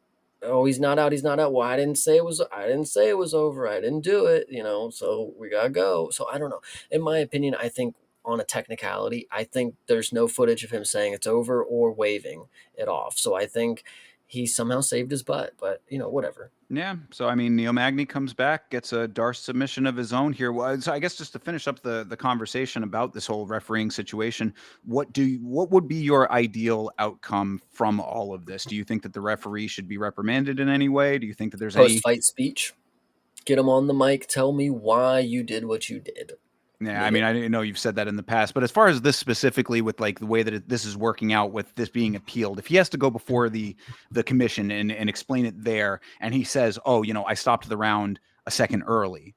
Oh, he's not out. He's not out. Well, I didn't say it was. I didn't say it was over. I didn't do it. So we gotta go. So I don't know. In my opinion, I think on a technicality. I think there's no footage of him saying it's over or waving it off. So I think he somehow saved his butt, but whatever. Yeah. So I mean, Neil Magny comes back, gets a Darce submission of his own here. Well, so I guess just to finish up the conversation about this whole refereeing situation, what would be your ideal outcome from all of this? Do you think that the referee should be reprimanded in any way? Do you think that there's Post any? fight speech, get him on the mic, tell me why you did what you did. Yeah, I Need mean, it. I didn't know you've said that in the past, but as far as this specifically, with like the way that this is working out, with this being appealed, if he has to go before the commission and explain it there, and he says, "Oh, I stopped the round a second early,"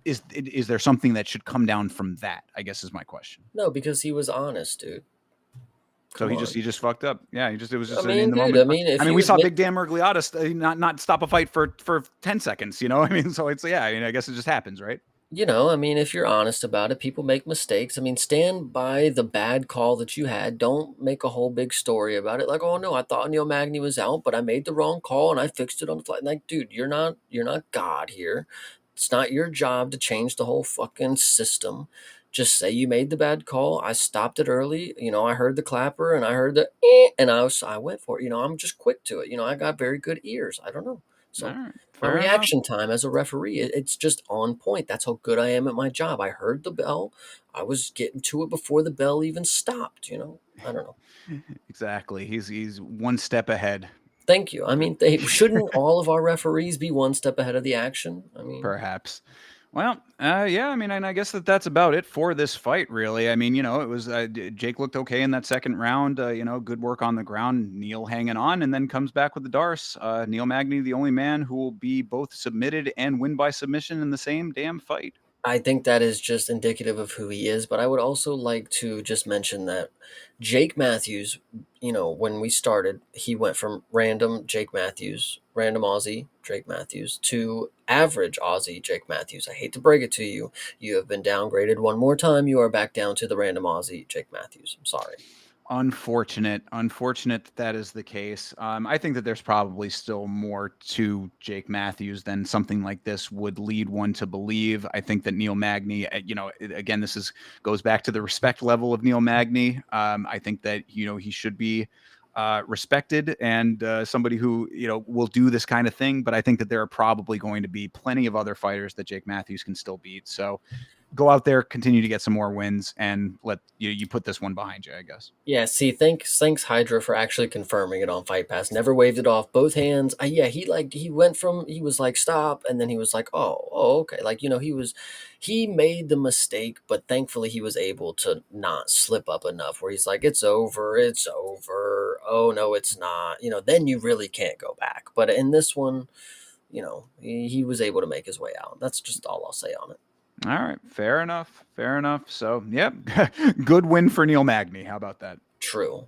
is there something that should come down from that? I guess is my question. No, because he was honest, dude. So Come on. he just fucked up. Yeah, it was I just an in mean, the dude, moment. I mean, I if mean, he we was saw Big Dan Murgliata not stop a fight for 10 seconds. I mean, so it's yeah. I mean, I guess it just happens, right? I mean, if you're honest about it, people make mistakes. I mean, stand by the bad call that you had. Don't make a whole big story about it. Like, oh no, I thought Neil Magny was out, but I made the wrong call and I fixed it on the fly. Like, dude, you're not God here. It's not your job to change the whole fucking system. Just say you made the bad call. I stopped it early. I heard the clapper and I heard the and I went for it. I'm just quick to it. I got very good ears. I don't know. All So right, my fair enough. reaction time as a referee, it's just on point. That's how good I am at my job. I heard the bell. I was getting to it before the bell even stopped. I don't know. Exactly. He's one step ahead. Thank you. I mean, they shouldn't all of our referees be one step ahead of the action? I mean, Perhaps. Well, yeah, I mean, and I guess that's about it for this fight, really. I mean, it was Jake looked okay in that second round. Good work on the ground. Neil hanging on, and then comes back with the Darce. Neil Magny, the only man who will be both submitted and win by submission in the same damn fight. I think that is just indicative of who he is. But I would also like to just mention that Jake Matthews, when we started, he went from random Jake Matthews, random Aussie Jake Matthews, to average Aussie Jake Matthews. I hate to break it to you. You have been downgraded one more time. You are back down to the random Aussie Jake Matthews. I'm sorry. Unfortunate that is the case. I think that there's probably still more to Jake Matthews than something like this would lead one to believe. I think that Neil Magny, again, this goes back to the respect level of Neil Magny. I think that he should be respected and somebody who will do this kind of thing. But I think that there are probably going to be plenty of other fighters that Jake Matthews can still beat. So go out there, continue to get some more wins, and let you put this one behind you, I guess. Yeah, see, thanks Hydra for actually confirming it on Fight Pass. Never waved it off both hands. Yeah, he went from he was like stop, and then he was like oh okay, like he made the mistake, but thankfully he was able to not slip up enough where he's like it's over. Oh no, it's not. Then you really can't go back. But in this one, he was able to make his way out. That's just all I'll say on it. All right, fair enough. Fair enough. So, yep, good win for Neil Magny. How about that? True.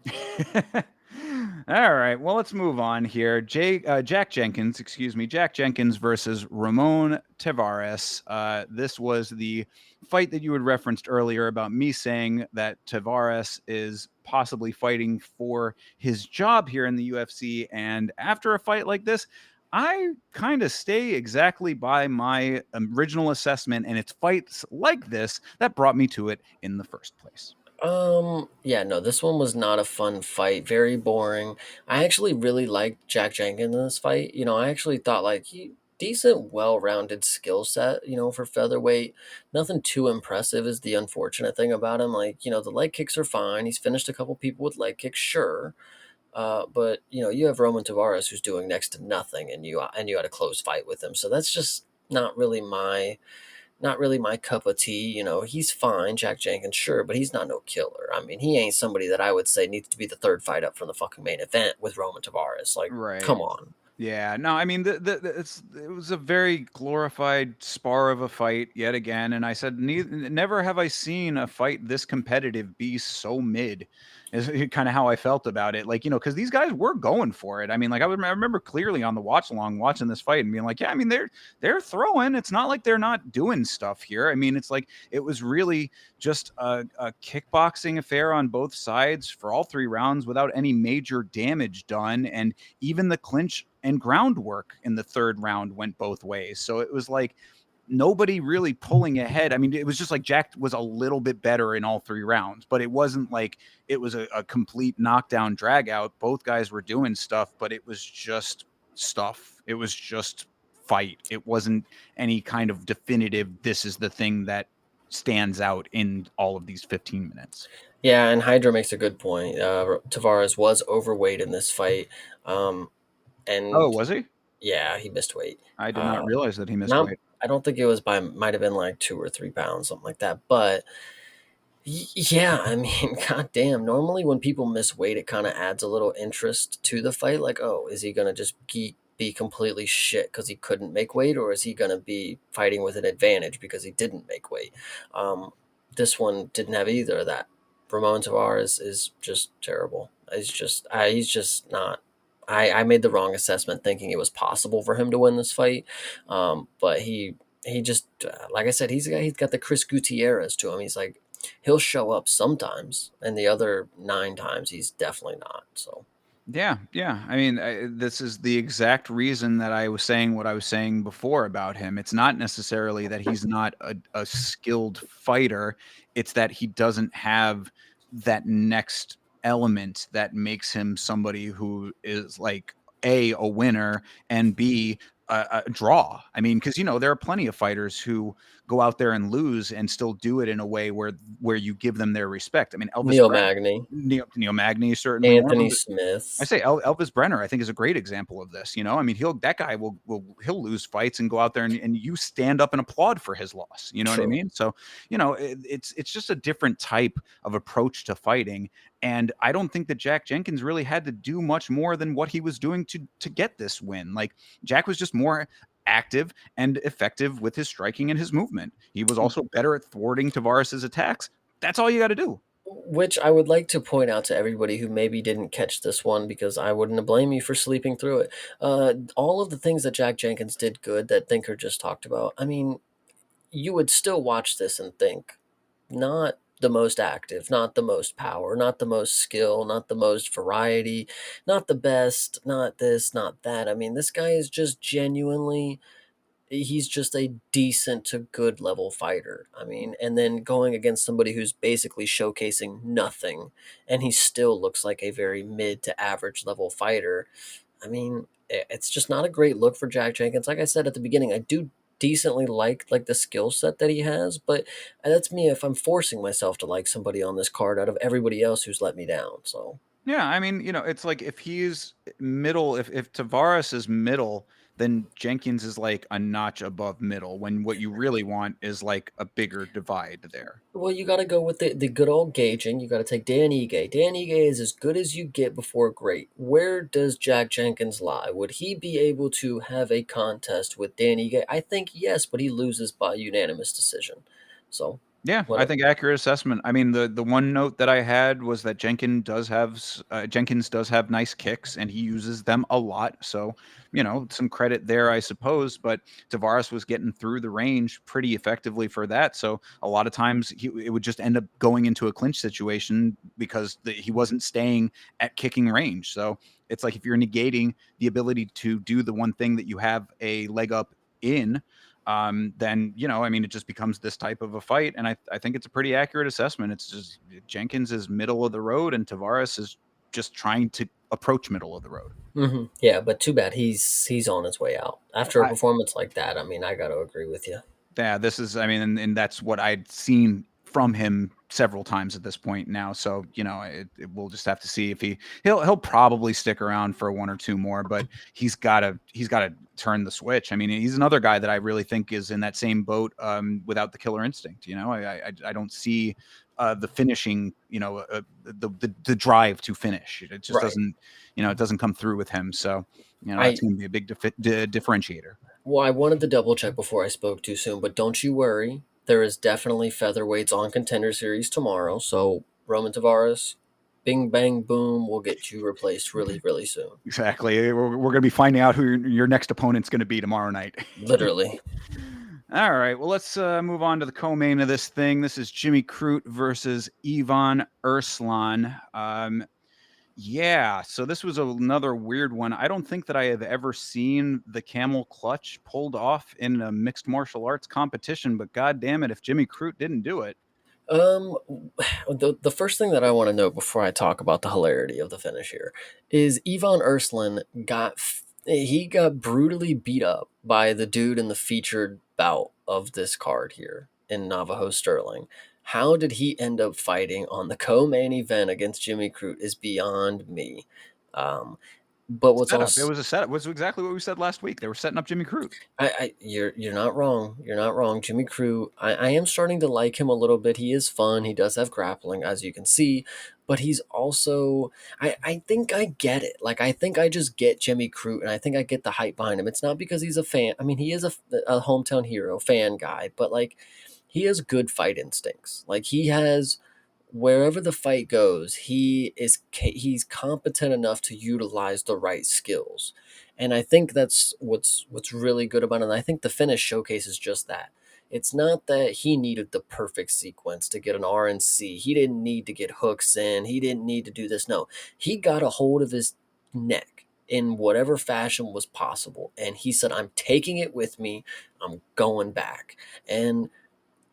All right, well, let's move on here. Jack Jenkins, excuse me, Jack Jenkins versus Ramon Tavares. This was the fight that you had referenced earlier about me saying that Tavares is possibly fighting for his job here in the UFC. And after a fight like this, I kind of stay exactly by my original assessment, and it's fights like this that brought me to it in the first place. Yeah, no, this one was not a fun fight. Very boring. I actually really liked Jack Jenkins in this fight. I actually thought like he decent, well-rounded skill set, for featherweight. Nothing too impressive is the unfortunate thing about him. Like, the leg kicks are fine. He's finished a couple people with leg kicks, sure. But you have Roman Tavares who's doing next to nothing, and you had a close fight with him. So that's just not really my cup of tea. He's fine, Jack Jenkins, sure, but he's not no killer. I mean, he ain't somebody that I would say needs to be the third fight up from the fucking main event with Roman Tavares. Like, come Right. on. Yeah, no, I mean, it was a very glorified spar of a fight yet again, and I said, never have I seen a fight this competitive be so mid. Is kind of how I felt about it, like because these guys were going for it. I mean, like I remember clearly on the watch along watching this fight and being like, yeah, I mean they're throwing. It's not like they're not doing stuff here. I mean, it's like it was really just a kickboxing affair on both sides for all three rounds without any major damage done, and even the clinch and groundwork in the third round went both ways. So it was like nobody really pulling ahead. I mean, it was just like Jack was a little bit better in all 3 rounds, but it wasn't like it was a complete knockdown drag out. Both guys were doing stuff, but it was just stuff. It was just fight. It wasn't any kind of definitive, this is the thing that stands out in all of these 15 minutes. Yeah, and Hydra makes a good point. Tavares was overweight in this fight, um, Oh, and was he? yeah, he missed weight. I did Uh, not realize that he missed not, weight. I don't think it was by, might have been like 2 or 3 pounds, something like that. But yeah, I mean, goddamn. Normally, when people miss weight, it kind of adds a little interest to the fight. Like, oh, is he gonna just be completely shit because he couldn't make weight, or is he gonna be fighting with an advantage because he didn't make weight? Um, this one didn't have either of that. Ramon Tavares is just terrible. He's just not. I made the wrong assessment thinking it was possible for him to win this fight, but he just like I said, he's got the Chris Gutierrez to him. He's like he'll show up sometimes, and the other 9 times he's definitely not. So Yeah, yeah. I mean, this is the exact reason that I was saying what I was saying before about him. It's not necessarily that he's not a skilled fighter, it's that he doesn't have that next element that makes him somebody who is like a winner, and B, a draw. I mean, because there are plenty of fighters who go out there and lose and still do it in a way where you give them their respect. I mean, Neil Magny, Neil Magny is certainly one of Anthony them. I Smith, say Elvis Brenner, I think, is a great example of this. I mean, that guy he'll lose fights and go out there and you stand up and applaud for his loss. You know what I true. mean? So, it's just a different type of approach to fighting. And I don't think that Jack Jenkins really had to do much more than what he was doing to get this win. Like, Jack was just more active and effective with his striking and his movement. He was also better at thwarting Tavares's attacks. That's all you got to do. Which I would like to point out to everybody who maybe didn't catch this one because I wouldn't blame you for sleeping through it. All of the things that Jack Jenkins did good that Thinker just talked about. I mean, you would still watch this and think, not the most active, not the most power, not the most skill, not the most variety, not the best, not this, not that. I mean, this guy is just genuinely he's just a decent to good level fighter. I mean, and then going against somebody who's basically showcasing nothing and he still looks like a very mid to average level fighter. I mean, it's just not a great look for Jack Jenkins. Like I said at the beginning, I do decently like the skill set that he has, but that's me if I'm forcing myself to like somebody on this card out of everybody else who's let me down. So Yeah, I mean, it's like if he's middle, if Tavares is middle, then Jenkins is like a notch above middle. When what you really want is like a bigger divide there. well, you got to go with the good old gauging. You got to take Dan Ige. Dan Ige is as good as you get before great. Where does Jack Jenkins lie? Would he be able to have a contest with Dan Ige? I think yes, but he loses by unanimous decision. So, Yeah, I what? think accurate assessment. I mean, the one note that I had was that Jenkins does have nice kicks, and he uses them a lot. So, some credit there, I suppose. But Tavares was getting through the range pretty effectively for that. So a lot of times it would just end up going into a clinch situation because he wasn't staying at kicking range. So it's like if you're negating the ability to do the one thing that you have a leg up in, then I mean, it just becomes this type of a fight, and I think it's a pretty accurate assessment. It's just Jenkins is middle of the road, and Tavares is just trying to approach middle of the road. Yeah, but too bad he's on his way out after a performance like that. I mean, I got to agree with you. Yeah, this is, I mean, and that's what I'd seen from him several times at this point now. So, we'll just have to see if he'll probably stick around for one or two more, but he's got to turn the switch. I mean, he's another guy that I really think is in that same boat, without the killer instinct. I don't see the finishing, the drive to finish. It just Right. doesn't, it doesn't come through with him. So, that's I going to be a big differentiator. Well, I wanted to double check before I spoke too soon, but don't you worry. There is definitely featherweights on Contender Series tomorrow. So Roman Tavares, bing bang boom, will get you replaced really, really soon. Exactly. We're going to be finding out who your next opponent's going to be tomorrow night. Literally. All right. Well, let's move on to the co-main of this thing. This is Jimmy Crute versus Ivan Erslan. Yeah, so this was another weird one. I don't think that I have ever seen the camel clutch pulled off in a mixed martial arts competition, but god damn it if Jimmy Crute didn't do it. Um, the first thing that I want to know before I talk about the hilarity of the finish here is Ivan Urslan he got brutally beat up by the dude in the featured bout of this card here in Navajo Sterling. How did he end up fighting on the co-main event against Jimmy Crute is beyond me. Um, but what's Setup. It also was a setup. It was exactly what we said last week. They were setting up Jimmy Crute. you're not wrong. You're not wrong. Jimmy Crew, I am starting to like him a little bit. He is fun. He does have grappling, as you can see, but he's also I think I get it. Like I think I just get Jimmy Crew and I think I get the hype behind him. It's not because he's a fan. I mean, he is a hometown hero, fan guy, but like he has good fight instincts. Like he has wherever the fight goes, he's competent enough to utilize the right skills. And I think that's what's really good about it. And I think the finish showcases just that. It's not that he needed the perfect sequence to get an RNC. He didn't need to get hooks in. He didn't need to do this. No, he got a hold of his neck in whatever fashion was possible. And he said, I'm taking it with me. I'm going back. And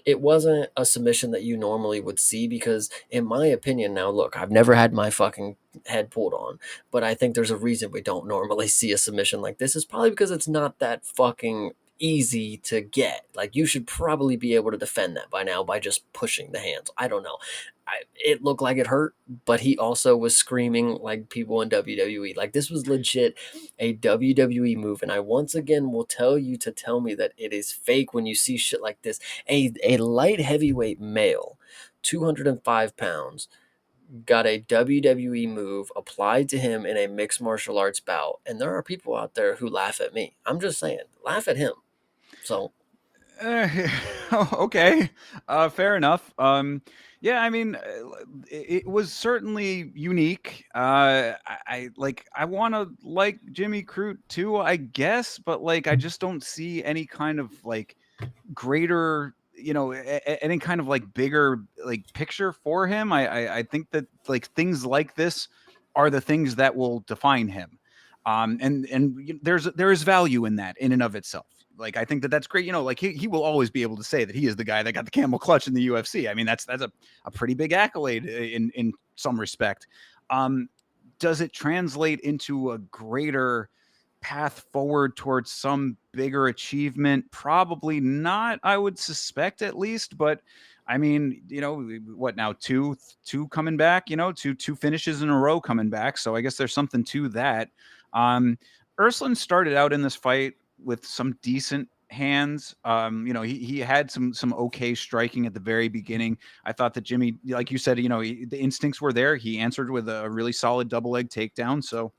it wasn't a submission that you normally would see because in my opinion, now look, I've never had my fucking head pulled on, but I think there's a reason we don't normally see a submission like this. Is probably because it's not that fucking easy to get. Like you should probably be able to defend that by now by just pushing the hands. I don't know. It looked like it hurt, but he also was screaming like people in WWE. Like this was legit a WWE move, and I once again will tell you to tell me that it is fake when you see shit like this. A light heavyweight male, 205 pounds, got a WWE move applied to him in a mixed martial arts bout, and there are people out there who laugh at me. I'm just saying, laugh at him. So Okay, fair enough. Yeah, I mean, it was certainly unique. I like. I want to like Jimmy Crute too, I guess, but like, I just don't see any kind of like greater, any kind of like bigger like picture for him. I think that like things like this are the things that will define him. And there is value in that in and of itself. Like I think that that's great. Like he will always be able to say that he is the guy that got the camel clutch in the UFC. I mean, that's a pretty big accolade in some respect. Um, does it translate into a greater path forward towards some bigger achievement? Probably not, I would suspect at least. But I mean, what now? Two coming back. Two finishes in a row coming back. So I guess there's something to that. Um, Urslan started out in this fight with some decent hands. He had some okay striking at the very beginning. I thought that Jimmy, like you said, the instincts were there. He answered with a really solid double leg takedown. So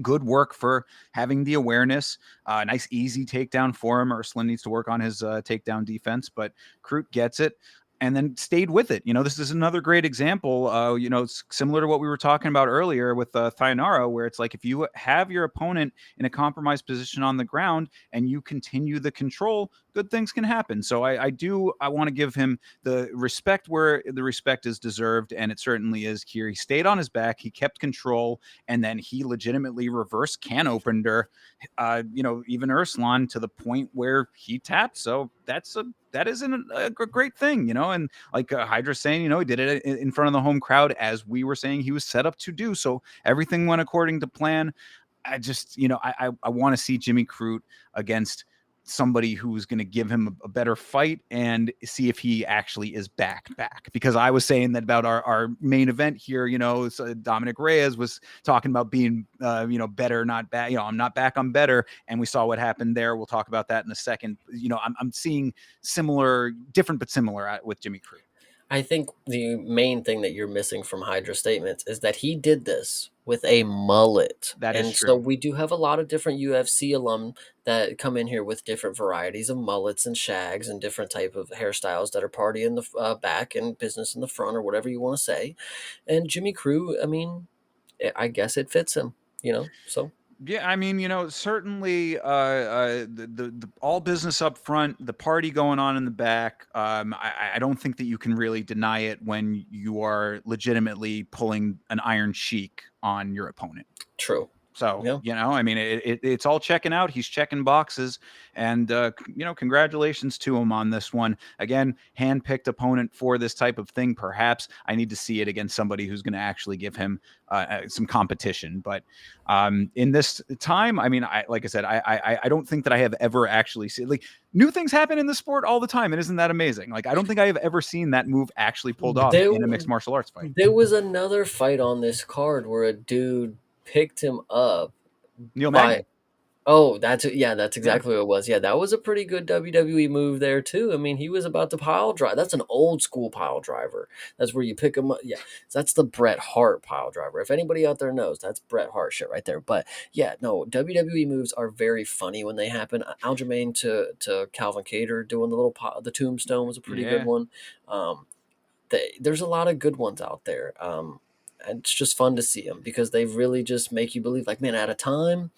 good work for having the awareness. Nice, easy takedown for him. Urslan needs to work on his takedown defense, but Crute gets it and then stayed with it. This is another great example. It's similar to what we were talking about earlier with Thainara, where it's like if you have your opponent in a compromised position on the ground and you continue the control, good things can happen. So I want to give him the respect where the respect is deserved, and it certainly is here. He stayed on his back, he kept control, and then he legitimately reverse can opened her, even Urslan to the point where he tapped. So that isn't a great thing, and like Hydra's saying, he did it in front of the home crowd, as we were saying he was set up to do. So everything went according to plan. I just, I want to see Jimmy Crute against somebody who's going to give him a better fight and see if he actually is back. Because I was saying that about our main event here, so Dominic Reyes was talking about being, better, not bad. I'm not back, I'm better. And we saw what happened there. We'll talk about that in a second. I'm seeing similar, different, but similar with Jimmy Crute. I think the main thing that you're missing from Hydra's statements is that he did this with a mullet. That is And so true. we do have a lot of different UFC alum that come in here with different varieties of mullets and shags and different type of hairstyles that are party in the back and business in the front or whatever you want to say. And Jimmy Crew, I mean, I guess it fits him, So Yeah, I mean, certainly the all business up front, the party going on in the back. I don't think that you can really deny it when you are legitimately pulling an Iron Sheik on your opponent. True. So, Yeah. I mean, it's all checking out. He's checking boxes, and congratulations to him on this one. Again, handpicked opponent for this type of thing. Perhaps I need to see it against somebody who's going to actually give him some competition. But in this time, I mean, like I said, I don't think that I have ever actually seen, like, new things happen in the sport all the time, and isn't that amazing? Like, I don't think I have ever seen that move actually pulled off There in a mixed martial arts fight. there was another fight on this card where a dude picked him up Neil by Magny. Oh, that's Yeah. exactly what it was. Yeah, that was a pretty good WWE move there too. I mean, he was about to pile drive. That's an old school pile driver. That's where you pick him up. Yeah, that's the Bret Hart pile driver. If anybody out there knows, that's Bret Hart shit right there. But yeah, no, WWE moves are very funny when they happen. Aljamain to Calvin Cater doing the tombstone was a pretty good Yeah. one. Um, there's a lot of good ones out there. And it's just fun to see them because they really just make you believe, like, man, at a time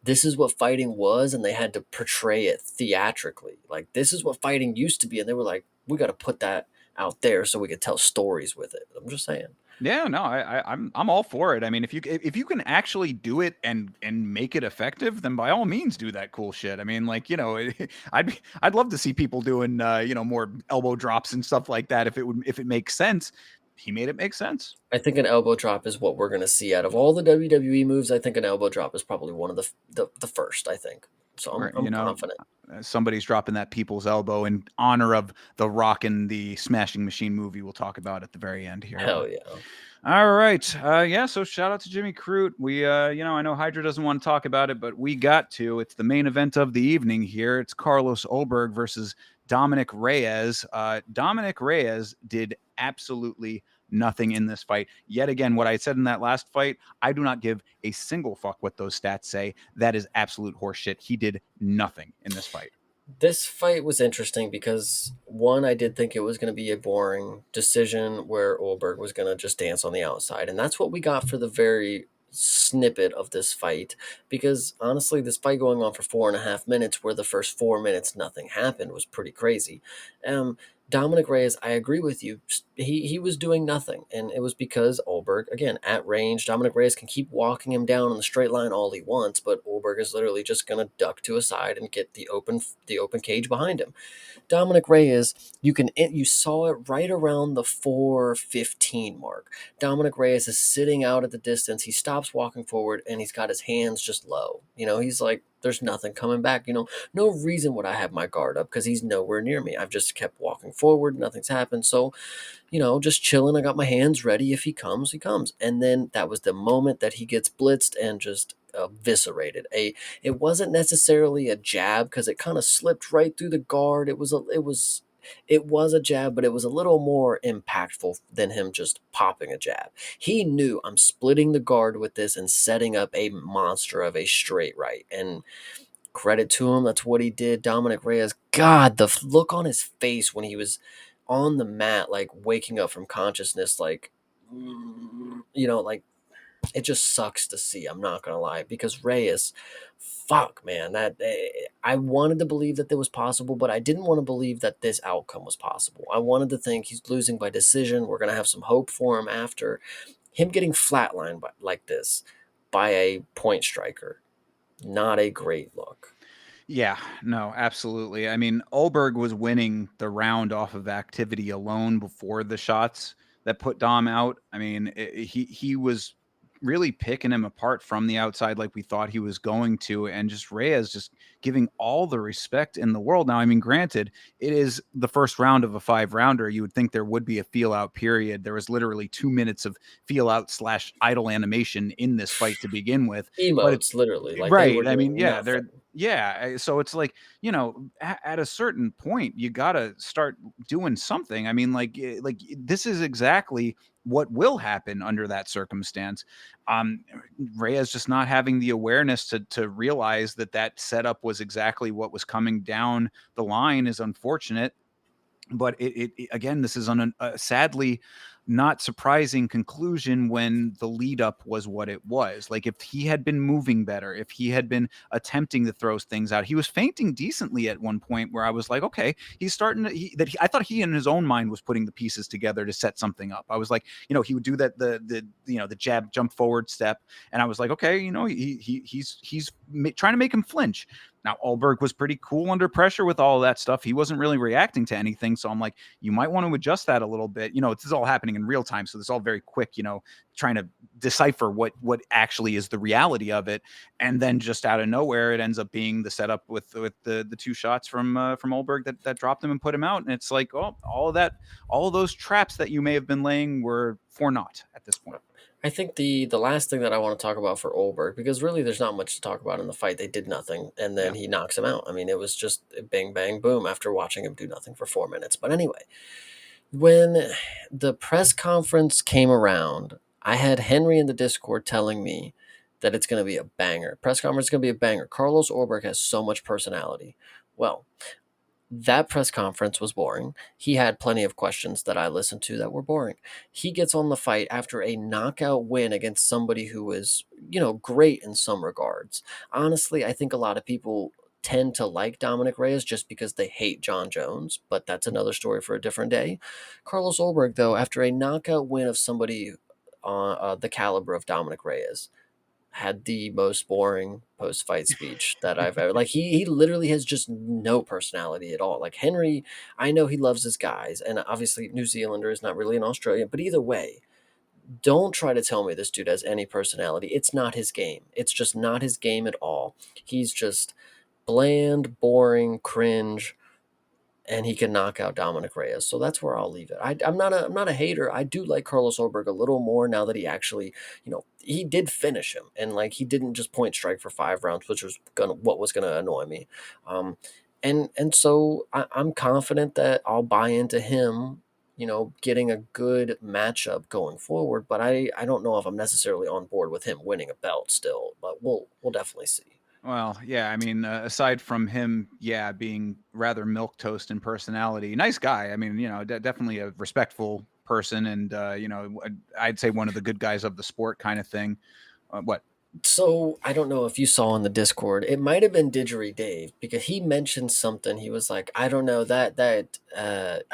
this is what fighting was, and they had to portray it theatrically. Like, this is what fighting used to be, and they were like, we got to put that out there so we could tell stories with it. I'm just saying. Yeah, no, I'm all for it. I mean, if you can actually do it and make it effective, then by all means do that cool shit. I mean, like, I'd love to see people doing more elbow drops and stuff like that if it makes sense. He made it make sense. I think an elbow drop is what we're going to see out of all the WWE moves. I think an elbow drop is probably one of the first. I think so. Or, I'm confident. somebody's dropping that people's elbow in honor of The Rock and the Smashing Machine movie we'll talk about at the very end here. Hell But yeah. all right. Yeah, so shout out to Jimmy Crute. We I know Hydra doesn't want to talk about it, but we got to. It's the main event of the evening here. It's Carlos Ulberg versus Dominic Reyes. Dominic Reyes did absolutely nothing in this fight. Yet again, what I said in that last fight, I do not give a single fuck what those stats say. That is absolute horseshit. He did nothing in this fight. This fight was interesting because one, I did think it was going to be a boring decision where Ulberg was going to just dance on the outside, and that's what we got for the very snippet of this fight. Because honestly, this fight going on for 4.5 minutes, where the first 4 minutes nothing happened, was pretty crazy. Um, Dominic Reyes, I agree with you. He was doing nothing, and it was because Ulberg, again, at range, Dominic Reyes can keep walking him down in the straight line all he wants, but Ulberg is literally just going to duck to a side and get the open cage behind him. Dominic Reyes, you saw it right around the 4:15 mark. Dominic Reyes is sitting out at the distance. He stops walking forward and he's got his hands just low. He's like, there's nothing coming back. No reason would I have my guard up because he's nowhere near me. I've just kept walking forward. Nothing's happened. So, just chilling. I got my hands ready. If he comes, he comes. And then that was the moment that he gets blitzed and just eviscerated. It wasn't necessarily a jab because it kind of slipped right through the guard. It was a jab, but it was a little more impactful than him just popping a jab. He knew, I'm splitting the guard with this and setting up a monster of a straight right. And credit to him, that's what he did. Dominic Reyes, God, the look on his face when he was on the mat, like waking up from consciousness, like, like, it just sucks to see. I'm not gonna lie, because Reyes, fuck, man, I wanted to believe that that was possible, but I didn't want to believe that this outcome was possible. I wanted to think he's losing by decision. We're gonna have some hope for him after him getting flatlined like this by a point striker. Not a great look. Yeah, no, absolutely. I mean, Ulberg was winning the round off of activity alone before the shots that put Dom out. I mean, he was really picking him apart from the outside like we thought he was going to, and just Reyes just giving all the respect in the world. Now, I mean, granted, it is the first round of a 5-rounder. You would think there would be a feel out period. There was literally 2 minutes of feel out slash idle animation in this fight to begin with, but Emotes, literally, like they were right. I mean, doing yeah, nothing. so it's like, at a certain point, you got to start doing something. I mean, like this is exactly what will happen under that circumstance. Um, Reyes just not having the awareness to realize that setup was exactly what was coming down the line is unfortunate. But again, this is sadly not surprising conclusion when the lead up was what it was. Like if he had been moving better, if he had been attempting to throw things out, he was feinting decently at one point where I was like, okay, he's starting to, I thought he in his own mind was putting the pieces together to set something up. I was like, he would do that, the jab jump forward step. And I was like, okay, he's trying to make him flinch. Now, Ulberg was pretty cool under pressure with all of that stuff. He wasn't really reacting to anything. So I'm like, you might want to adjust that a little bit. This is all happening in real time. So this is all very quick, trying to decipher what actually is the reality of it. And then just out of nowhere, it ends up being the setup with the two shots from Ulberg that dropped him and put him out. And it's like, oh, all of those traps that you may have been laying were for naught at this point. I think the last thing that I want to talk about for Ulberg, because really there's not much to talk about in the fight. They did nothing, and then Yeah. he knocks him out. I mean, it was just bang, bang, boom after watching him do nothing for 4 minutes. But anyway, when the press conference came around, I had Henry in the Discord telling me that it's going to be a banger. Press conference is going to be a banger. Carlos Ulberg has so much personality. Well, that press conference was boring. He had plenty of questions that I listened to that were boring. He gets on the fight after a knockout win against somebody who was, great in some regards. Honestly, I think a lot of people tend to like Dominic Reyes just because they hate John Jones, but that's another story for a different day. Carlos Ulberg, though, after a knockout win of somebody on the caliber of Dominic Reyes, had the most boring post fight speech that I've ever like he literally has just no personality at all. Like Henry, I know he loves his guys, and obviously New Zealander is not really an Australian, but either way, don't try to tell me this dude has any personality. It's not his game. It's just not his game at all. He's just bland, boring, cringe, and he can knock out Dominic Reyes. So that's where I'll leave it. I'm not a hater. I do like Carlos Ulberg a little more now that he actually, he did finish him, and like he didn't just point strike for 5 rounds, which was what was gonna annoy me. And so I'm confident that I'll buy into him. Getting a good matchup going forward, but I don't know if I'm necessarily on board with him winning a belt still, but we'll definitely see. Well, yeah, I mean, aside from him, yeah, being rather milk toast in personality, nice guy. I mean, definitely a respectful person, and I'd say one of the good guys of the sport, kind of thing. What? So I don't know if you saw in the Discord. It might have been Didgery Dave because he mentioned something. He was like, I don't know I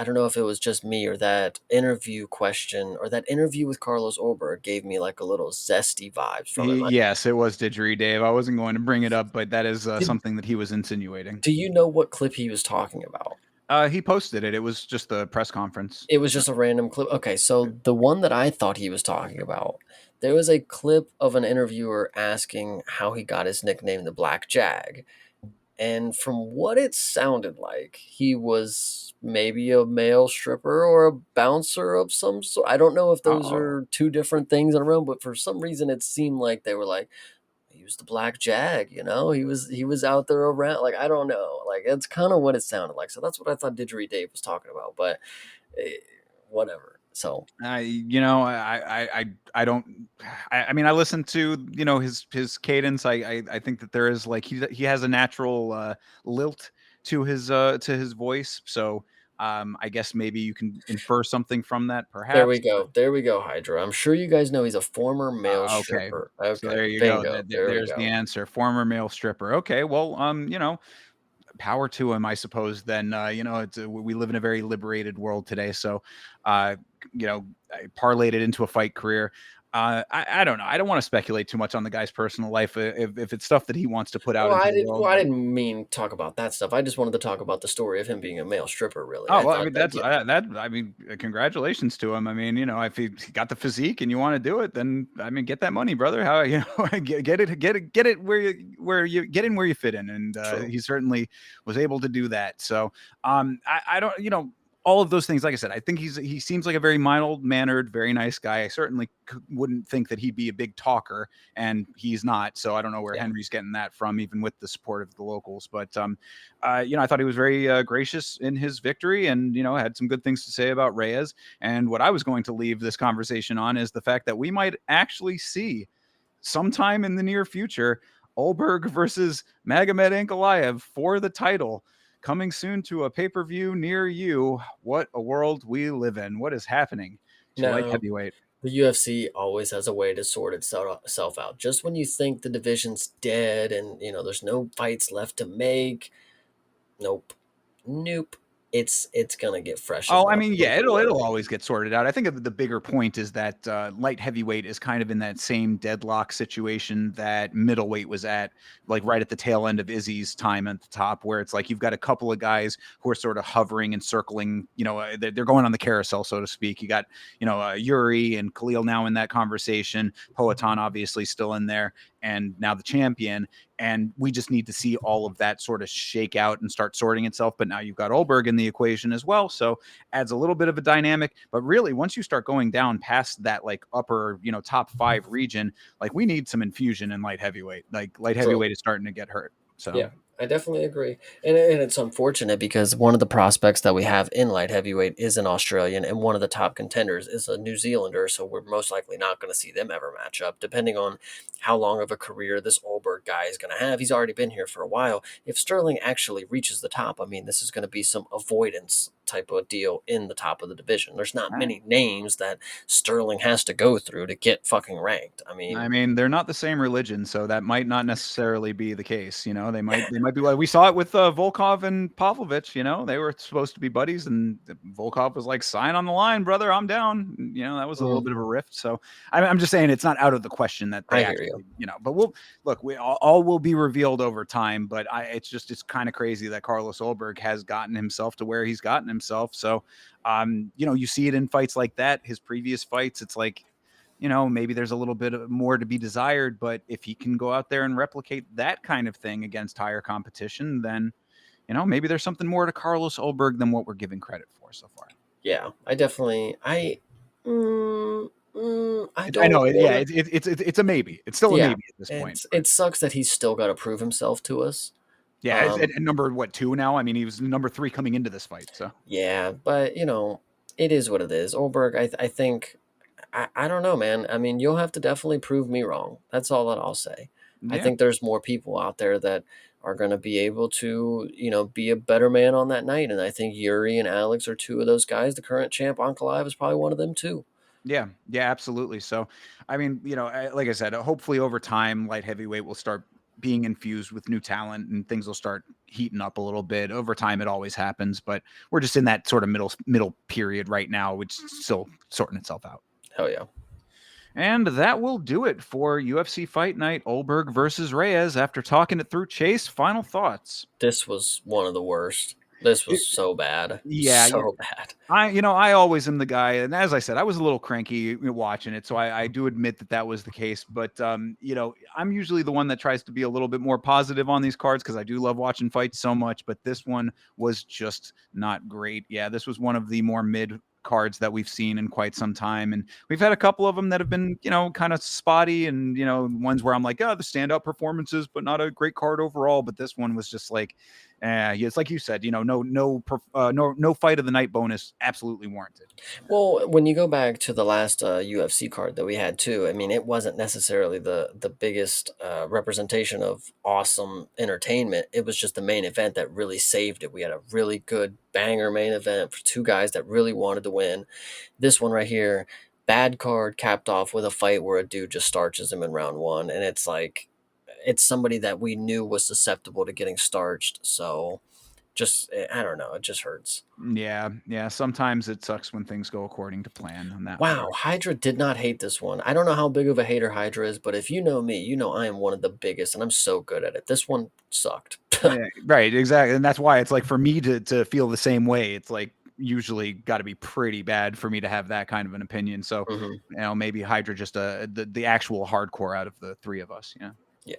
don't know if it was just me or that interview question or that interview with Carlos Ulberg gave me like a little zesty vibes from him. Yes, it was Didgeridoo Dave. I wasn't going to bring it up, but that is Did, something that he was insinuating. do you know what clip he was talking about? He posted it. It was just the press conference. It was just a random clip. Okay, so the one that I thought he was talking about, there was a clip of an interviewer asking how he got his nickname, the Black Jag. And from what it sounded like, he was maybe a male stripper or a bouncer of some sort. I don't know if those Oh, are two different things in a row, but for some reason it seemed like they were like, he was the Black Jag, he was out there around. Like, I don't know. Like, that's kind of what it sounded like. So that's what I thought Didgeridoo Dave was talking about, but eh, whatever. So I don't. I mean, I listened to his cadence. I think that there is like he has a natural lilt to his voice. So I guess maybe you can infer something from that, there we perhaps. go. There we go, Hydra. I'm sure you guys know he's a former male Okay. stripper. So Okay, there you go. bingo. There we There's the go. answer. Former male stripper. Okay. Well, power to him, I suppose. Then, we live in a very liberated world today. So, uh, I parlayed it into a fight career. I don't know. I don't want to speculate too much on the guy's personal life if it's stuff that he wants to put out into the Well, world. I But didn't mean talk about that stuff. I just wanted to talk about the story of him being a male stripper. Really, oh I well, I thought mean that I mean, congratulations to him. I mean, if he got the physique and you want to do it, then I mean, get that money, brother. How get it where you get in where you fit in, and true. he certainly was able to do that. So, I don't, all of those things. Like I said, I think he seems like a very mild mannered, very nice guy. I certainly wouldn't think that he'd be a big talker, and he's not. So I don't know where Yeah. Henry's getting that from, even with the support of the locals. But I thought he was very gracious in his victory, and had some good things to say about Reyes. And what I was going to leave this conversation on is the fact that we might actually see sometime in the near future Ulberg versus Magomed Ankalaev for the title. Coming soon to a pay-per-view near you. What a world we live in. What is happening? to light Now, heavyweight. the UFC always has a way to sort itself out. Just when you think the division's dead and there's no fights left to make, nope, nope. It's gonna get Oh, freshened I up mean, a little yeah, bit it'll later. always get sorted out. I think the bigger point is that light heavyweight is kind of in that same deadlock situation that middleweight was at, like right at the tail end of Izzy's time at the top, where it's like you've got a couple of guys who are sort of hovering and circling. They're going on the carousel, so to speak. You got Yuri and Khalil now in that conversation. Poatan obviously still in there, and now the champion. And we just need to see all of that sort of shake out and start sorting itself. But now you've got Ulberg in the equation as well, so adds a little bit of a dynamic. But really, once you start going down past that like upper, top 5 region, like we need some infusion in light heavyweight. Like light True. heavyweight is starting to get hurt. So Yeah, I definitely agree. And it's unfortunate because one of the prospects that we have in light heavyweight is an Australian, and one of the top contenders is a New Zealander. So we're most likely not going to see them ever match up, depending on how long of a career this Ulberg guy is going to have. He's already been here for a while. If Sterling actually reaches the top, I mean, this is going to be some avoidance type of deal in the top of the division. There's not many names that Sterling has to go through to get fucking ranked. I I mean, mean, they're not the same religion, so that might not necessarily be the case. They might be like we saw it with Volkov and Pavlovich. They were supposed to be buddies, and Volkov was like, "Sign on the line, brother. I'm down." That was a little mm, bit of a rift. So I'm just saying it's not out of the question that they I hear you. actually, But we'll look. We all will be revealed over time. But it's kind of crazy that Carlos Ulberg has gotten himself to where he's gotten himself. So, you see it in fights like that. His previous fights, it's like maybe there's a little bit more to be desired, but if he can go out there and replicate that kind of thing against higher competition, then, maybe there's something more to Carlos Ulberg than what we're giving credit for so far. Yeah, I definitely I I don't know, yeah, wanna. it's a maybe. It's still a Yeah, maybe at this point, but it sucks that he's still gotta prove himself to us. yeah, it's Um, at number what, 2 now? I mean, he was number 3 coming into this fight, so yeah, but, it is what it is. Ulberg, I think I don't know, man. I mean, you'll have to definitely prove me wrong. That's all that I'll say. I yeah. think there's more people out there that are gonna be able to, be a better man on that night, and I think Yuri and Alex are 2 of those guys. The current champ, Ankalaev, is probably one of them too. Yeah, yeah, absolutely. So, I mean, like I said, hopefully over time, light heavyweight will start being infused with new talent and things will start heating up a little bit. Over time, it always happens, but we're just in that sort of middle period right now, which is still sorting itself out. Hell yeah. And that will do it for UFC Fight Night, Ulberg versus Reyes. After talking it through, Chase, final thoughts. This was one of the worst. This was It, so bad. yeah, So bad. I always am the guy, and as I said, I was a little cranky watching it, so I do admit that was the case. But I'm usually the one that tries to be a little bit more positive on these cards because I do love watching fights so much. But this one was just not great. Yeah, this was one of the more mid cards that we've seen in quite some time, and we've had a couple of them that have been kind of spotty, and ones where I'm like, oh, the standout performances, but not a great card overall. But this one was just like. Yeah, it's like you said, no fight of the night bonus absolutely warranted. Well, when you go back to the last UFC card that we had too, I mean, it wasn't necessarily the biggest representation of awesome entertainment. It was just the main event that really saved it. We had a really good banger main event for 2 guys that really wanted to win. This one right here, bad card capped off with a fight where a dude just starches him in round 1, and it's like it's somebody that we knew was susceptible to getting starched. So just I don't know, it just hurts. Yeah, yeah. Sometimes it sucks when things go according to plan in that Wow, regard. Hydra did not hate this one. I don't know how big of a hater Hydra is, but if you know me, you know I am one of the biggest, and I'm so good at it. This one sucked. Yeah, right, exactly, and that's why it's like for me to feel the same way. It's like usually got to be pretty bad for me to have that kind of an opinion. So, Hmm. maybe Hydra just the actual hardcore out of the 3 of us. Yeah. Yeah.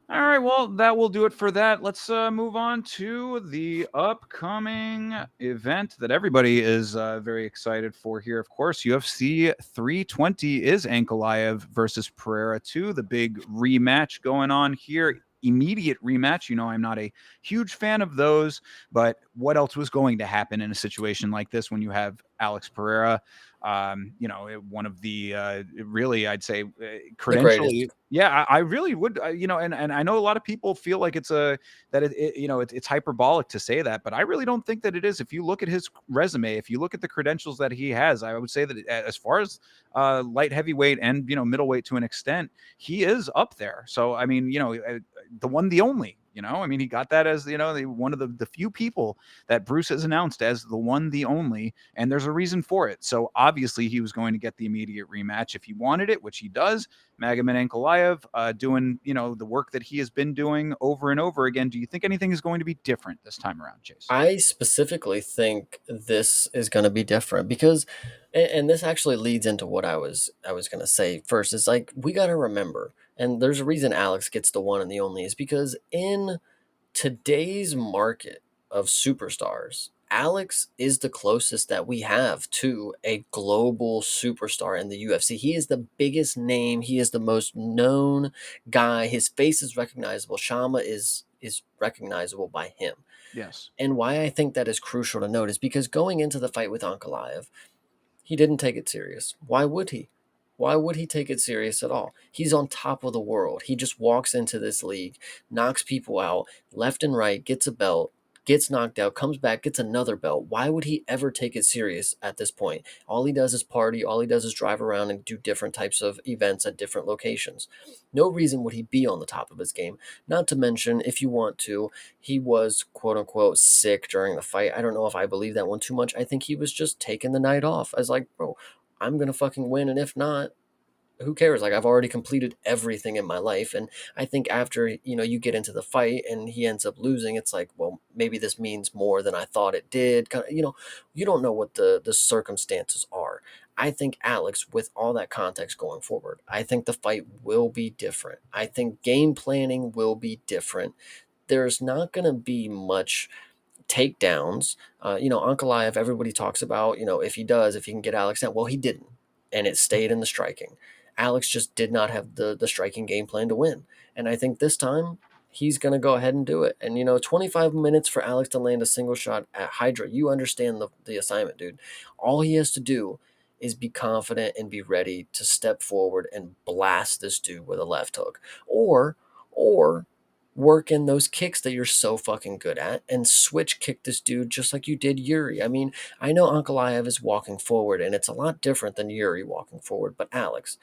All right, well, that will do it for that. Let's move on to the upcoming event that everybody is very excited for here. Of course, UFC 320 is Ankalaev versus Pereira 2, the big rematch going on here. Immediate rematch. I'm not a huge fan of those, but what else was going to happen in a situation like this when you have Alex Pereira. One of the really, I'd say, The greatest. credentially, yeah, I really would, and I know a lot of people feel like it's hyperbolic to say that, but I really don't think that it is. If you look at his resume, if you look at the credentials that he has, I would say that as far as light heavyweight and middleweight to an extent, he is up there. So I mean, the one, the only. I mean, he got that as one of the few people that Bruce has announced as the one, the only, and there's a reason for it. So obviously, he was going to get the immediate rematch if he wanted it, which he does. Magomed Ankalaev doing the work that he has been doing over and over again. Do you think anything is going to be different this time around, Chase? I specifically think this is going to be different because, and this actually leads into what I was going to say first. Is like we got to remember, and there's a reason Alex gets the one and the only is because in today's market of superstars, Alex is the closest that we have to a global superstar in the UFC. He is the biggest name. He is the most known guy. His face is recognizable. Shama is recognizable by him. Yes. And why I think that is crucial to note is because going into the fight with Ankalaev, he didn't take it serious. Why would he? Why would he take it serious at all? He's on top of the world. He just walks into this league, knocks people out left and right, gets a belt, gets knocked out, comes back, gets another belt. Why would he ever take it serious at this point? All he does is party. All he does is drive around and do different types of events at different locations. No reason would he be on the top of his game. Not to mention, if you want to, he was quote unquote sick during the fight. I don't know if I believe that one too much. I think he was just taking the night off. I was like, bro, I'm going to fucking win. And if not, who cares? Like I've already completed everything in my life. And I think after, you get into the fight and he ends up losing, it's like, well, maybe this means more than I thought it did. Kind of, you don't know what the circumstances are. I think Alex, with all that context going forward, I think the fight will be different. I think game planning will be different. There's not going to be much takedowns. Ankalaev, everybody talks about, if he can get Alex out. Well, he didn't. And it stayed in the striking. Alex just did not have the striking game plan to win. And I think this time he's going to go ahead and do it. And, 25 minutes for Alex to land a single shot at Hydra. You understand the assignment, dude. All he has to do is be confident and be ready to step forward and blast this dude with a left hook. Or work in those kicks that you're so fucking good at and switch kick this dude just like you did Yuri. I mean, I know Ankalaev is walking forward and it's a lot different than Yuri walking forward, but Alex,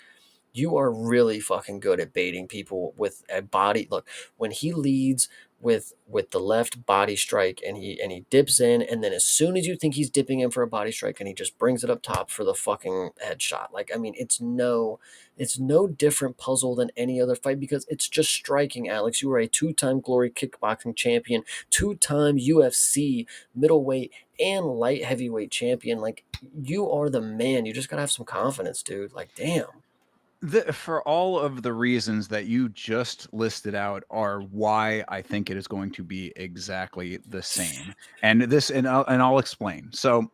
you are really fucking good at baiting people with a body. Look, when he leads with the left body strike and he dips in, and then as soon as you think he's dipping in for a body strike and he just brings it up top for the fucking headshot. Like, I mean, it's no different puzzle than any other fight because it's just striking, Alex. You are a two-time Glory kickboxing champion, two-time UFC middleweight and light heavyweight champion. Like, you are the man. You just gotta have some confidence, dude. Like, damn. For all of the reasons that you just listed out are why I think it is going to be exactly the same. And I'll explain. So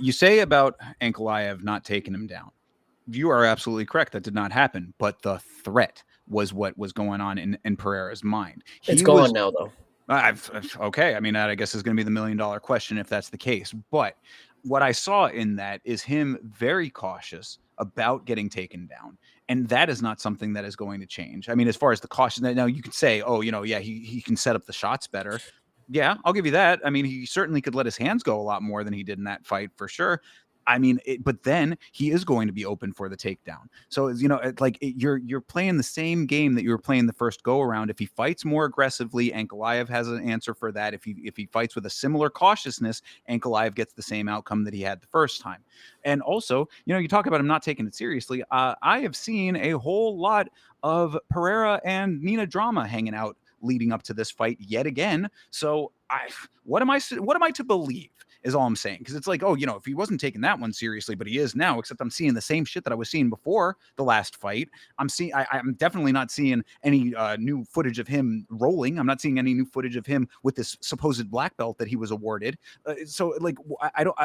you say about Ankalaev not taking him down. You are absolutely correct. That did not happen. But the threat was what was going on in Pereira's mind. It's He gone was now, though. okay. I mean, that I guess is going to be the $1 million question if that's the case. But what I saw in that is him very cautious about getting taken down. And that is not something that is going to change. I mean, as far as the caution, now you could say, oh, yeah, he can set up the shots better. Yeah, I'll give you that. I mean, he certainly could let his hands go a lot more than he did in that fight for sure. I mean, but then he is going to be open for the takedown. So, you're playing the same game that you were playing the first go around. If he fights more aggressively, Ankalaev has an answer for that. If he fights with a similar cautiousness, Ankalaev gets the same outcome that he had the first time. And also, you talk about him not taking it seriously. I have seen a whole lot of Pereira and Nina drama hanging out leading up to this fight yet again. So what am I to believe is all I'm saying. Because it's like, oh, if he wasn't taking that one seriously, but he is now, except I'm seeing the same shit that I was seeing before the last fight. I'm definitely not seeing any new footage of him rolling. I'm not seeing any new footage of him with this supposed black belt that he was awarded. So like, I don't,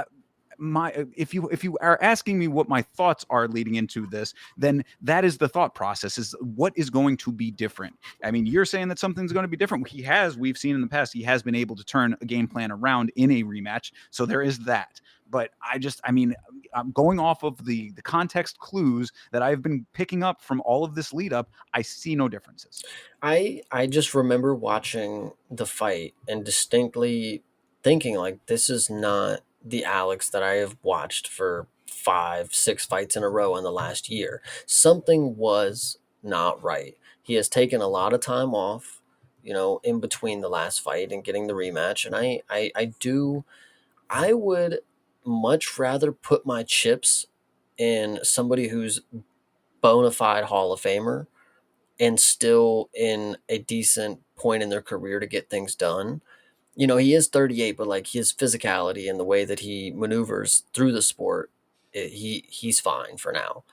if you are asking me what my thoughts are leading into this, then that is the thought process, is what is going to be different. I mean, you're saying that something's going to be different. We've seen in the past, he has been able to turn a game plan around in a rematch. So there is that. But I mean, I'm going off of the context clues that I've been picking up from all of this lead up. I see no differences. I just remember watching the fight and distinctly thinking like this is not the Alex that I have watched for 5, 6 fights in a row in the last year. Something was not right. He has taken a lot of time off, in between the last fight and getting the rematch. And I would much rather put my chips in somebody who's bona fide Hall of Famer and still in a decent point in their career to get things done. He is 38, but like his physicality and the way that he maneuvers through the sport, he's fine for now.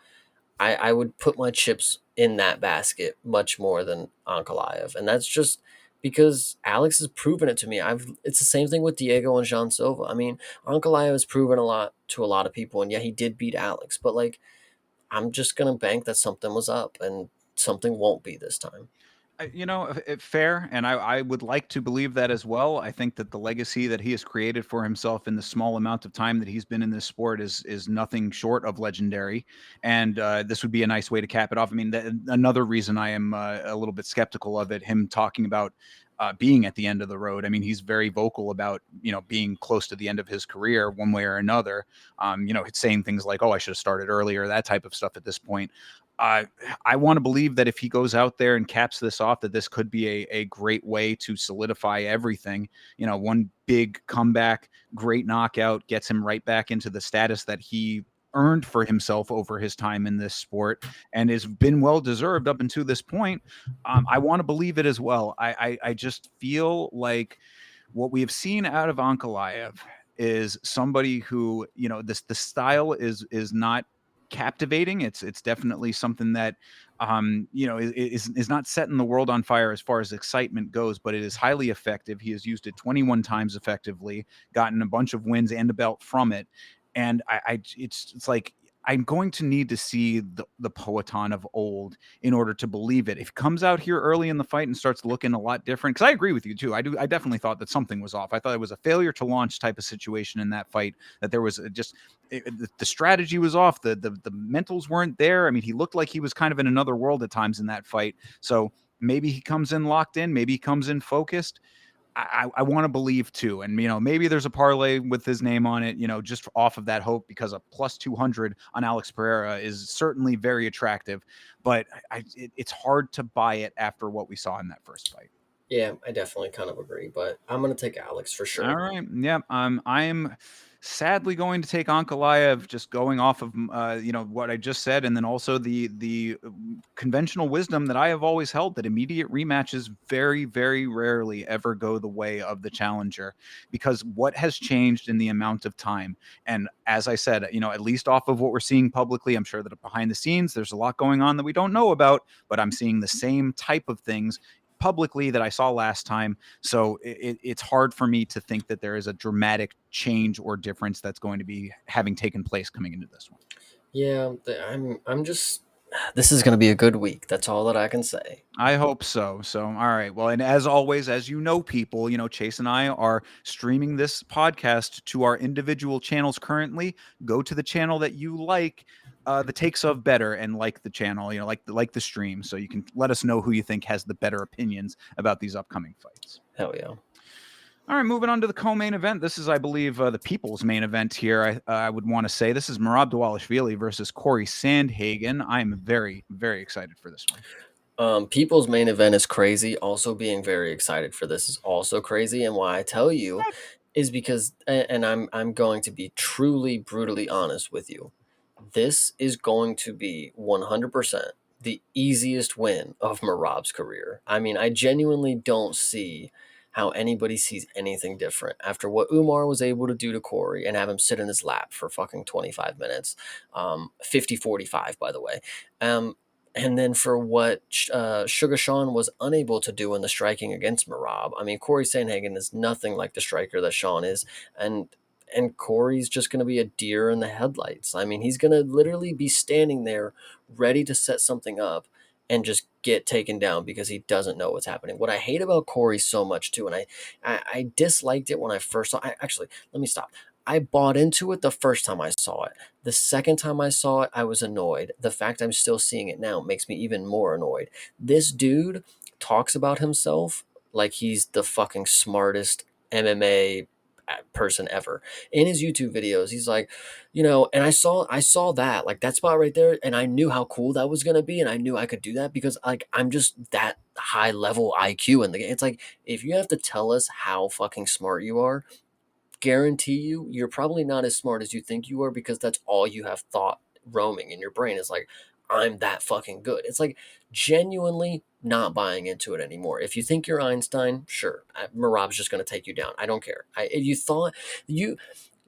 I would put my chips in that basket much more than Ankalaev, and that's just because Alex has proven it to me. It's the same thing with Diego and Jean Silva. I mean, Ankalaev has proven a lot to a lot of people, and yeah, he did beat Alex, but like I'm just gonna bank that something was up and something won't be this time. Fair, and I would like to believe that as well. I think that the legacy that he has created for himself in the small amount of time that he's been in this sport is nothing short of legendary, and this would be a nice way to cap it off. I mean, another reason I am a little bit skeptical of it, him talking about being at the end of the road. I mean, he's very vocal about being close to the end of his career, one way or another. Saying things like, "Oh, I should have started earlier," that type of stuff at this point. uh, I want to believe that if he goes out there and caps this off, that this could be a great way to solidify everything. One big comeback, great knockout gets him right back into the status that he earned for himself over his time in this sport and has been well deserved up until this point. I want to believe it as well. I just feel like what we have seen out of Ankalaev is somebody who, the style is not captivating. It's definitely something that is not setting the world on fire as far as excitement goes, but it is highly effective. He has used it 21 times effectively, gotten a bunch of wins and a belt from it. And it's like I'm going to need to see the Poatan of old in order to believe it. If he comes out here early in the fight and starts looking a lot different, because I agree with you too. I definitely thought that something was off. I thought it was a failure to launch type of situation in that fight. That there was the strategy was off. The mentals weren't there. I mean, he looked like he was kind of in another world at times in that fight. So maybe he comes in locked in. Maybe he comes in focused. I want to believe too. And, maybe there's a parlay with his name on it, just off of that hope, because a plus 200 on Alex Pereira is certainly very attractive. But it's hard to buy it after what we saw in that first fight. Yeah, I definitely kind of agree, but I'm gonna take Alex for All sure. right. Yeah. I'm sadly going to take Ankalaev, just going off of what I just said, and then also the conventional wisdom that I have always held, that immediate rematches very, very rarely ever go the way of the challenger, because what has changed in the amount of time. And as I said, at least off of what we're seeing publicly, I'm sure that behind the scenes there's a lot going on that we don't know about, but I'm seeing the same type of things publicly that I saw last time. So it's hard for me to think that there is a dramatic change or difference that's going to be having taken place coming into this one. Yeah, I'm just this is gonna be a good week. That's all that I can say. I hope so. So, all right. Well, and as always, as people, Chase and I are streaming this podcast to our individual channels currently. Go to the channel that you like the takes of better, and like the channel, like the stream, so you can let us know who you think has the better opinions about these upcoming fights. Hell yeah. All right, moving on to the co-main event. This is, I believe, the people's main event here. I would want to say this is Merab Dvalishvili versus Corey Sandhagen. I am very, very excited for this one. People's main event is crazy. Also, being very excited for this is also crazy. And why I tell you is because, and I'm going to be truly brutally honest with you. This is going to be 100% the easiest win of Marab's career. I mean, I genuinely don't see how anybody sees anything different after what Umar was able to do to Corey and have him sit in his lap for fucking 25 minutes. 50-45, by the way. And then for what Sugar Sean was unable to do in the striking against Marab. I mean, Corey Sandhagen is nothing like the striker that Sean is. And Corey's just going to be a deer in the headlights. I mean, he's going to literally be standing there ready to set something up and just get taken down because he doesn't know what's happening. What I hate about Corey so much too, and I disliked it when I first saw. Actually, let me stop. I bought into it the first time I saw it. The second time I saw it, I was annoyed. The fact I'm still seeing it now makes me even more annoyed. This dude talks about himself like he's the fucking smartest MMA person ever. In his YouTube videos, he's like, and I saw that, like, that spot right there, and I knew how cool that was gonna be, and I knew I could do that because, like, I'm just that high level IQ in the game. It's like, if you have to tell us how fucking smart you are, guarantee you're probably not as smart as you think you are, because that's all you have thought roaming in your brain is like, I'm that fucking good. It's like, genuinely not buying into it anymore. If you think you're Einstein, sure, Marab's just going to take you down. I don't care. If you thought you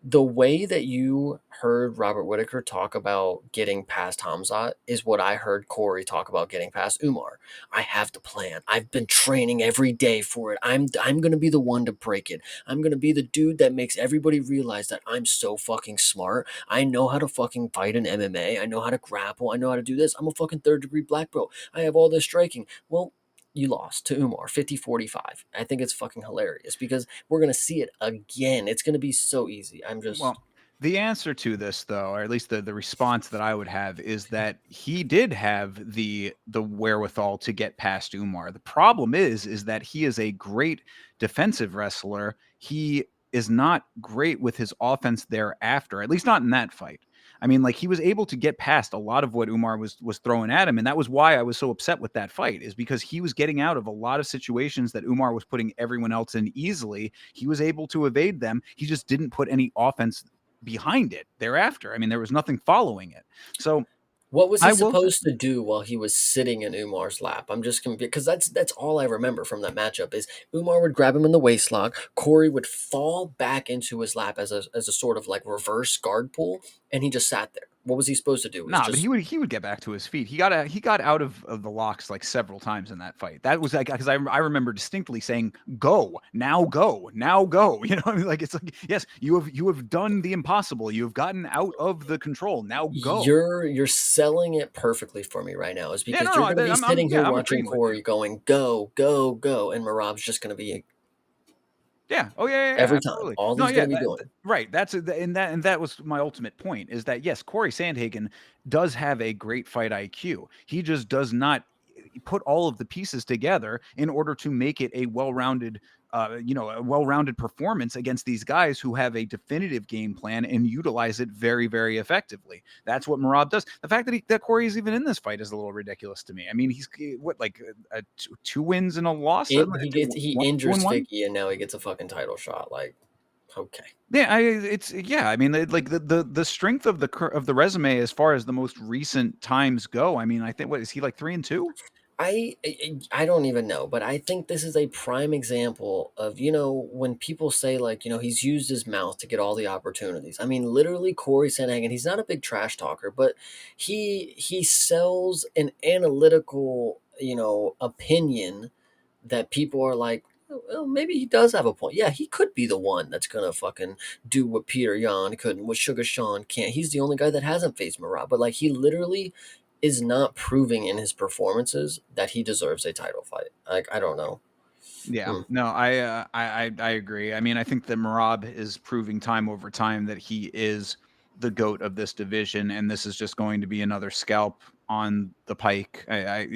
the way that you heard Robert Whitaker talk about getting past Hamzat is what I heard Corey talk about getting past Umar. I have the plan. I've been training every day for it. I'm gonna be the one to break it. I'm gonna be the dude that makes everybody realize that I'm so fucking smart. I know how to fucking fight in MMA. I know how to grapple. I know how to do this. I'm a fucking third degree black belt. I have all this striking. Well, you lost to Umar 50-45. I think it's fucking hilarious because we're going to see it again. It's going to be so easy. I'm just. Well, the answer to this, though, or at least the response that I would have, is that he did have the wherewithal to get past Umar. The problem is that he is a great defensive wrestler. He is not great with his offense thereafter, at least not in that fight. I mean, like, he was able to get past a lot of what Umar was throwing at him, and that was why I was so upset with that fight, is because he was getting out of a lot of situations that Umar was putting everyone else in easily. He was able to evade them. He just didn't put any offense behind it thereafter. I mean, there was nothing following it. So What was he I will say, supposed to do while he was sitting in Umar's lap? I'm just gonna because that's all I remember from that matchup is Umar would grab him in the waistlock, Corey would fall back into his lap as a sort of like reverse guard pull, and he just sat there. What was he supposed to do? Is nah, but just he would get back to his feet. He got out of the locks like several times in that fight. That was like, because I remember distinctly saying, "Go now, go now, go." You know, what I mean? Like, it's like, yes, you have done the impossible. You have gotten out of the control. Now go. you're selling it perfectly for me right now is Yeah, because no, you're no, gonna be I'm sitting here yeah, I'm watching agreeing with you. Corey going go go go, and Marab's just gonna be Yeah. Oh, yeah, yeah, yeah, every time. absolutely. All No, he's yeah, gonna be doing. right. And that was my ultimate point, is that yes, Corey Sandhagen does have a great fight IQ. He just does not put all of the pieces together in order to make it a well-rounded performance against these guys who have a definitive game plan and utilize it very, very effectively. That's what Marab does. The fact that Corey is even in this fight is a little ridiculous to me. I mean, he's what, like, two wins and a loss, He two and injures one. Vicky, and now he gets a fucking title shot. Like, okay. Yeah, I mean, like, the strength of the resume as far as the most recent times go. I mean, I think, what is he, like, 3-2? I don't even know, but I think this is a prime example of, when people say, like, he's used his mouth to get all the opportunities. I mean, literally, Corey Sandhagen, he's not a big trash talker, but he sells an analytical, opinion that people are like, "Oh, well, maybe he does have a point. Yeah, he could be the one that's gonna fucking do what Peter Yan couldn't, what Sugar Sean can't. He's the only guy that hasn't faced Murat, but like, he literally is not proving in his performances that he deserves a title fight. Like, I don't know. Yeah, Hmm. no, I agree. I mean, I think that Marab is proving time over time that he is the GOAT of this division, and this is just going to be another scalp on the pike. I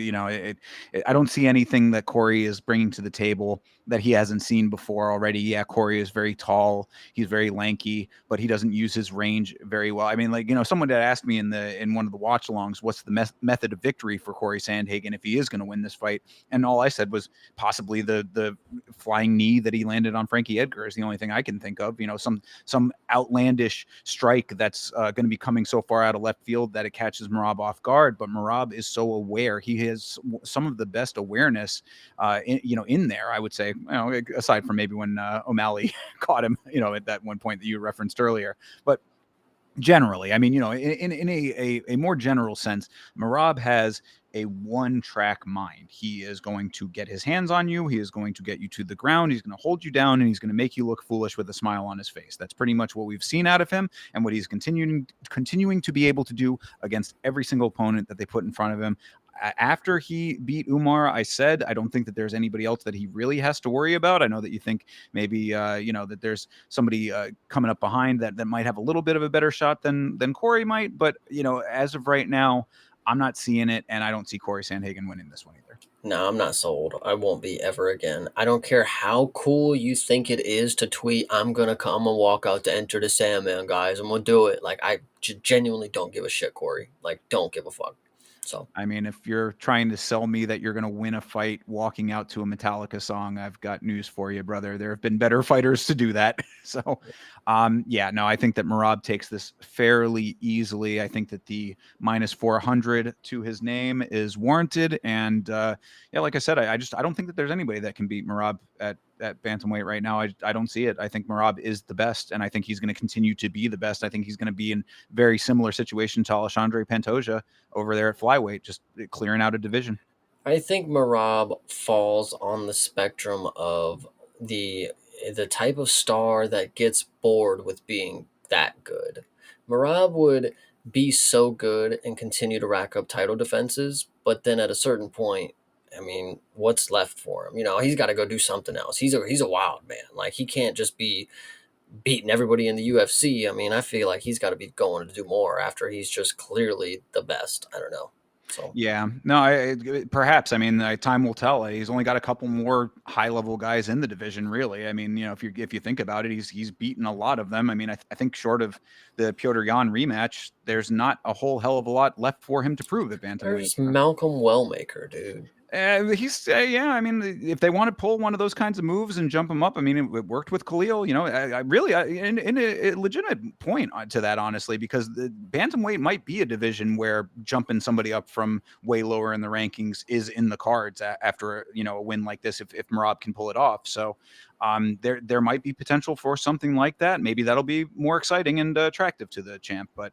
don't see anything that Corey is bringing to the table that he hasn't seen before already. Yeah, Corey is very tall, he's very lanky, but he doesn't use his range very well. I mean, like, someone had asked me in one of the watch alongs, what's the method of victory for Corey Sandhagen if he is going to win this fight, and all I said was possibly the flying knee that he landed on Frankie Edgar is the only thing I can think of. Some outlandish strike that's going to be coming so far out of left field that it catches Marab off guard. But Marab is so aware; he has some of the best awareness, in there. I would say, aside from maybe when O'Malley caught him, at that one point that you referenced earlier, but generally, I mean, in a more general sense, Marab has a one-track mind. He is going to get his hands on you. He is going to get you to the ground. He's going to hold you down, and he's going to make you look foolish with a smile on his face. That's pretty much what we've seen out of him, and what he's continuing to be able to do against every single opponent that they put in front of him. after he beat Umar, I said I don't think that there's anybody else that he really has to worry about. I know that you think maybe that there's somebody coming up behind that might have a little bit of a better shot than Corey might, but as of right now, I'm not seeing it, and I don't see Corey Sandhagen winning this one either. No, I'm not sold. I won't be ever again. I don't care how cool you think it is to tweet, I'm gonna come and walk out to enter the Sandman, guys. I'm gonna do it. Like, I genuinely don't give a shit, Corey. Like, don't give a fuck. So, I mean, if you're trying to sell me that you're going to win a fight walking out to a Metallica song, I've got news for you, brother. There have been better fighters to do that. So, yeah, no, I think that Merab takes this fairly easily. I think that the minus 400 to his name is warranted. And yeah, like I said, I don't think that there's anybody that can beat Merab at bantamweight right now. I don't see it. I think Merab is the best, and I think he's going to continue to be the best. I think he's going to be in very similar situation to Alexandre Pantoja over there at flyweight, just clearing out a division. I think Marab falls on the spectrum of the the type of star that gets bored with being that good. Marab would be so good and continue to rack up title defenses, but then at a certain point, I mean, what's left for him? He's got to go do something else. He's a wild man. Like, he can't just be beating everybody in the UFC. I mean, I feel like he's got to be going to do more after he's just clearly the best. I don't know. So Yeah, no, perhaps. I mean, time will tell. He's only got a couple more high-level guys in the division, really. I mean, if you think about it, he's beaten a lot of them. I mean, I think short of the Piotr Jan rematch, there's not a whole hell of a lot left for him to prove at bantamweight. there's Malcolm Wellmaker, dude. He's yeah. I mean, if they want to pull one of those kinds of moves and jump him up, I mean, it worked with Khalil. I really, in a legitimate point to that, honestly, because the bantamweight might be a division where jumping somebody up from way lower in the rankings is in the cards after a win like this. If Merab can pull it off, so there might be potential for something like that. Maybe that'll be more exciting and attractive to the champ. But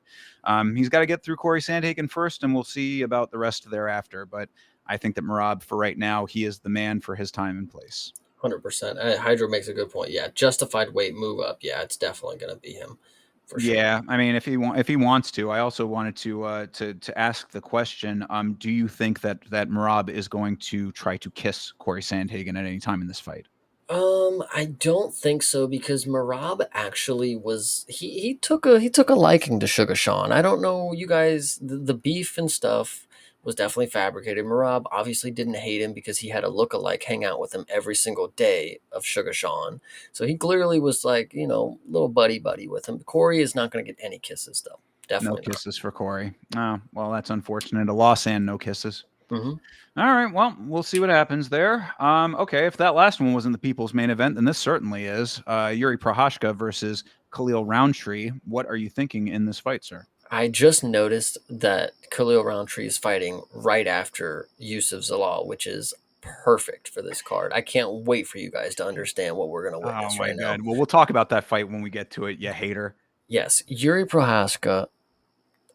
he's got to get through Corey Sandhagen first, and we'll see about the rest thereafter. But I think that Merab, for right now, he is the man for his time and place. 100%. Hydro makes a good point. Yeah, justified weight move up. Yeah, it's definitely going to be him for sure. Yeah, I mean, if he wants to, I also wanted to ask the question: do you think that Merab is going to try to kiss Corey Sandhagen at any time in this fight? I don't think so because Marab actually was he took a liking to Sugar Sean. I don't know, you guys, the beef and stuff was definitely fabricated. Marab obviously didn't hate him because he had a look-alike hang out with him every single day of Sugar Sean. So he clearly was like, little buddy with him. Corey is not going to get any kisses though. No Definitely not. kisses for Corey. Oh, well, that's unfortunate. A loss and no kisses. Hmm. All right. Well, we'll see what happens there. Okay. If that last one wasn't the people's main event, then this certainly is. Yuri Prohashka versus Khalil Roundtree. What are you thinking in this fight, sir? I just noticed that Khalil Roundtree is fighting right after Yusuf Zalal, which is perfect for this card. I can't wait for you guys to understand what we're going to Oh witness my right now. God. Well, we'll talk about that fight when we get to it. You hater. Yes, Yuri Prohaska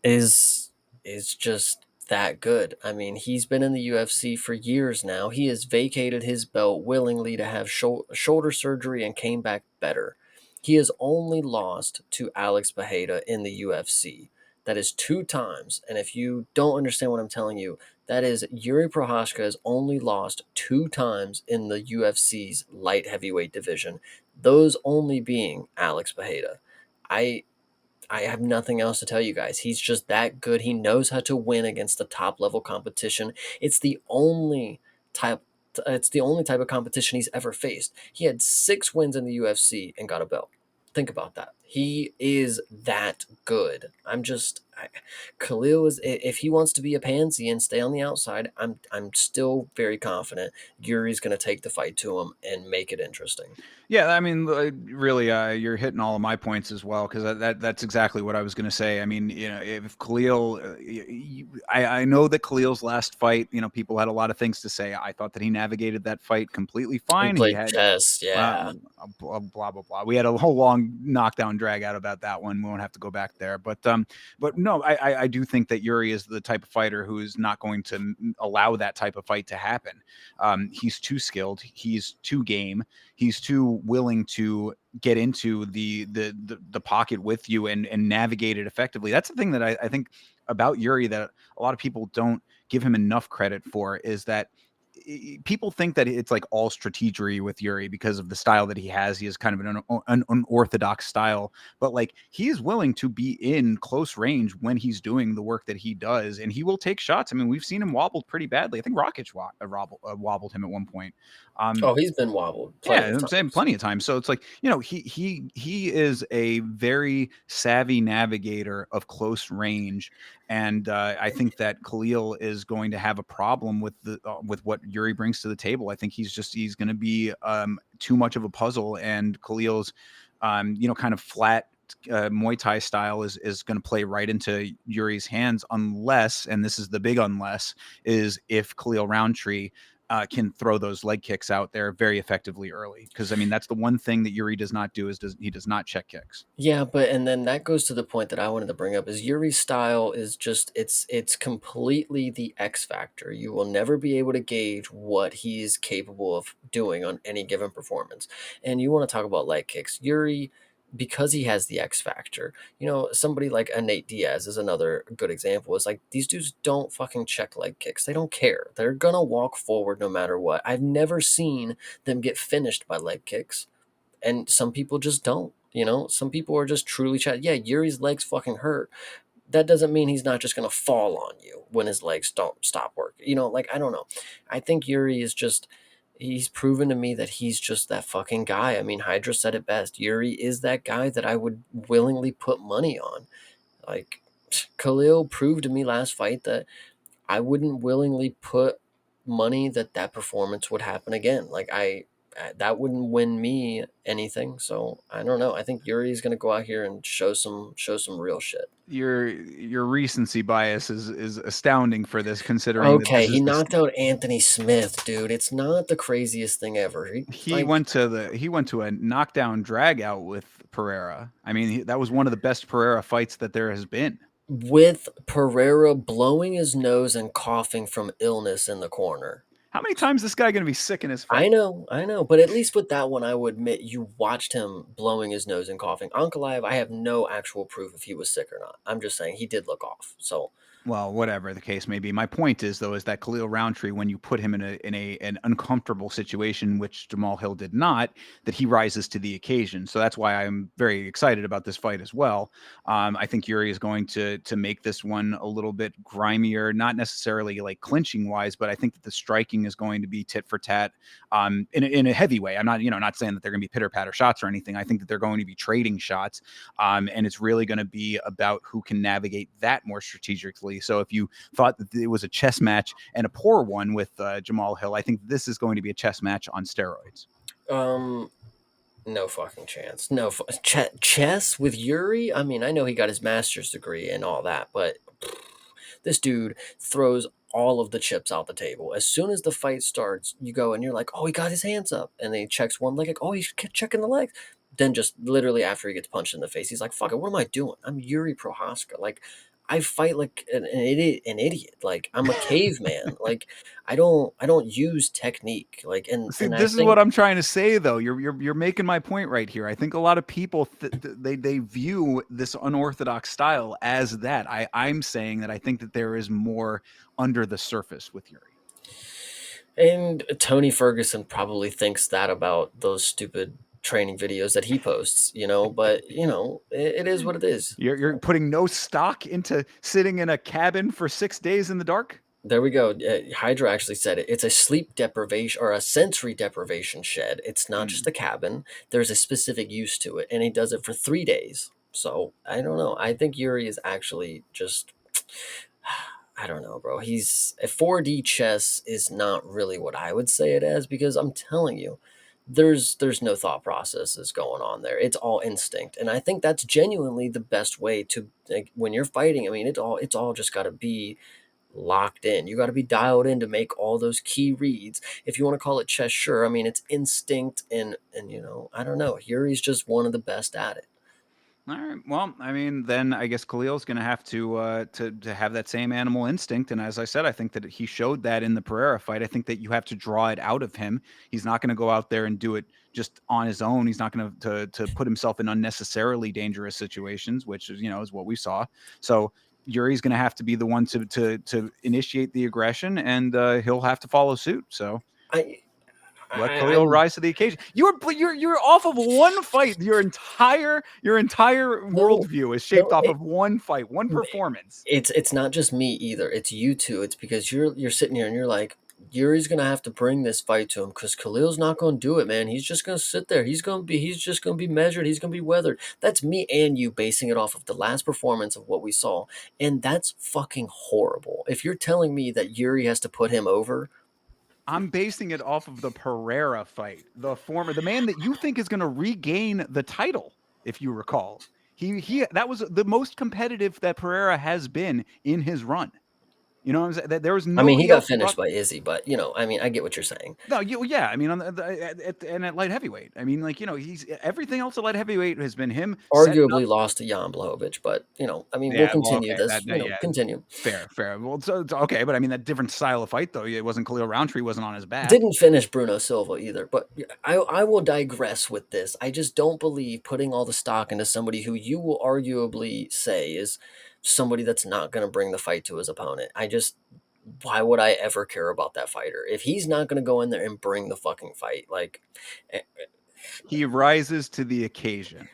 is just that good. I mean, he's been in the UFC for years now. He has vacated his belt willingly to have shoulder surgery and came back better. He has only lost to Alex Bejeda in the UFC. That is two times. And if you don't understand what I'm telling you, that is Yuri Prohaska has only lost two times in the UFC's light heavyweight division. Those only being Alex Bejeda. I I have nothing else to tell you guys. He's just that good. He knows how to win against the top level competition. It's the only type it's the only type of competition he's ever faced. He had 6 wins in the UFC and got a belt. Think about that. He is that good. Khalil is, if he wants to be a pansy and stay on the outside, I'm still very confident Yuri's going to take the fight to him and make it interesting. Yeah, I mean, really, you're hitting all of my points as well because that's exactly what I was going to say. I mean, if Khalil, I know that Khalil's last fight, people had a lot of things to say. I thought that he navigated that fight completely He fine. He played had chess, yeah. blah blah blah. We had a whole long knockdown drag out about that one. We won't have to go back there. But no, I do think that Yuri is the type of fighter who is not going to allow that type of fight to happen. He's too skilled. He's too game. He's too willing to get into the pocket with you and navigate it effectively. That's the thing that I think about Yuri that a lot of people don't give him enough credit for, is that people think that it's like all strategery with Yuri because of the style that he has. He has kind of an unorthodox style, but like he is willing to be in close range when he's doing the work that he does, and he will take shots. I mean, we've seen him wobbled pretty badly. I think Rockets wobbled him at one point. Um, Oh, he's been wobbled yeah, plenty of I'm saying times. plenty of times. So it's like, he is a very savvy navigator of close range, and I think that Khalil is going to have a problem with what Yuri brings to the table. I think he's going to be too much of a puzzle, and Khalil's kind of flat Muay Thai style is going to play right into Yuri's hands, unless, and this is the big unless, is if Khalil Roundtree can throw those leg kicks out there very effectively early. Because I mean, that's the one thing that Yuri does not do, he does not check kicks. Yeah, but and then that goes to the point that I wanted to bring up is Yuri's style is just it's completely the X factor. You will never be able to gauge what he's capable of doing on any given performance. And you want to talk about leg kicks. Yuri, because he has the X factor, somebody like a Nate Diaz is another good example. Is like these dudes don't fucking check leg kicks. They don't care. They're gonna walk forward no matter what. I've never seen them get finished by leg kicks, and some people just don't. Some people are just truly Yeah, Yuri's legs fucking hurt. That doesn't mean he's not just gonna fall on you when his legs don't stop working. Like I don't know. I think Yuri is just. He's proven to me that he's just that fucking guy. I mean, Hydra said it best. Yuri is that guy that I would willingly put money on. Like, Khalil proved to me last fight that I wouldn't willingly put money that that performance would happen again. Like that wouldn't win me anything. So I don't know. I think Yuri is going to go out here and show some real shit. Your recency bias is astounding for this, considering that Okay, this he is this. knocked out Anthony Smith, dude. It's not the craziest thing ever. He went to a knockdown drag out with Pereira. I mean, that was one of the best Pereira fights that there has been. With Pereira blowing his nose and coughing from illness in the corner. How many times is this guy going to be sick in his fight? I know, but at least with that one, I would admit you watched him blowing his nose and coughing. Ankalaev, I have no actual proof if he was sick or not. I'm just saying he did look off. So Well, whatever the case may be. My point is, though, is that Khalil Roundtree, when you put him in an uncomfortable situation, which Jamal Hill did not, that he rises to the occasion. So that's why I'm very excited about this fight as well. I think Yuri is going to make this one a little bit grimier, not necessarily like clinching wise, but I think that the striking is going to be tit for tat, in a heavy way. I'm not saying that they're going to be pitter patter shots or anything. I think that they're going to be trading shots, and it's really going to be about who can navigate that more strategically. So if you thought that it was a chess match and a poor one with Jamal Hill, I think this is going to be a chess match on steroids. um no fucking chance. No chess with Yuri. I mean, I know he got his master's degree and all that, but this dude throws all of the chips out the table. As soon as the fight starts, you go and you're like, oh, he got his hands up. And then he checks one leg, like, oh, he's checking the legs. Then just literally after he gets punched in the face, he's like, fuck it, what am I doing? I'm Yuri Prohaska. Like, I fight like an idiot. Like I'm a caveman. Like I don't use technique. Like See, and I this is what think I'm trying to say, though. You're making my point right here. I think a lot of people they view this unorthodox style as that. I'm saying that I think that there is more under the surface with Yuri. and Tony Ferguson probably thinks that about those stupid training videos that he posts, but it is what it is. You're putting no stock into sitting in a cabin for 6 days in the dark. There we go. Hydra actually said it. It's a sleep deprivation or a sensory deprivation shed. It's not just Mm. a cabin. There's a specific use to it, and he does it for 3 days. So I don't know. I think Yuri is actually just. I don't know, bro. He's a 4D chess is not really what I would say it as because I'm telling you, there's no thought processes going on there. It's all instinct, and I think that's genuinely the best way to like, when you're fighting. I mean, it's all just got to be locked in. You got to be dialed in to make all those key reads. If you want to call it chess, sure. I mean, it's instinct and I don't know. Yuri's just one of the best at it. All right. Well, I mean, then I guess Khalil's going to have to have that same animal instinct. And as I said, I think that he showed that in the Pereira fight. I think that you have to draw it out of him. He's not going to go out there and do it just on his own. He's not going to put himself in unnecessarily dangerous situations, which is is what we saw. So Yuri's going to have to be the one to initiate the aggression, and he'll have to follow suit. So I, let I Khalil I'm rise to the occasion. You're off of one fight. Your entire no, worldview is shaped no. off of one fight, one performance. It's not just me either. It's you two. It's because you're sitting here and you're like, Yuri's gonna have to bring this fight to him because Khalil's not gonna do it, man. He's just gonna sit there. He's just gonna be measured. He's gonna be weathered. That's me and you basing it off of the last performance of what we saw, and that's fucking horrible. If you're telling me that Yuri has to put him over, I'm basing it off of the Pereira fight, the man that you think is going to regain the title, if you recall. He that was the most competitive that Pereira has been in his run. You know what I'm saying? That there was I mean, he nobody got else who finished brought. by Izzy, but I mean, I get what you're saying. No, yeah. I mean, on and at light heavyweight. I mean, like he's everything else at light heavyweight has been him setting up. Arguably lost to Jan Blachowicz, but I mean, we'll Yeah, well, continue okay, this. yeah, Continue. fair. Well, so it's okay, but I mean that different style of fight though. It wasn't Khalil Roundtree wasn't on his back. Didn't finish Bruno Silva either, but I will digress with this. I just don't believe putting all the stock into somebody who you will arguably say is somebody that's not going to bring the fight to his opponent. Why would I ever care about that fighter if he's not going to go in there and bring the fucking fight? Like, eh, He rises to the occasion.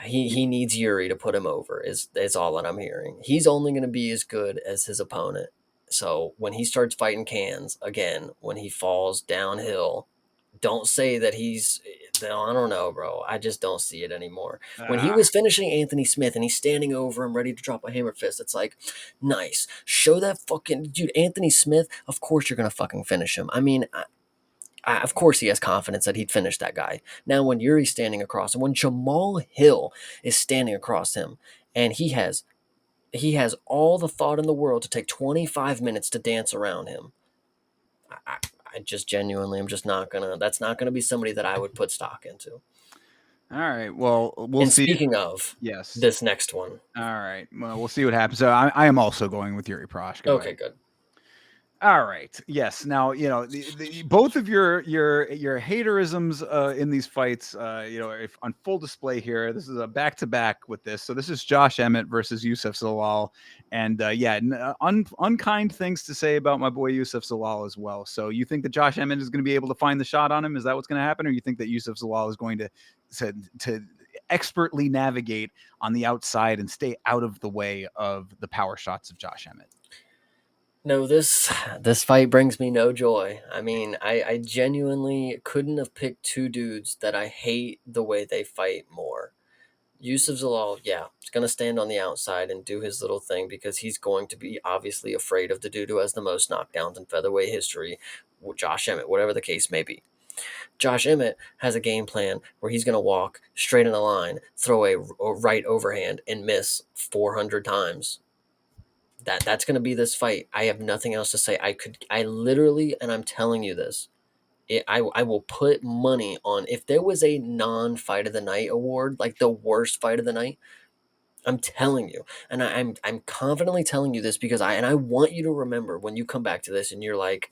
he needs Yuri to put him over. Is all that I'm hearing. He's only going to be as good as his opponent. So when he starts fighting cans again, when he falls downhill, don't say that he's. I don't know, bro. I just don't see it anymore. When he Ah, was finishing Anthony Smith and he's standing over him ready to drop a hammer fist, it's like, nice. Show that fucking dude, Anthony Smith. Of course you're gonna fucking finish him. I mean, of course he has confidence that he'd finish that guy. Now when Yuri's standing across him, when Jamal Hill is standing across him, and he has all the thought in the world to take 25 minutes to dance around him. I, I just genuinely am just not gonna. That's not gonna be somebody that I would put stock into. all right. Well, we'll And see. speaking of Yes. this next one, All right. Well, we'll see what happens. So I am also going with Yuri Proshko. okay, good. All right. Yes. Now, both of your haterisms in these fights, if on full display here. This is a back-to-back with this. So this is Josh Emmett versus Yusuf Zalal, and unkind things to say about my boy Yusuf Zalal as well. So you think that Josh Emmett is going to be able to find the shot on him? Is that what's going to happen, or you think that Yusuf Zalal is going to expertly navigate on the outside and stay out of the way of the power shots of Josh Emmett? No, this fight brings me no joy. I mean, I genuinely couldn't have picked two dudes that I hate the way they fight more. Yusuf Zalal, yeah, he's going to stand on the outside and do his little thing because he's going to be obviously afraid of the dude who has the most knockdowns in featherweight history, Josh Emmett, whatever the case may be. Josh Emmett has a game plan where he's going to walk straight in a line, throw a right overhand, and miss 400 times. That's going to be this fight. I have nothing else to say. I literally, and I'm telling you this, I will put money on if there was a non-fight of the night award, like the worst fight of the night. I'm telling you, and I'm confidently telling you this because I want you to remember when you come back to this and you're like,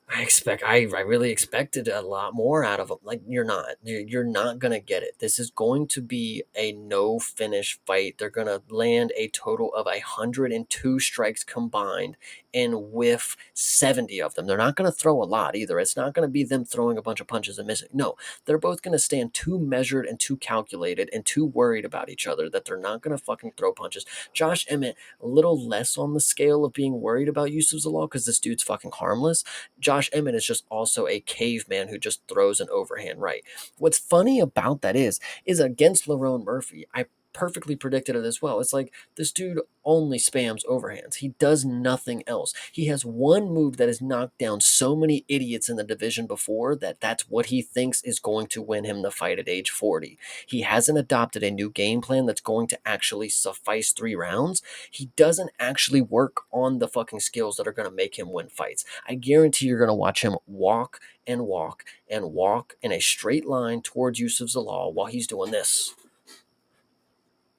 I really expected a lot more out of him. Like you're not gonna get it. This is going to be a no finish fight. They're gonna land a total of 102 strikes combined and whiff 70 of them. They're not gonna throw a lot either. It's not gonna be them throwing a bunch of punches and missing. No, they're both gonna stand too measured and too calculated and too worried about each other that they're not gonna fucking throw punches. Josh Emmett, a little less on the scale of being worried about Yusuf Zalal because this dude's fucking harmless. Josh Emmett is just also a caveman who just throws an overhand right. What's funny about that is against Lerone Murphy, I perfectly predicted it as well. It's like this dude only spams overhands. He does nothing else. He has one move that has knocked down so many idiots in the division before that that's what he thinks is going to win him the fight at age 40. He hasn't adopted a new game plan that's going to actually suffice 3 rounds. He doesn't actually work on the fucking skills that are going to make him win fights. I guarantee you're going to watch him walk and walk and walk in a straight line towards Yusuf Zalal while he's doing this.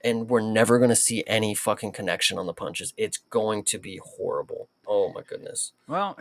and we're never going to see any fucking connection on the punches. It's going to be horrible. Oh my goodness. Well,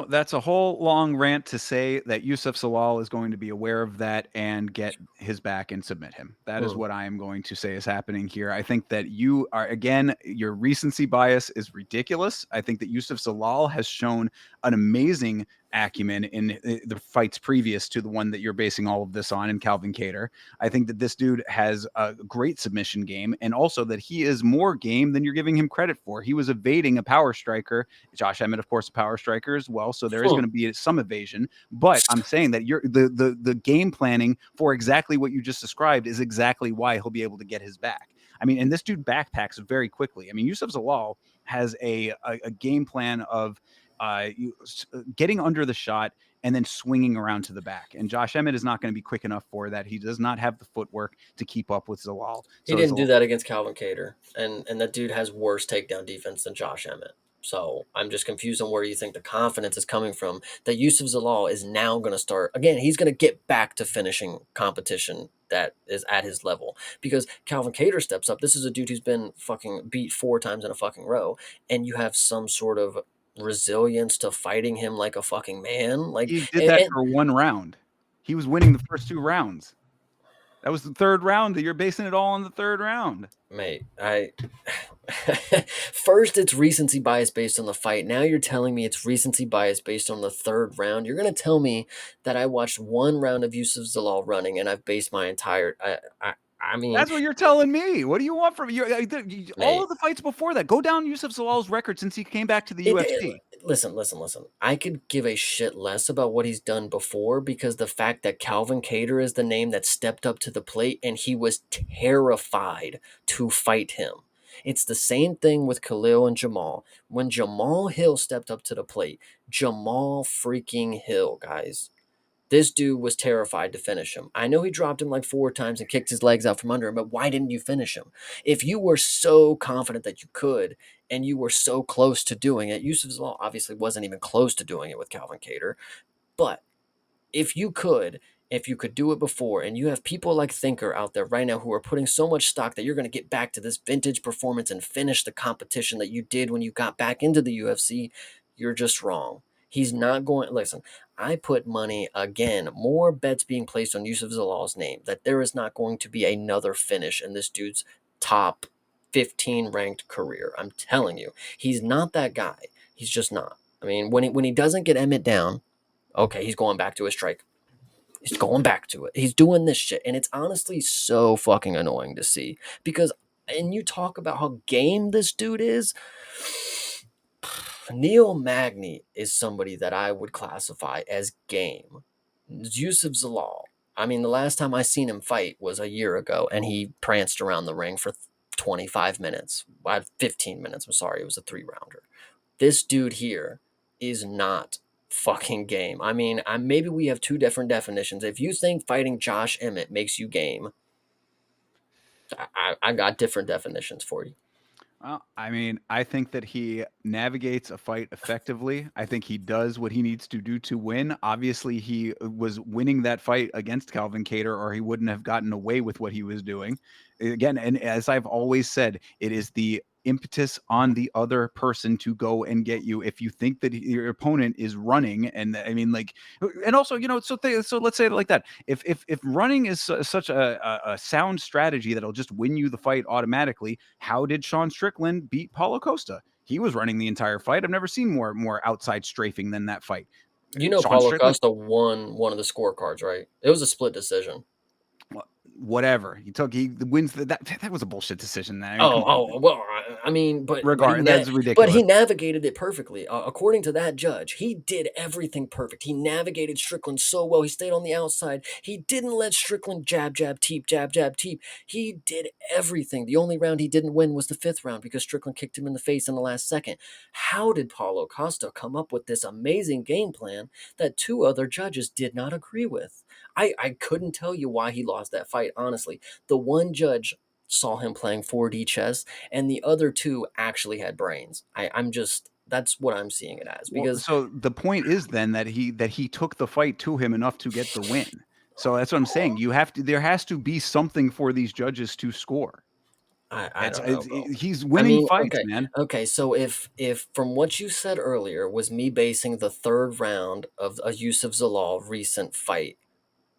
that's a whole long rant to say that Yusuf Salal is going to be aware of that and get his back and submit him. That is Hmm. what I am going to say is happening here. I think that you are, again, your recency bias is ridiculous. I think that Yusuf Salal has shown an amazing acumen in the fights previous to the one that you're basing all of this on in Calvin Cater. I think that this dude has a great submission game, and also that he is more game than you're giving him credit for. He was evading a power striker. Josh Emmett, of course, a power striker as well, so there is going to be some evasion. But I'm saying that the game planning for exactly what you just described is exactly why he'll be able to get his back. I mean, and this dude backpacks very quickly. I mean, Yusuf Zalal has a game plan of getting under the shot and then swinging around to the back. And Josh Emmett is not going to be quick enough for that. He does not have the footwork to keep up with Zalal. He So didn't do that against Calvin Cater, and that dude has worse takedown defense than Josh Emmett. So I'm just confused on where you think the confidence is coming from. That Yusuf Zalal is now going to start again. He's going to get back to finishing competition that is at his level because Calvin Cater steps up. This is a dude who's been fucking beat 4 times in a fucking row, and you have some sort of resilience to fighting him like a fucking man. Like, he did that and for one round. He was winning the first 2 rounds. That was the third round. That you're basing it all on the third round. mate, I first it's recency bias based on the fight. Now you're telling me it's recency bias based on the third round. You're gonna tell me that I watched 1 round of Yusuf Zalal running and I've based my entire. I mean, That's what you're telling me. What do you want from you? All mate, of the fights before that. Go down Yusuf Zalal's record since he came back to the it UFC. listen. I could give a shit less about what he's done before because the fact that Calvin Cater is the name that stepped up to the plate and he was terrified to fight him. It's the same thing with Khalil and Jamal. When Jamal Hill stepped up to the plate, Jamal freaking Hill, guys. This dude was terrified to finish him. I know he dropped him like 4 times and kicked his legs out from under him, but why didn't you finish him? If you were so confident that you could and you were so close to doing it, Yusuf Zalal obviously wasn't even close to doing it with Calvin Cater, but if you could, if you could do it before, and you have people like Thinker out there right now who are putting so much stock that you're going to get back to this vintage performance and finish the competition that you did when you got back into the UFC, you're just wrong. He's not going. Listen, I put money again, more bets being placed on Yusuf Zalal's name that there is not going to be another finish in this dude's top 15 ranked career. I'm telling you, he's not that guy. He's just not. I mean, when he doesn't get Emmett down, okay, he's going back to his strike. He's going back to it. He's doing this shit. And it's honestly so fucking annoying to see. Because, and you talk about how game this dude is. Neil Magny is somebody that I would classify as game. Yusuf Zalal. I mean, the last time I seen him fight was a year ago, and he pranced around the ring for 25 minutes. 15 minutes. I'm sorry. It was a 3 rounder. This dude here is not fucking game. I mean, maybe we have 2 different definitions. If you think fighting Josh Emmett makes you game, I got different definitions for you. Well, I mean, I think that he navigates a fight effectively. I think he does what he needs to do to win. Obviously, he was winning that fight against Calvin Cater, or he wouldn't have gotten away with what he was doing. Again, and as I've always said, it is the impetus on the other person to go and get you. If you think that your opponent is running, and I mean, like, and also, so let's say it like that. If running is such a sound strategy that'll just win you the fight automatically, how did Sean Strickland beat Paulo Costa? He was running the entire fight. I've never seen more outside strafing than that fight. You know, Sean Paulo Strickland, Costa won one of the scorecards, right? It was a split decision. whatever he wins. That was a bullshit decision. Then I mean, come Oh, on, well, I mean, regard that's but he ridiculous. navigated it perfectly. According to that judge, he did everything perfect. He navigated Strickland so well. He stayed on the outside. He didn't let Strickland jab, jab, teep, jab, jab, teep. He did everything. The only round he didn't win was the 5th round because Strickland kicked him in the face in the last second. How did Paulo Costa come up with this amazing game plan that 2 other judges did not agree with? I couldn't tell you why he lost that fight, honestly. The one judge saw him playing 4D chess, and the other 2 actually had brains. I'm just that's what I'm seeing it as Well, because so the point is then that he took the fight to him enough to get the win. So that's what I'm saying. You have to there has to be something for these judges to score. I don't know, bro. He's I winning mean, fights, man. okay. So if from what you said earlier was me basing the third round of a Yusuf Zalal recent fight,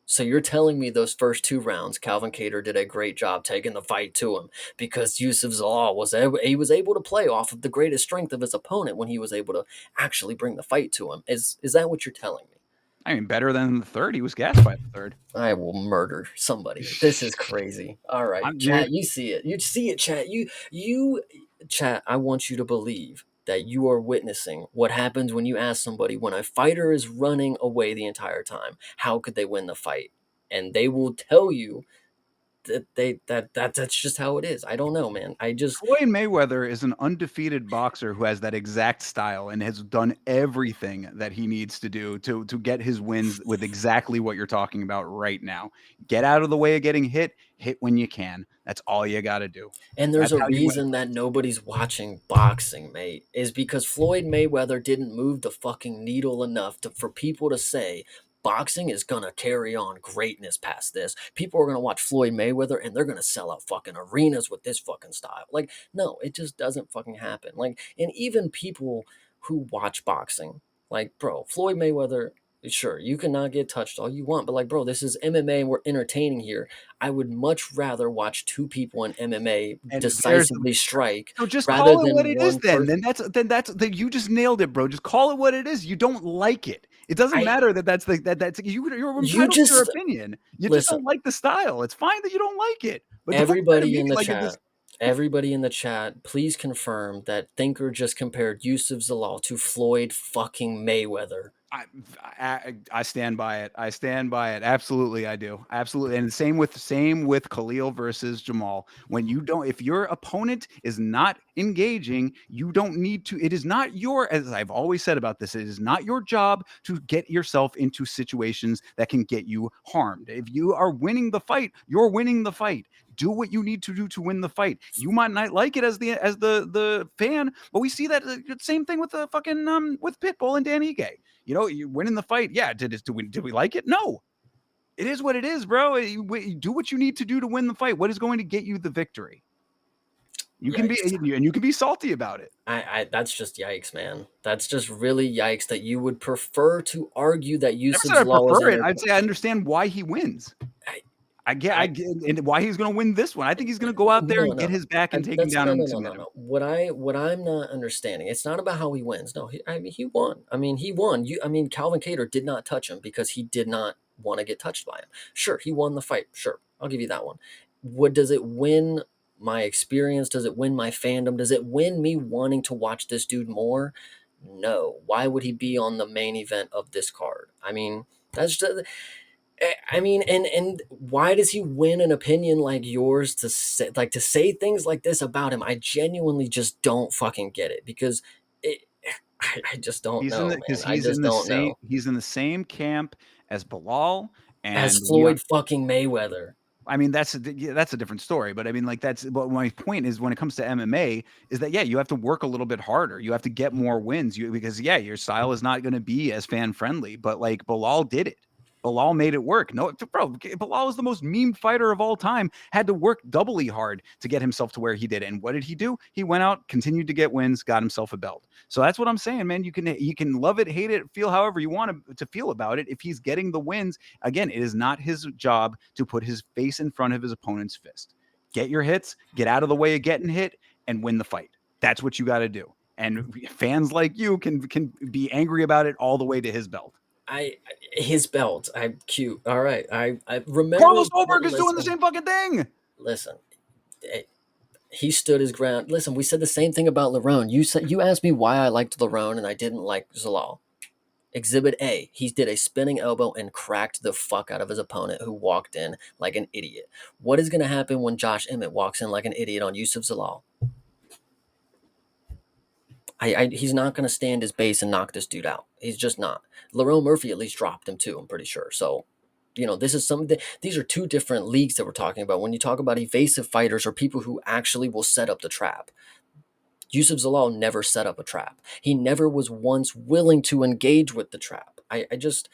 so you're telling me those first two rounds, Calvin Kattar did a great job taking the fight to him because Yusuf Zalal he was able to play off of the greatest strength of his opponent when he was able to actually bring the fight to him. Is that what you're telling me? I mean, better than the third. He was gassed by the third. I will murder somebody. This is crazy. All right, I'm dude. chat, you see it. You see it, chat. You chat, I want you to believe that you are witnessing what happens when you ask somebody when a fighter is running away the entire time, how could they win the fight? And they will tell you that's just how it is. I don't know, man. I just Floyd Mayweather is an undefeated boxer who has that exact style and has done everything that he needs to do to get his wins with exactly what you're talking about right now. Get out of the way of getting hit when you can. That's all you got to do. And there's That's a how you win a reason fight. that nobody's watching boxing, mate, is because Floyd Mayweather didn't move the fucking needle enough for people to say boxing is gonna carry on greatness past this. People are gonna watch Floyd Mayweather and they're gonna sell out fucking arenas with this fucking style. Like, no, it just doesn't fucking happen. Like, and even people who watch boxing, like, bro, Floyd Mayweather, sure, you cannot get touched all you want, but like, bro, this is MMA and we're entertaining here. I would much rather watch two people in MMA And there's decisively strike so just rather call it what than it is one then. person. Then you just nailed it, bro. Just call it what it is. You don't like it. It doesn't I matter that's you're you entitled to your just opinion. You just listen. don't like the style. It's fine that you don't like it. But don't try to Everybody make in it the like it is. chat, everybody in the chat, please confirm that Thinker just compared Yusuf Zalal to Floyd fucking Mayweather. I, I stand by it. I stand by it. Absolutely, I do. Absolutely, and same with Khalil versus Jamal. When you don't, if your opponent is not engaging, you don't need to. It is not your, as I've always said about this, it is not your job to get yourself into situations that can get you harmed. If you are winning the fight, you're winning the fight. Do what you need to do to win the fight. You might not like it as the fan, but we see that same thing with the fucking with Pitbull and Dan Ige. You win in the fight. Yeah. Did we like it? No. It is what it is, bro. You do what you need to do to win the fight. What is going to get you the victory? You can be Yikes. and you can be salty about it. I that's just yikes, man. That's just really yikes that you would prefer to argue that I never Yusuf said I Zalal is prefer it. I'd say I understand why he wins. I, I I get and why he's going to win this one. I think he's going to go out there no, and get no. his back and take him That's down no, and no, no, submit no, him. no. What I'm not understanding, it's not about how he wins. No, I mean he won. I mean he won. I mean Calvin Kattar did not touch him because he did not want to get touched by him. Sure, he won the fight. Sure, I'll give you that one. What does it win my experience? Does it win my fandom? Does it win me wanting to watch this dude more? No. Why would he be on the main event of this card? I mean, that's just I mean, and why does he win an opinion like yours to say things like this about him? I genuinely just don't fucking get it because it, I just don't He's in know, the man. because I just don't know. he's in the same camp as Bilal As and Floyd fucking Mayweather, I mean, yeah, that's a different story. But I mean, like but my point is when it comes to MMA is that yeah, you have to work a little bit harder. You have to get more wins. Because yeah, your style is not going to be as fan friendly. But like Bilal did it. Bilal made it work. No, bro, Bilal is the most memed fighter of all time. Had to work doubly hard to get himself to where he did. And what did he do? He went out, continued to get wins, got himself a belt. So that's what I'm saying, man. You can love it, hate it, feel however you want to feel about it. If he's getting the wins, again, it is not his job to put his face in front of his opponent's fist. Get your hits, get out of the way of getting hit, and win the fight. That's what you got to do. And fans like you can be angry about it all the way to his belt. I his belt. I'm cute. All right. I remember. Carlos Ulberg is doing the Listen, same fucking thing. listen. eh, He stood his ground. Listen, we said the same thing about Lerone. You asked me why I liked Lerone and I didn't like Zalal. Exhibit A, he did a spinning elbow and cracked the fuck out of his opponent who walked in like an idiot. What is going to happen when Josh Emmett walks in like an idiot on Yusuf Zalal? He's not going to stand his base and knock this dude out. He's just not. Lerone Murphy at least dropped him too, I'm pretty sure. So, this is these are two different leagues that we're talking about. When you talk about evasive fighters or people who actually will set up the trap, Yusuf Zalal never set up a trap. He never was once willing to engage with the trap. I just,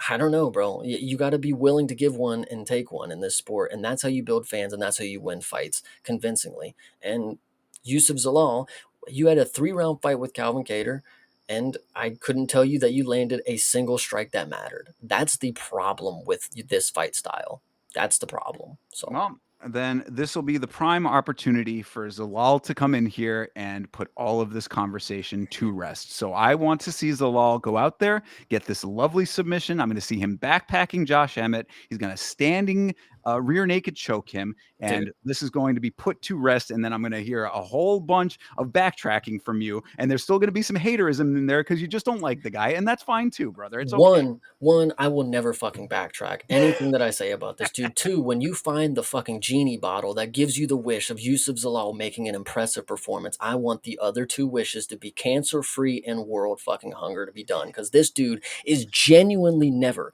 I don't know, bro. You got to be willing to give one and take one in this sport, and that's how you build fans, and that's how you win fights convincingly. And Yusuf Zalal, you had a 3 round fight with Calvin Cater, and I couldn't tell you that you landed a single strike that mattered. That's the problem with this fight style. That's the problem. So Well, then this will be the prime opportunity for Zalal to come in here and put all of this conversation to rest. So I want to see Zalal go out there, get this lovely submission. I'm going to see him backpacking Josh Emmett. He's going to standing rear naked choke him, dude, and this is going to be put to rest. And then I'm going to hear a whole bunch of backtracking from you, and there's still going to be some haterism in there because you just don't like the guy, and that's fine too, brother. It's okay. one, I will never fucking backtrack anything that I say about this dude. Two, when you find the fucking genie bottle that gives you the wish of Yusuf Zalal making an impressive performance, I want the other two wishes to be cancer free and world fucking hunger to be done. Because this dude is genuinely never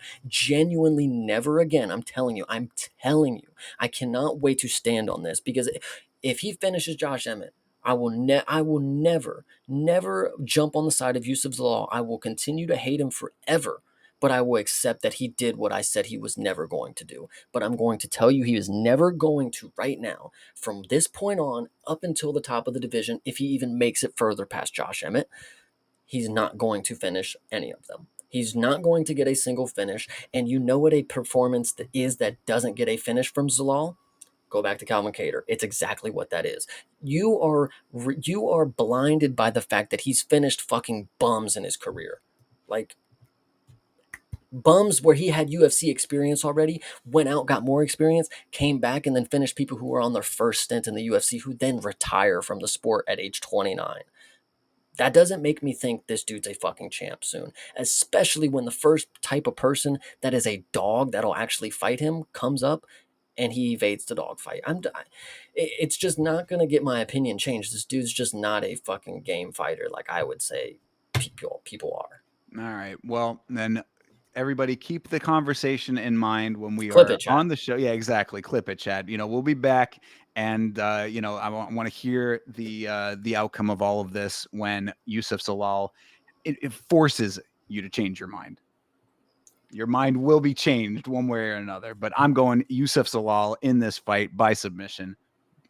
again. I'm telling you, I cannot wait to stand on this because if he finishes Josh Emmett, I will never jump on the side of Yusuf Zalal. I will continue to hate him forever, but I will accept that he did what I said he was never going to do. But I'm going to tell you he is never going to right now, from this point on, up until the top of the division, if he even makes it further past Josh Emmett, he's not going to finish any of them. He's not going to get a single finish. And you know what a performance that is that doesn't get a finish from Zalal? Go back to Calvin Cater. It's exactly what that is. You are blinded by the fact that he's finished fucking bums in his career, like bums where he had UFC experience already, went out, got more experience, came back, and then finished people who were on their first stint in the UFC who then retire from the sport at age 29. That doesn't make me think this dude's a fucking champ soon, especially when the first type of person that is a dog that'll actually fight him comes up and he evades the dog fight. It's just not going to get my opinion changed. This dude's just not a fucking game fighter like I would say people are. All right. Well, then everybody keep the conversation in mind when we Clip are it, chat. on the show. Yeah, exactly. Clip it, Chad. We'll be back, and I want to hear the outcome of all of this when Yusuf Salal it forces you to change your mind. Your mind will be changed one way or another, but I'm going Yusuf Salal in this fight by submission.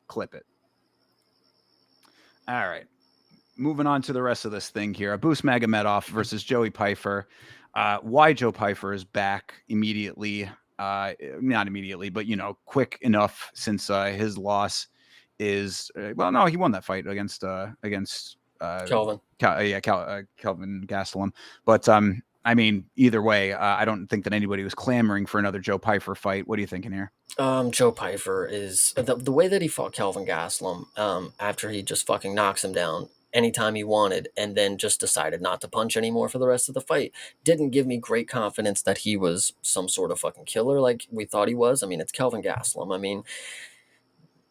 Clip it. All right. Moving on to the rest of this thing here. Abus Magomedov versus Joey Pfeiffer. Why Joe Pfeiffer is back immediately. Not immediately, but quick enough since his loss is well, no, he won that fight against Kelvin. Kelvin Gastelum. But I mean, either way, I don't think that anybody was clamoring for another Joe Pfeiffer fight. What are you thinking here? Joe Pfeiffer is the way that he fought Kelvin Gastelum after he just fucking knocks him down anytime he wanted and then just decided not to punch anymore for the rest of the fight didn't give me great confidence that he was some sort of fucking killer like we thought he was. I mean, it's Kelvin Gastelum. I mean,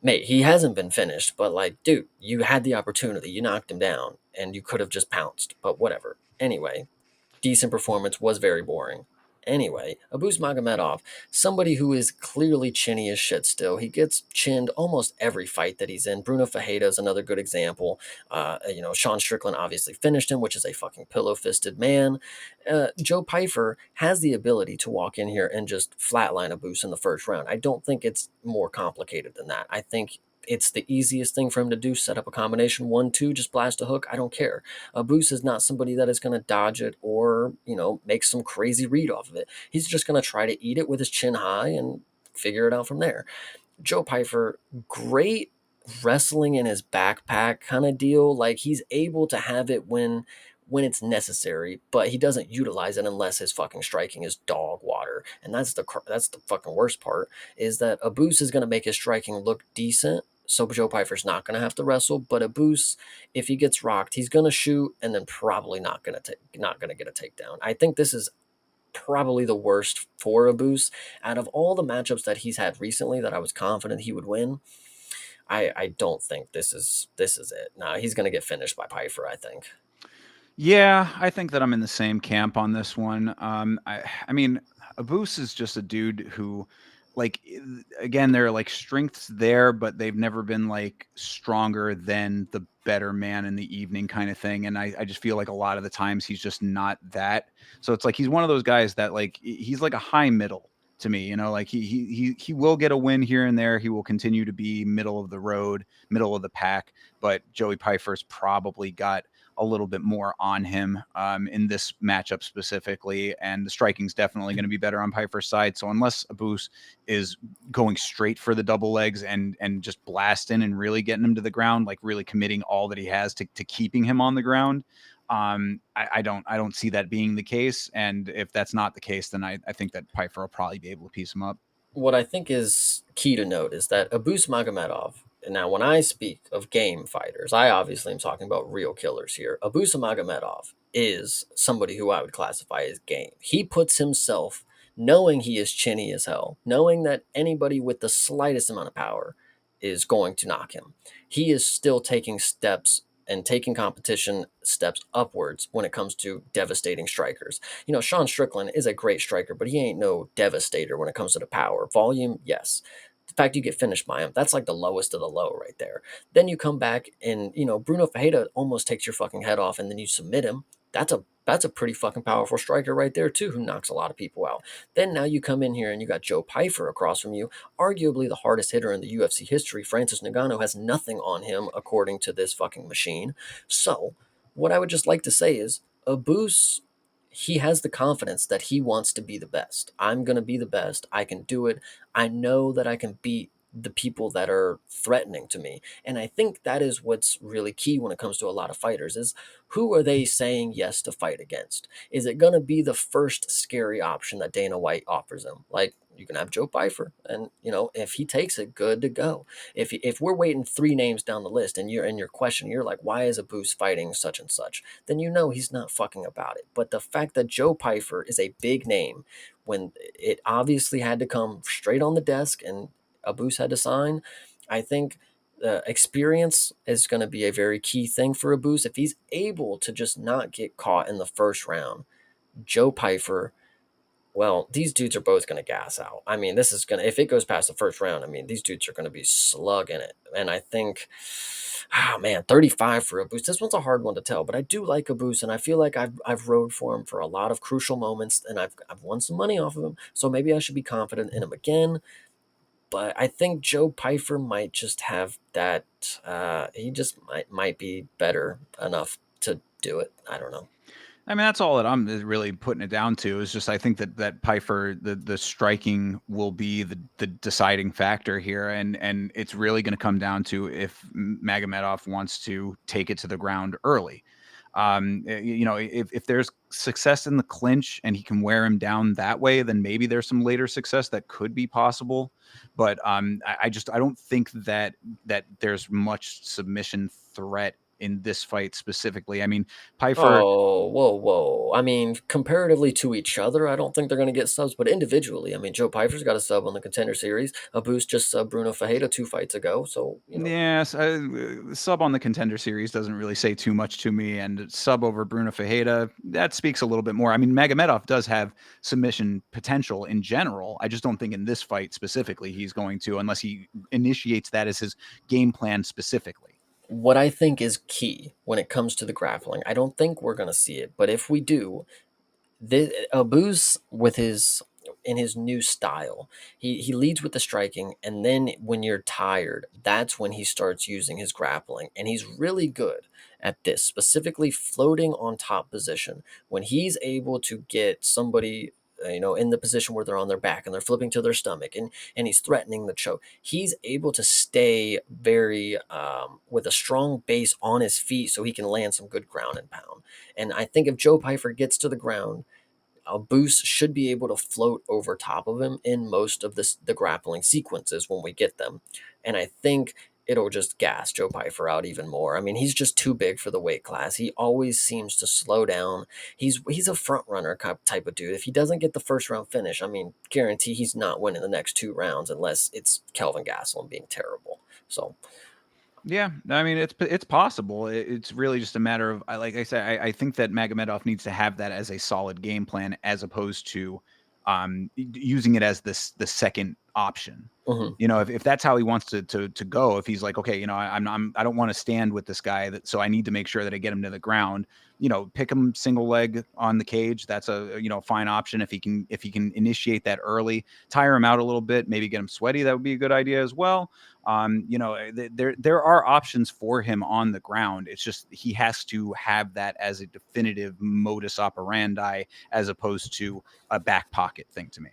mate, he hasn't been finished, but like, dude, you had the opportunity. You knocked him down and you could have just pounced, but whatever. Anyway, decent performance, was very boring. Anyway, Abus Magomedov, somebody who is clearly chinny as shit still. He gets chinned almost every fight that he's in. Bruno Fajeda is another good example. Sean Strickland obviously finished him, which is a fucking pillow-fisted man. Joe Pfeiffer has the ability to walk in here and just flatline Abus in the first round. I don't think it's more complicated than that. I think it's the easiest thing for him to do, set up a combination 1-2, just blast a hook. I don't care. Abus is not somebody that is going to dodge it or, make some crazy read off of it. He's just going to try to eat it with his chin high and figure it out from there. Joe Pfeiffer, great wrestling in his backpack kind of deal. Like he's able to have it when it's necessary, but he doesn't utilize it unless his fucking striking is dog water. And that's the fucking worst part is that Abus is going to make his striking look decent. So Joe Pfeiffer's not going to have to wrestle, but Abus, if he gets rocked, he's going to shoot and then probably not going to get a takedown. I think this is probably the worst for Abus out of all the matchups that he's had recently that I was confident he would win. I don't think this is it. No, he's going to get finished by Pfeiffer, I think. Yeah, I think that I'm in the same camp on this one. I mean, Abus is just a dude who like again, there are like strengths there, but they've never been like stronger than the better man in the evening kind of thing. And I just feel like a lot of the times he's just not that. So it's like he's one of those guys that like he's like a high middle to me, you know, like he will get a win here and there. He will continue to be middle of the road, middle of the pack, but Joey Pfeiffer's probably got a little bit more on him in this matchup specifically, and the striking's definitely going to be better on Pfeiffer's side. So unless Abus is going straight for the double legs and just blasting and really getting him to the ground, like really committing all that he has to keeping him on the ground, I don't see that being the case. And if that's not the case, then I think that Pfeiffer will probably be able to piece him up. What I think is key to note is that Abus Magomedov, and now when I speak of game fighters, I obviously am talking about real killers here. Abus Magomedov is somebody who I would classify as game. He puts himself, knowing he is chinny as hell, knowing that anybody with the slightest amount of power is going to knock him. He is still taking steps and taking competition steps upwards when it comes to devastating strikers. You know, Sean Strickland is a great striker, but he ain't no devastator when it comes to the power. Volume, yes. The fact you get finished by him, that's like the lowest of the low right there. Then you come back and, you know, Bruno Fajeda almost takes your fucking head off and then you submit him. That's a pretty fucking powerful striker right there too, who knocks a lot of people out. Then now you come in here and you got Joe Pfeiffer across from you, arguably the hardest hitter in the UFC history. Francis Ngannou has nothing on him according to this fucking machine. So, what I would just like to say is Abus, he has the confidence that he wants to be the best. I'm going to be the best. I can do it. I know that I can beat the people that are threatening to me. And I think that is what's really key when it comes to a lot of fighters is who are they saying yes to fight against? Is it going to be the first scary option that Dana White offers them? Like you can have Joe Pfeiffer and you know if he takes it good to go. If we're waiting three names down the list and you're in your question you're like why is a Boost fighting such and such? Then you know he's not fucking about it. But the fact that Joe Pfeiffer is a big name when it obviously had to come straight on the desk and Abus had to sign. I think experience is going to be a very key thing for Abus. If he's able to just not get caught in the first round, Joe Pfeiffer, well, these dudes are both going to gas out. I mean, this is going to, if it goes past the first round, I mean, these dudes are going to be slugging it. And I think, oh man, 35 for Abus. This one's a hard one to tell, but I do like Abus, and I feel like I've rode for him for a lot of crucial moments, and I've won some money off of him. So maybe I should be confident in him again. But I think Joe Pfeiffer might just have that. He just might be better enough to do it. I don't know. I mean, that's all that I'm really putting it down to is just I think that Pfeiffer the striking will be the deciding factor here, and it's really going to come down to if Magomedov wants to take it to the ground early. You know, if there's success in the clinch and he can wear him down that way, then maybe there's some later success that could be possible. But I don't think that there's much submission threat in this fight specifically. I mean, Pfeiffer. Oh, whoa, whoa. I mean, comparatively to each other, I don't think they're going to get subs, but individually, I mean, Joe Pfeiffer's got a sub on the Contender Series. A Boost just subbed Bruno Fajeda 2 fights ago. So, you know, Yes, sub on the Contender Series doesn't really say too much to me, and sub over Bruno Fajeda, that speaks a little bit more. I mean, Magomedov does have submission potential in general. I just don't think in this fight specifically he's going to, unless he initiates that as his game plan specifically. what I think is key when it comes to the grappling, I don't think we're going to see it, but if we do, Abus with his in his new style, he leads with the striking, and then when you're tired, that's when he starts using his grappling, and he's really good at this, specifically floating on top position. When he's able to get somebody. You know, in the position where they're on their back and they're flipping to their stomach, and he's threatening the choke. He's able to stay very with a strong base on his feet, so he can land some good ground and pound. And I think if Joe Pfeiffer gets to the ground, a Boost should be able to float over top of him in most of the grappling sequences when we get them. And I think it'll just gas Joe Pfeiffer out even more. I mean, he's just too big for the weight class. He always seems to slow down. He's a front runner type of dude. If he doesn't get the first round finish, I mean, guarantee he's not winning the next 2 rounds unless it's Kelvin Gastelum being terrible. So Yeah, I mean it's possible. It's really just a matter of like I said, I think that Magomedov needs to have that as a solid game plan as opposed to using it as the second option. Mhm. You know, if that's how he wants to go, if he's like, okay, you know, I don't want to stand with this guy, so I need to make sure that I get him to the ground. You know, pick him single leg on the cage. That's a, you know, fine option if he can initiate that early, tire him out a little bit, maybe get him sweaty. That would be a good idea as well. You know, there are options for him on the ground. It's just he has to have that as a definitive modus operandi as opposed to a back pocket thing to me.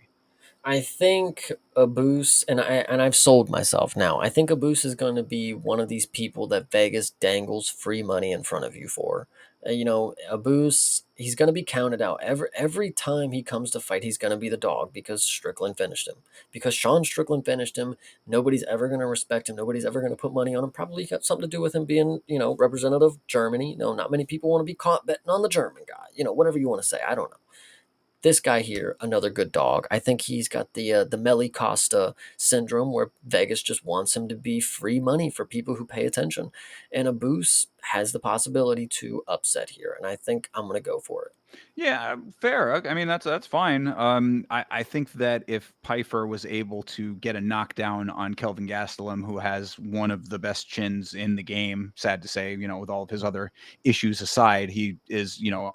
I think Abus, and I've sold myself now. I think Abus is going to be one of these people that Vegas dangles free money in front of you for. You know, Abus, he's going to be counted out every time he comes to fight. He's going to be the dog because Strickland finished him. Because Sean Strickland finished him, nobody's ever going to respect him. Nobody's ever going to put money on him. Probably got something to do with him being, you know, representative of Germany. You know, not many people want to be caught betting on the German guy. You know, whatever you want to say. I don't know. This guy here, another good dog. I think he's got the Meli Costa syndrome, where Vegas just wants him to be free money for people who pay attention. And Abus has the possibility to upset here, and I think I'm going to go for it. Yeah, fair. I mean, that's fine. I think that if Pfeiffer was able to get a knockdown on Kelvin Gastelum, who has one of the best chins in the game, sad to say, you know, with all of his other issues aside, he is, you know,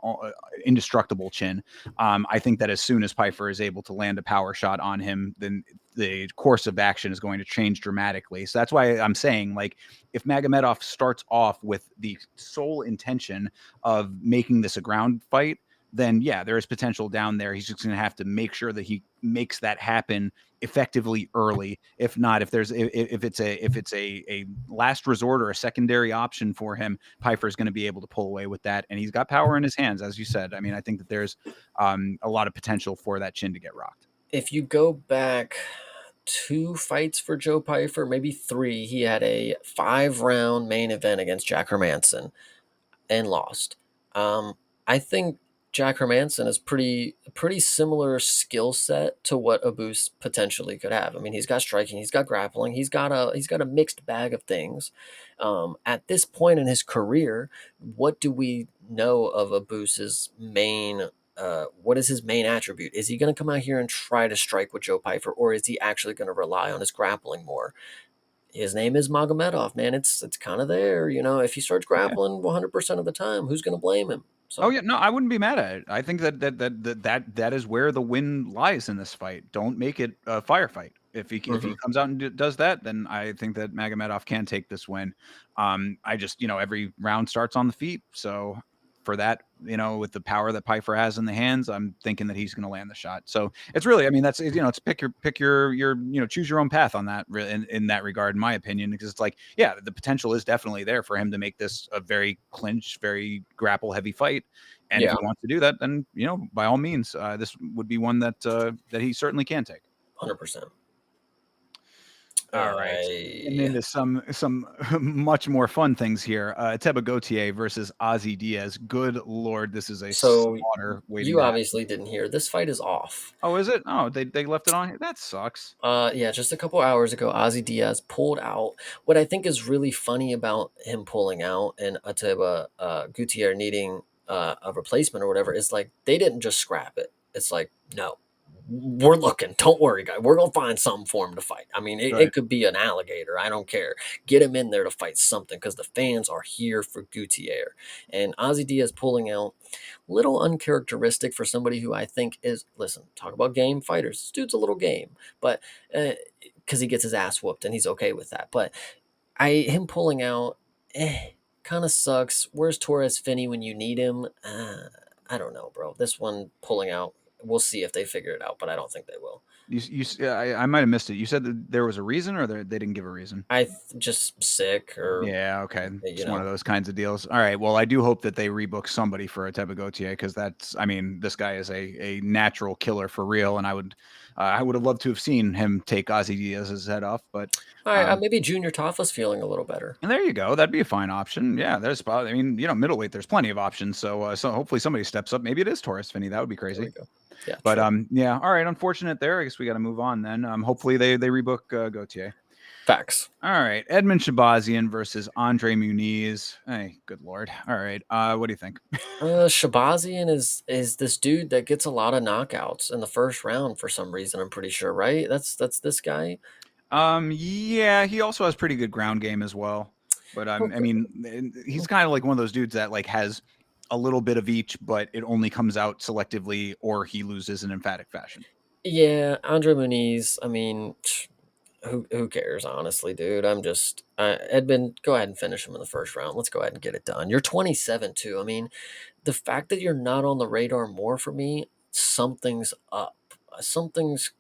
indestructible chin. I think that as soon as Pfeiffer is able to land a power shot on him, then the course of action is going to change dramatically. So that's why I'm saying, like, if Magomedov starts off with the sole intention of making this a ground fight, then yeah, there is potential down there. He's just going to have to make sure that he makes that happen effectively early. If not, if it's a last resort or a secondary option for him, Pfeiffer is going to be able to pull away with that, and he's got power in his hands, as you said. I mean, I think that there's a lot of potential for that chin to get rocked. If you go back 2 fights for Joe Pfeiffer, maybe three, he had a 5 round main event against Jack Hermanson and lost. Um, I think Jack Hermanson is pretty similar skill set to what Abus potentially could have. I mean, he's got striking, he's got grappling, he's got a mixed bag of things. At this point in his career, what do we know of Abus's main? What is his main attribute? Is he going to come out here and try to strike with Joe Pfeiffer, or is he actually going to rely on his grappling more? His name is Magomedov, man. It's kind of there, you know. If he starts Yeah. grappling 100% of the time, who's going to blame him? Oh So, yeah, no, I wouldn't be mad at it. I think that is where the win lies in this fight. Don't make it a firefight. If he mhm. comes out and does that, then I think that Magomedov can take this win. I just, you know, every round starts on the feet, so for that, you know, with the power that Pfeiffer has in the hands, I'm thinking that he's going to land the shot. So it's really, I mean, that's, you know, it's pick your you know, choose your own path on that in that regard, in my opinion, because it's like, yeah, the potential is definitely there for him to make this a very clinch, very grapple heavy fight. And if Yeah, he wants to do that, then, you know, by all means, this would be one that he certainly can take. 100%. All right. And Yeah. into some much more fun things here. Teba Gautier versus Ozzy Diaz. Good Lord, this is a So slaughter waiting you to happen. obviously didn't hear this fight is off. Oh, is it? Oh, they left it on here. That sucks. Yeah, just a couple hours ago, Ozzy Diaz pulled out. What I think is really funny about him pulling out and Ateba Gutierrez needing a replacement or whatever is like they didn't just scrap it. It's like, no, we're looking. Don't worry, guy. We're gonna find something for him to fight. I mean, it Right. could be an alligator. I don't care. Get him in there to fight something because the fans are here for Gutierrez. And Ozzy Diaz pulling out, little uncharacteristic for somebody who I think is, listen, talk about game fighters. This dude's a little game, but because he gets his ass whooped and he's okay with that. But him pulling out, kind of sucks. Where's Torres Finney when you need him? I don't know, bro. This one pulling out, we'll see if they figure it out, but I don't think they will. I might have missed it. You said that there was a reason, or they didn't give a reason. Just sick or Yeah, okay. you Just one know. of those kinds of deals. All right. Well, I do hope that they rebook somebody for a Teba Gautier because that's, I mean, this guy is a natural killer for real, and I would have loved to have seen him take Ozzy Diaz's head off, but All right, um, maybe Junior Taffa's feeling a little better. and there you go. That'd be a fine option. Yeah, there's I mean, you know, middleweight, there's plenty of options. So hopefully somebody steps up. Maybe it is Torres Finney. That would be There we crazy. go. Yeah, But true. yeah. All right. Unfortunate there. I guess we got to move on then. Hopefully they rebook Gautier. Facts. All right, Edmund Shabazian versus Andre Muniz. Hey, good lord. All right, what do you think? Shabazian is this dude that gets a lot of knockouts in the first round for some reason. I'm pretty sure, right? That's this guy. Yeah, he also has pretty good ground game as well. But I Okay. mean, he's kind of like one of those dudes that like has a little bit of each, but it only comes out selectively, or he loses in emphatic fashion. Yeah, Andre Muniz. I mean, who cares, honestly, dude? I'm just Edmund. Go ahead and finish him in the first round. Let's go ahead and get it done. You're 27 too. I mean, the fact that you're not on the radar more for me, something's up. Something's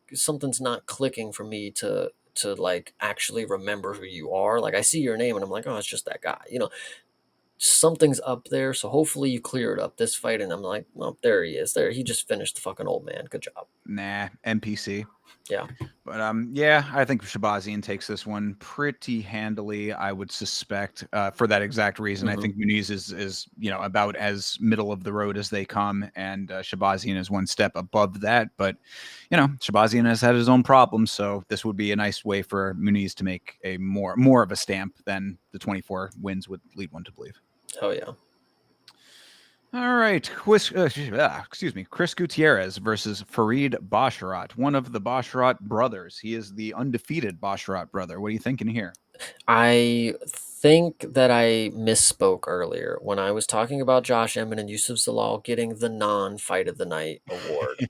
not clicking for me to like actually remember who you are. Like I see your name and I'm like, oh, it's just that guy. Something's up there. So hopefully you clear it up this fight. And I'm like, well, there he is. There he just finished the fucking old man. Good job. Nah, NPC. Yeah. But yeah, I think Shabazian takes this one pretty handily. I would suspect for that exact reason. I Hmm. think Muniz is about as middle of the road as they come, and Shabazian is one step above that. But Shabazian has had his own problems, so this would be a nice way for Muniz to make a more of a stamp than the 24 wins would lead one to believe. Oh yeah. All right, excuse me, Chris Gutierrez versus Farid Basharat, one of the Basharat brothers. He is the undefeated Basharat brother. What are you thinking here? I think that I misspoke earlier when I was talking about Josh Emmett and Yusuf Zalal getting the non-fight of the night award.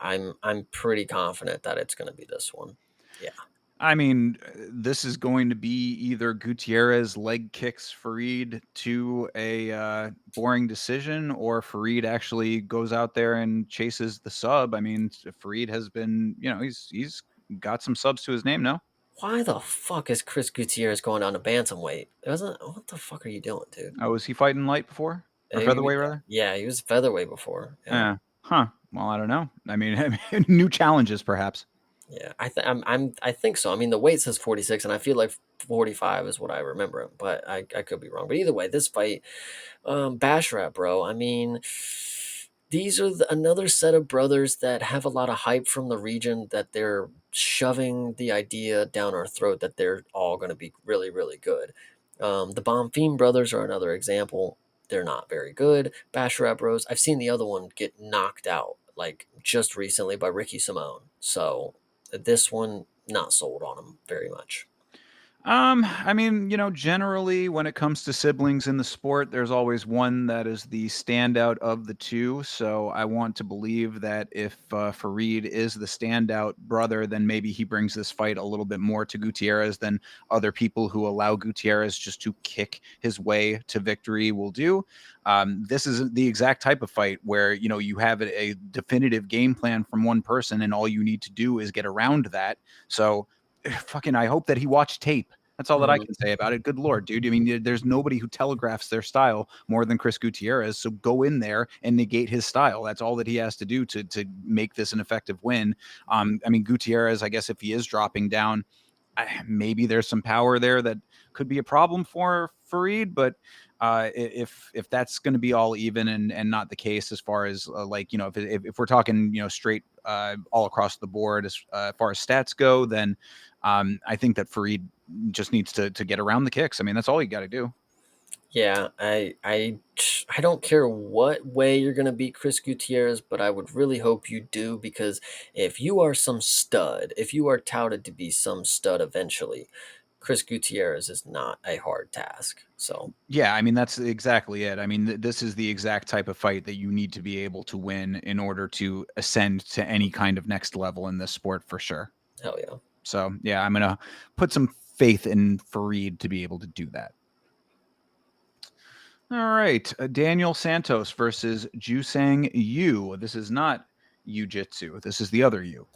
I'm pretty confident that it's going to be this one. Yeah. I mean, this is going to be either Gutierrez leg kicks Farid to a boring decision, or Farid actually goes out there and chases the sub. I mean, Farid has been, he's got some subs to his name now. Why the fuck is Chris Gutierrez going down to bantamweight? It wasn't. What the fuck are you doing, dude? Oh, was he fighting light before or featherweight rather? Yeah, he was featherweight before. Yeah. Yeah. Huh. Well, I don't know. I mean, new challenges perhaps. Yeah, I think so. I mean, the weight says 46, and I feel like 45 is what I remember, but I could be wrong. But either way, this fight, Basharat, bro. I mean, these are another set of brothers that have a lot of hype from the region that they're shoving the idea down our throat that they're all going to be really, really good. The Bonfim brothers are another example. They're not very good. Basharat bros. I've seen the other one get knocked out like just recently by Ricky Simone. So this one, not sold on him very much. I mean, generally when it comes to siblings in the sport, there's always one that is the standout of the two. So I want to believe that if Farid is the standout brother, then maybe he brings this fight a little bit more to Gutierrez than other people who allow Gutierrez just to kick his way to victory will do. This is the exact type of fight where, you have a definitive game plan from one person and all you need to do is get around that. So fucking, I hope that he watched tape. That's all that I Mhm. can say about it. Good lord, dude. I mean, there's nobody who telegraphs their style more than Chris Gutierrez. So go in there and negate his style. That's all that he has to do to make this an effective win. I mean, Gutierrez, I guess if he is dropping down, maybe there's some power there that could be a problem for Farid, but if that's going to be all even and not the case as far as if we're talking straight all across the board as far as stats go, then I think that Farid just needs to get around the kicks. I mean, that's all you got to do. Yeah, I don't care what way you're gonna beat Chris Gutierrez, but I would really hope you do because if you are some stud, if you are touted to be some stud eventually, Chris Gutierrez is not a hard task. So Yeah, I mean that's exactly it. I mean this is the exact type of fight that you need to be able to win in order to ascend to any kind of next level in this sport for sure. hell yeah. So yeah, I'm gonna put some faith in Farid to be able to do that. All right, Daniel Santos versus Jusang Yu. This is not Jiu-Jitsu. This is the other Yu.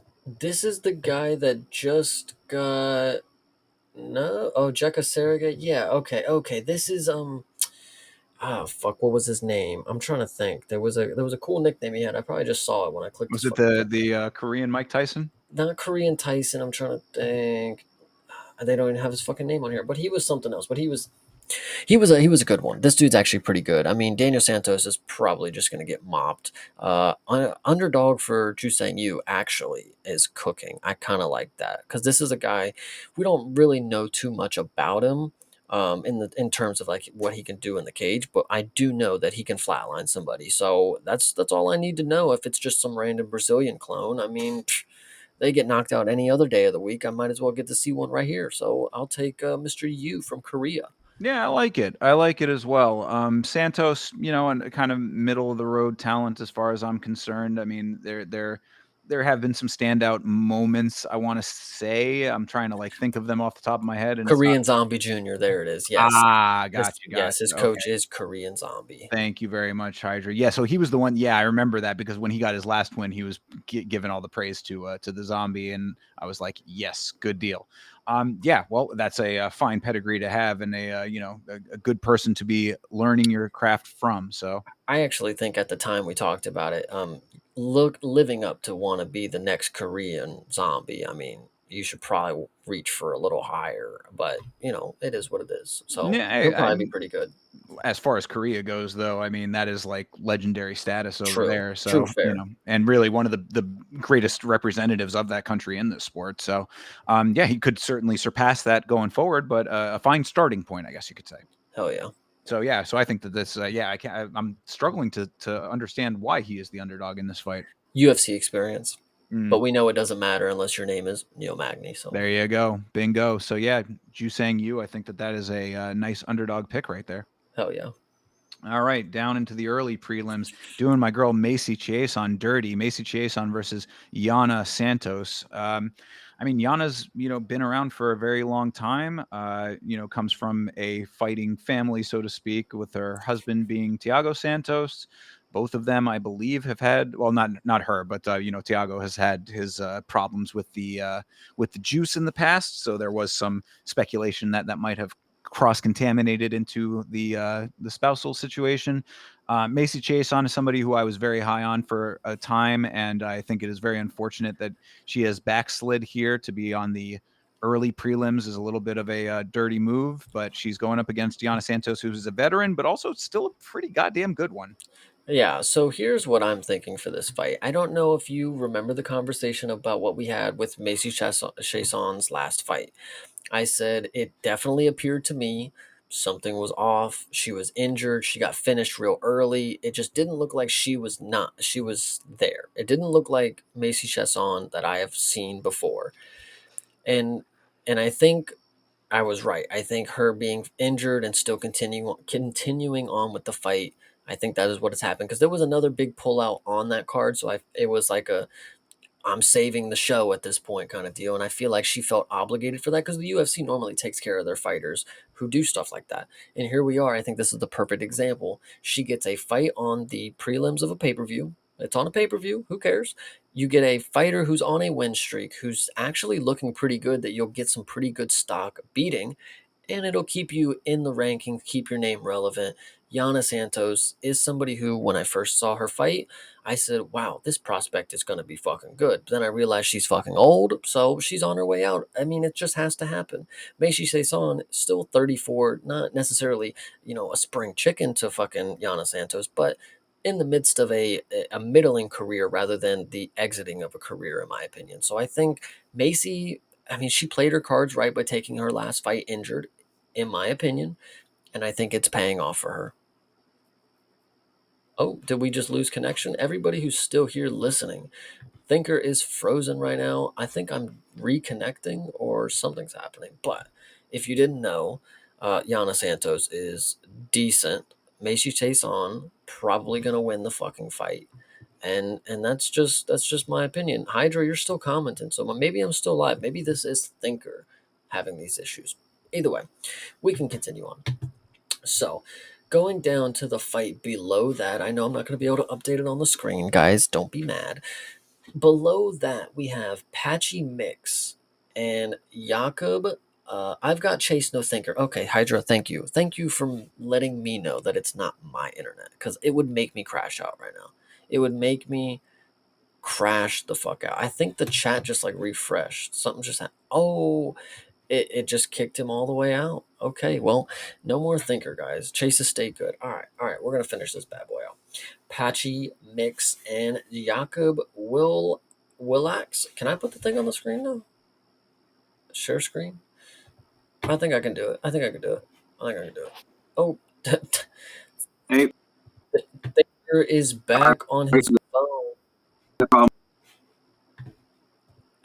This is the guy that just got no Jekka Saraga. Yeah, okay. This is fuck, what was his name? I'm trying to think. There was a cool nickname he had. I probably just saw it when I clicked Was his it fucking the Korean Mike Tyson? not Korean Tyson. I'm trying to think. They don't even have his fucking name on here, but he was something else. But he was He was a good one. This dude's actually pretty good. I mean, Daniel Santos is probably just going to get mopped. Underdog for Jusang Yu actually is cooking. I kind of like that because this is a guy we don't really know too much about him. In terms of like what he can do in the cage, but I do know that he can flatline somebody. So that's all I need to know. If it's just some random Brazilian clone, I mean, they get knocked out any other day of the week. I might as well get to see one right here. So I'll take Mr. Yu from Korea. Yeah, I like it. I like it as well. Santos, and kind of middle of the road talent as far as I'm concerned. I mean, there have been some standout moments. I want to say I'm trying to like think of them off the top of my head, and it's not. Korean Zombie Junior. There it is. Yes. Gotcha, His gotcha. coach Okay. is Korean Zombie. Thank you very much, Hydra. Yeah, so he was the one. Yeah, I remember that because when he got his last win, he was given all the praise to the zombie, and I was like, yes, good deal. Yeah, well, that's a, fine pedigree to have, and a good person to be learning your craft from. So I actually think at the time we talked about it, living up to want to be the next Korean Zombie. I mean, you should probably reach for a little higher, but it is what it is. So yeah, he'll probably be pretty good. as far as Korea goes, though, I mean that is like legendary status over True. there. True. So Fair. and really one of the greatest representatives of that country in this sport. So yeah, he could certainly surpass that going forward, but a fine starting point, I guess you could say. Hell yeah. So yeah, so I think that this, yeah, I'm struggling to understand why he is the underdog in this fight. UFC experience. But Mm, we know it doesn't matter unless your name is Neo Magni. So there you go, bingo. So yeah, Jusang Yu, I think that is a, nice underdog pick right there. hell yeah. All right, down into the early prelims, doing my girl Macy Chase on dirty. Macy Chase on versus Yana Santos. I mean, Yana's been around for a very long time. Comes from a fighting family, so to speak, with her husband being Tiago Santos. Both of them, I believe, have had, well, not her, but Tiago has had his, problems with the juice in the past. So there was some speculation that might have cross contaminated into the spousal situation. Macy Chase is somebody who I was very high on for a time, and I think it is very unfortunate that she has backslid here. To be on the early prelims is a little bit of a, dirty move, but she's going up against Gianna Santos, who's a veteran, but also still a pretty goddamn good one. Yeah, so here's what I'm thinking for this fight. I don't know if you remember the conversation about what we had with Macy Chason's last fight. I said it definitely appeared to me something was off. She was injured. She got finished real early. It just didn't look like she was there. It didn't look like Macy Chasson that I have seen before. And and I think I was right. I think her being injured and still continuing on with the fight. I think that is what has happened because there was another big pullout on that card. So it was like a I'm saving the show at this point kind of deal. And I feel like she felt obligated for that because the UFC normally takes care of their fighters who do stuff like that. And here we are. I think this is the perfect example. She gets a fight on the prelims of a pay per view. It's on a pay per view. Who cares? You get a fighter who's on a win streak, who's actually looking pretty good, that you'll get some pretty good stock beating, and it'll keep you in the rankings, keep your name relevant. Yana Santos is somebody who, when I first saw her fight, I said, wow, this prospect is going to be fucking good. But then I realized she's fucking old, so she's on her way out. I mean, it just has to happen. Meishi Saison, still 34, not necessarily, a spring chicken to fucking Yana Santos, but in the midst of a middling career rather than the exiting of a career, in my opinion. So I think Macy, I mean, she played her cards right by taking her last fight injured, in my opinion, and I think it's paying off for her. Oh, did we just lose connection? Everybody who's still here listening, Thinker is frozen right now. I think I'm reconnecting or something's happening. But if you didn't know, Yana Santos is decent. Macy Chase on probably gonna win the fucking fight, and that's just my opinion. Hydra, you're still commenting, so maybe I'm still live. Maybe this is Thinker having these issues. Either way, we can continue on. So, going down to the fight below that, I know I'm not going to be able to update it on the screen, guys. Don't be mad. Below that, we have Patchy Mix and Jakob. I've got Chase No Thinker. Okay, Hydra, thank you. Thank you for letting me know that it's not my internet because it would make me crash out right now. It would make me crash the fuck out. I think the chat just like refreshed. Something just happened. Oh, it just kicked him all the way out. Okay, well, no more thinker, guys. Chases stay good. All right, we're gonna finish this bad boy out. Patchy Mix and Jakob Willax. Can I put the thing on the screen now? Share screen. I think I can do it. I think I can do it. I think I can do it. Oh, Hey, Thinker is back on his phone.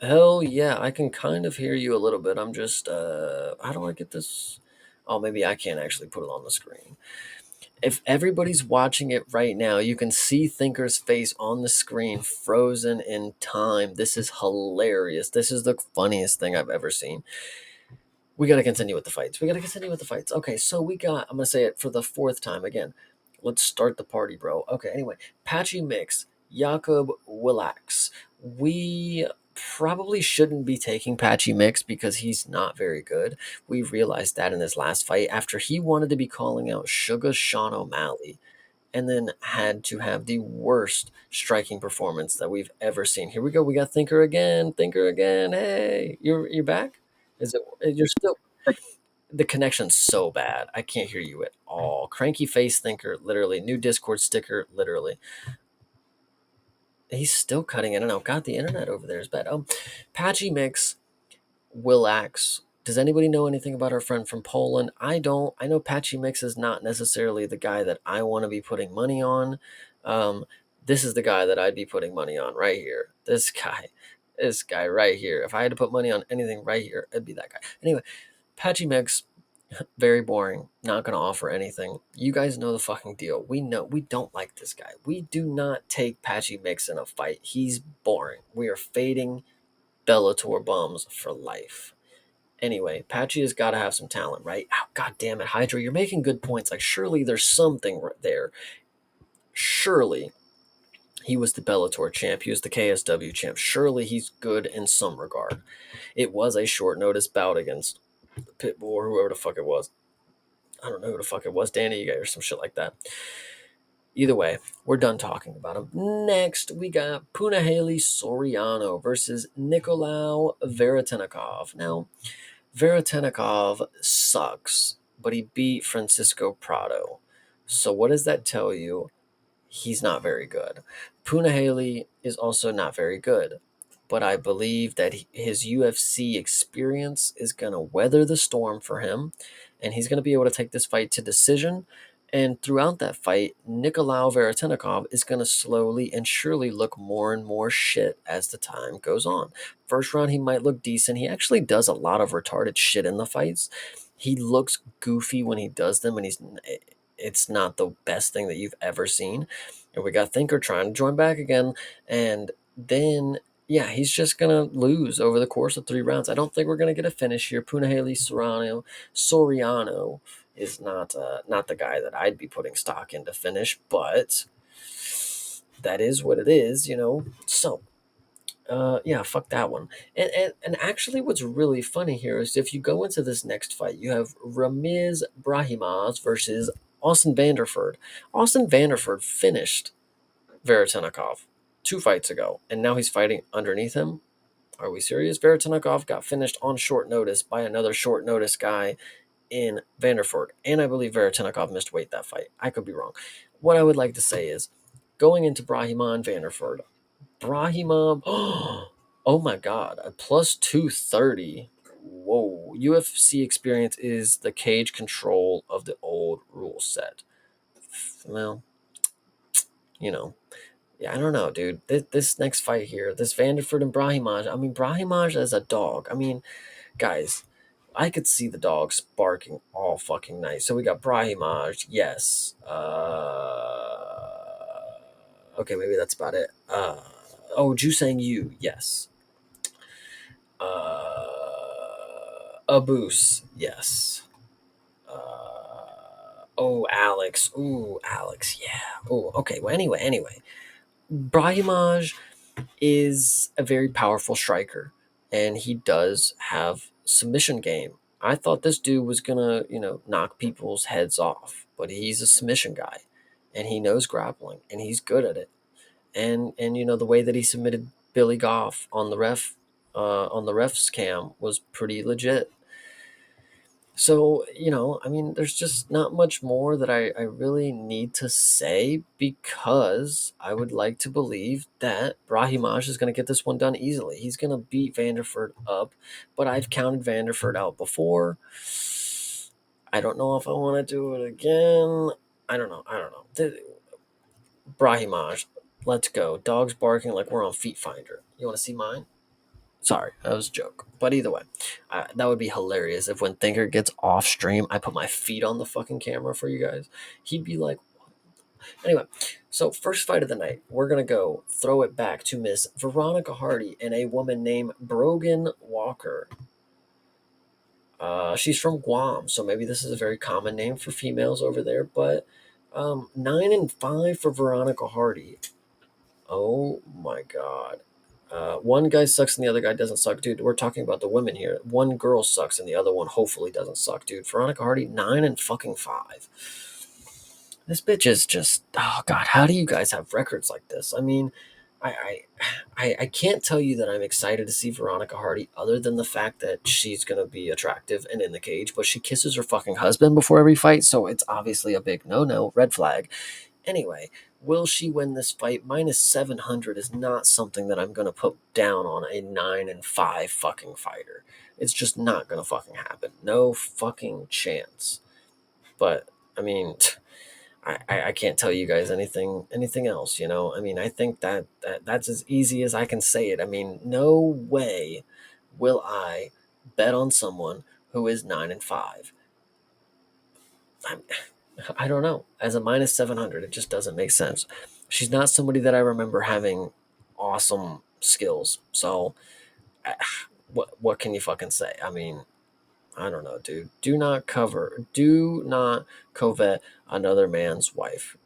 Hell yeah, I can kind of hear you a little bit. I'm just how do I get this? Oh, maybe I can't actually put it on the screen. If everybody's watching it right now, you can see Thinker's face on the screen, frozen in time. This is hilarious. This is the funniest thing I've ever seen. We got to continue with the fights. We got to continue with the fights. Okay, so we got, I'm going to say it for the fourth time again. Let's start the party, bro. Okay, anyway, Patchy Mix, Jakob Willax. We probably shouldn't be taking Patchy Mix because he's not very good. We realized that in his last fight after he wanted to be calling out Sugar Sean O'Malley and then had to have the worst striking performance that we've ever seen. Here we go. We got Thinker again. Thinker again. Hey, you're back? Is it you're still the connection's so bad. I can't hear you at all. Cranky face Thinker, literally. New Discord sticker, literally. He's still cutting in and out. God, the internet over there is bad. Patchy Mix, Willax. Does anybody know anything about our friend from Poland? I don't. I know Patchy Mix is not necessarily the guy that I want to be putting money on. Um, this is the guy that I'd be putting money on right here. This guy right here. If I had to put money on anything right here, it'd be that guy. Anyway, Patchy Mix, very boring. Not going to offer anything. You guys know the fucking deal. We know we don't like this guy. We do not take Patchy Mix in a fight. He's boring. We are fading Bellator bums for life. Anyway, Patchy has got to have some talent, right? Oh, God damn it, Hydra, you're making good points. Like, surely there's something right there. Surely he was the Bellator champ. He was the KSW champ. Surely he's good in some regard. It was a short notice bout against Pitbull or whoever the fuck it was. I don't know who the fuck it was. Danny or some shit like that. Either way, we're done talking about him. Next, we got Punahele Soriano versus Nicolau Veretinikov. Now, Veretinikov sucks, but he beat Francisco Prado. So what does that tell you? He's not very good. Punahele is also not very good, but I believe that his UFC experience is going to weather the storm for him, and he's going to be able to take this fight to decision. And throughout that fight, Nicolau Veretinikov is going to slowly and surely look more and more shit as the time goes on. First round, he might look decent. He actually does a lot of retarded shit in the fights. He looks goofy when he does them, and it's not the best thing that you've ever seen. And we got Thinker trying to join back again, and then yeah, he's just gonna lose over the course of 3 rounds. I don't think we're gonna get a finish here. Punahele Soriano is not the guy that I'd be putting stock in to finish, but that is what it is, you know. So yeah, fuck that one. And actually, what's really funny here is if you go into this next fight, you have Ramiz Brahimaz versus Austin Vanderford. Austin Vanderford finished Veretinikov 2 fights ago, and now he's fighting underneath him. Are we serious? Veretinikov got finished on short notice by another short notice guy in Vanderford, and I believe Veretinikov missed weight that fight. I could be wrong. What I would like to say is, going into Brahima and Vanderford, Brahima, oh my god, a plus 230. Whoa. UFC experience is the cage control of the old rule set. Well, you know, yeah, I don't know, dude. This next fight here, this Vanderford and Brahimaj, I mean, Brahimaj as a dog. I mean, guys, I could see the dogs barking all fucking night. So we got Brahimaj, yes. Okay, maybe that's about it. Oh, Jusang Yu, yes. Abus, yes. Oh, Alex. Ooh, Alex, yeah. Oh, okay. Well, anyway. Brahimaj is a very powerful striker, and he does have submission game. I thought this dude was gonna, knock people's heads off, but he's a submission guy, and he knows grappling, and he's good at it. And the way that he submitted Billy Goff on the ref's cam was pretty legit. So, I mean, there's just not much more that I really need to say because I would like to believe that Brahimaj is going to get this one done easily. He's going to beat Vanderford up, but I've counted Vanderford out before. I don't know if I want to do it again. I don't know. I don't know. Brahimaj, let's go. Dogs barking like we're on Feet Finder. You want to see mine? Sorry, that was a joke. But either way, that would be hilarious if when Thinker gets off stream, I put my feet on the fucking camera for you guys. He'd be like, anyway. So first fight of the night, we're gonna go throw it back to Miss Veronica Hardy and a woman named Brogan Walker. She's from Guam, so maybe this is a very common name for females over there. But 9-5 for Veronica Hardy. Oh my god. One guy sucks and the other guy doesn't suck, dude. We're talking about the women here. One girl sucks and the other one hopefully doesn't suck, dude. Veronica Hardy 9-5. This bitch is just, oh god. How do you guys have records like this? I mean, I can't tell you that I'm excited to see Veronica Hardy, other than the fact that she's gonna be attractive and in the cage. But she kisses her fucking husband before every fight, so it's obviously a big no, red flag. Anyway, will she win this fight? -700 is not something that I'm going to put down on a 9-5 fucking fighter. It's just not going to fucking happen. No fucking chance. But, I mean, I can't tell you guys anything else, you know? I mean, I think that's as easy as I can say it. I mean, no way will I bet on someone who is 9-5. I don't know. As a -700, it just doesn't make sense. She's not somebody that I remember having awesome skills. So, uh, what can you fucking say? I mean, I don't know, dude. Do not covet another man's wife.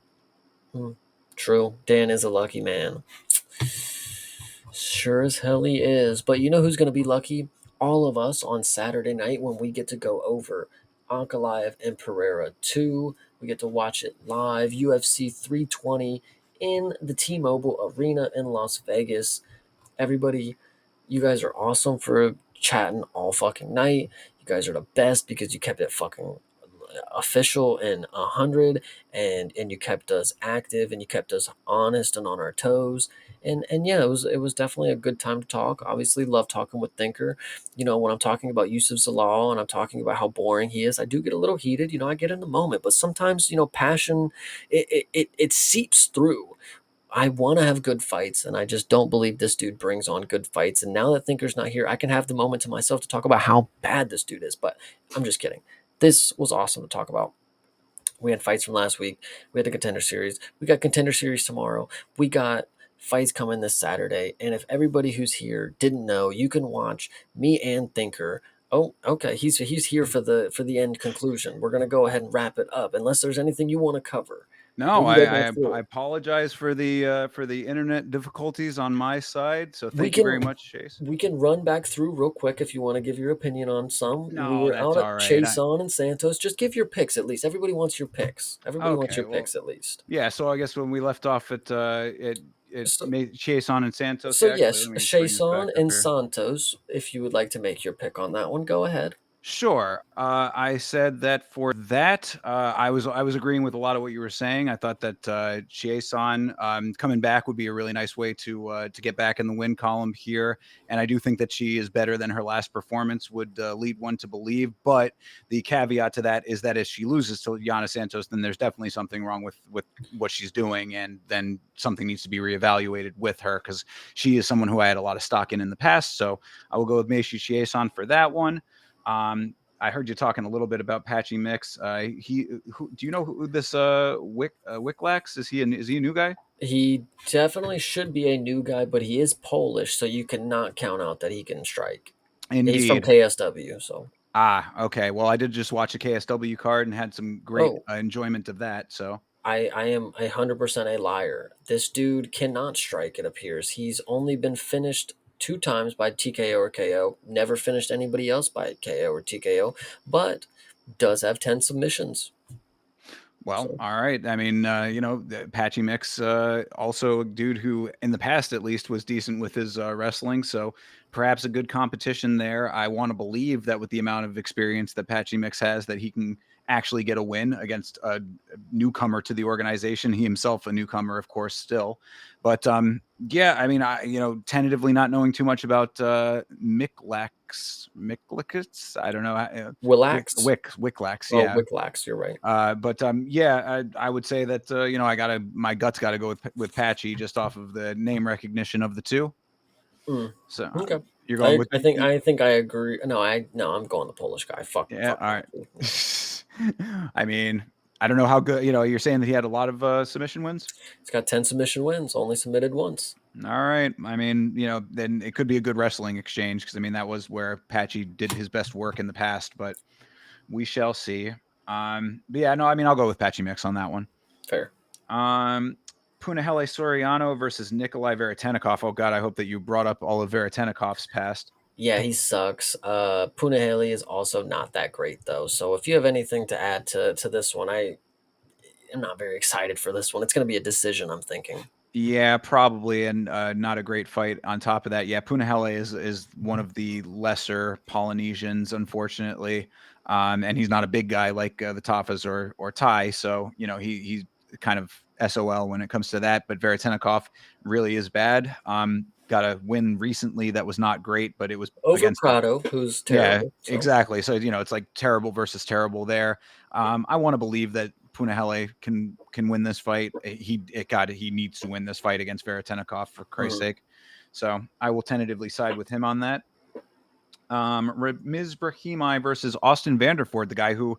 Hmm. True. Dan is a lucky man. Sure as hell he is. But you know who's going to be lucky? All of us on Saturday night when we get to go over Ankalaev and Pereira 2. We get to watch it live, UFC 320 in the T-Mobile Arena in Las Vegas. Everybody, you guys are awesome for chatting all fucking night. You guys are the best because you kept it fucking official and 100, and you kept us active and you kept us honest and on our toes. And yeah, it was definitely a good time to talk. Obviously love talking with Thinker. When I'm talking about Yusuf Zalal and I'm talking about how boring he is, I do get a little heated. I get in the moment, but sometimes passion, it seeps through. I want to have good fights, and I just don't believe this dude brings on good fights. And now that Thinker's not here, I can have the moment to myself to talk about how bad this dude is. But I'm just kidding. This was awesome to talk about. We had fights from last week. We had the Contender Series. We got Contender Series tomorrow. We got fights coming this Saturday. And if everybody who's here didn't know, you can watch me and Thinker. Oh, okay. He's here for the end conclusion. We're gonna go ahead and wrap it up, unless there's anything you want to cover. No, We can go back I through. apologize for the internet difficulties on my side. So We thank you very can much, Chase. we can run back through real quick if you want to give your opinion on some. We No, were that's out all at right. Chase on and Santos. Just give your picks at least. Everybody wants your picks. Everybody wants Okay, your well, picks at least. yeah. So I guess when we left off at So Chase on and Santos. so Yeah, actually, yes, let me bring this back Chason up and here. Santos. If you would like to make your pick on that one, go ahead. Sure. I said that for that, I was agreeing with a lot of what you were saying. I thought that Chiason coming back would be a really nice way to get back in the win column here, and I do think that she is better than her last performance would lead one to believe. But the caveat to that is that if she loses to Yana Santos, then there's definitely something wrong with what she's doing, and then something needs to be reevaluated with her because she is someone who I had a lot of stock in the past. So I will go with Meishu Chiason for that one. I heard you talking a little bit about Patchy Mix. Do you know who this Wicklax is? Is he a new guy? He definitely should be a new guy, but he is Polish, so you cannot count out that he can strike. He's from Indeed. KSW, so. Okay. Well, I did just watch a KSW card and had some great Oh, enjoyment of that. So I am 100% a liar. This dude cannot strike, it appears. He's only been finished 2 times by TKO or KO, never finished anybody else by KO or TKO, but does have 10 submissions. Well, So all right. I mean, Patchy Mix, also a dude who, in the past at least, was decent with his wrestling. So perhaps a good competition there. I want to believe that with the amount of experience that Patchy Mix has, that he can actually get a win against a newcomer to the organization. He himself a newcomer, of course, still. But yeah, I mean, tentatively not knowing too much about Micklax. I don't know. Willax, Wicklax, oh yeah. Wicklax, you're right. But yeah, I would say that my guts got to go with Patchy just off of the name recognition of the two. Mm. So Okay. you're going with I think I agree. No, I'm going the Polish guy. yeah, Fuck all right. Patrick. Yeah. I mean, I don't know how good. You're saying that he had a lot of submission wins. He's got 10 submission wins, only submitted once. All right. I mean, then it could be a good wrestling exchange because I mean that was where Patchy did his best work in the past, but we shall see. But yeah, no, I mean I'll go with Patchy Mix on that one. Fair. Um, Punahele Soriano versus Nikolai Veretennikov. Oh God, I hope that you brought up all of Veretenikov's past. Yeah, he sucks. Punahele is also not that great though. So if you have anything to add to this one, I am not very excited for this one. It's going to be a decision, I'm thinking. Yeah, probably, and not a great fight. On top of that, yeah, Punahele is one of the lesser Polynesians, unfortunately, and he's not a big guy like the Tafas or Tai. So he's kind of SOL when it comes to that. But Veretennikov really is bad. Got a win recently that was not great, but it was Over against Prado, who's yeah, terrible. So exactly. So it's like terrible versus terrible there. I want to believe that Punahele can win this fight. He needs to win this fight against Veretennikov for Christ's mhm. sake. So I will tentatively side with him on that. Ms. Brahimi versus Austin Vanderford, the guy who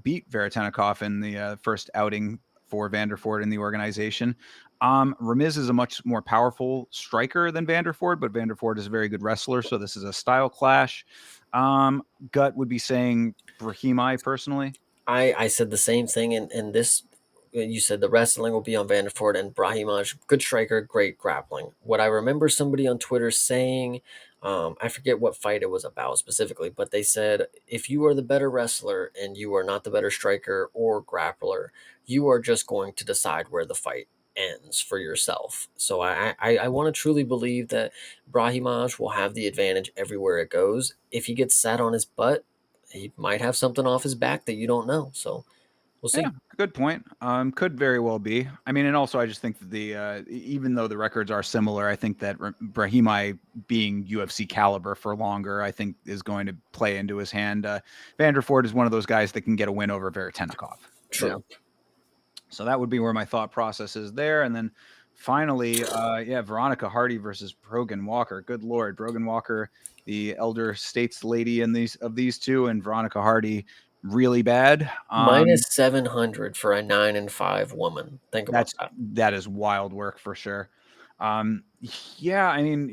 beat Veretennikov in the first outing for Vanderford in the organization. Ramiz is a much more powerful striker than Vanderford, but Vanderford is a very good wrestler, so this is a style clash. Gut would be saying Brahimi personally. I said the same thing in this. You said the wrestling will be on Vanderford and Brahimaj, good striker, great grappling. What I remember somebody on Twitter saying, I forget what fight it was about specifically, but they said if you are the better wrestler and you are not the better striker or grappler, you are just going to decide where the fight ends for yourself. So I want to truly believe that Brahimaj will have the advantage everywhere it goes. If he gets sat on his butt, he might have something off his back that you don't know. So we'll Yeah, see. good point. Could very well be. I mean, and also I just think that even though the records are similar, I think that Brahimi being UFC caliber for longer, I think is going to play into his hand. Vanderford is one of those guys that can get a win over Veretennikov. True. So that would be where my thought process is there. And then finally, yeah, Veronica Hardy versus Brogan Walker. Good Lord, Brogan Walker, the elder states lady in these two, and Veronica Hardy really bad. Minus 700 for a 9-5 woman. Think about that. That is wild work for sure. Um, yeah, I mean,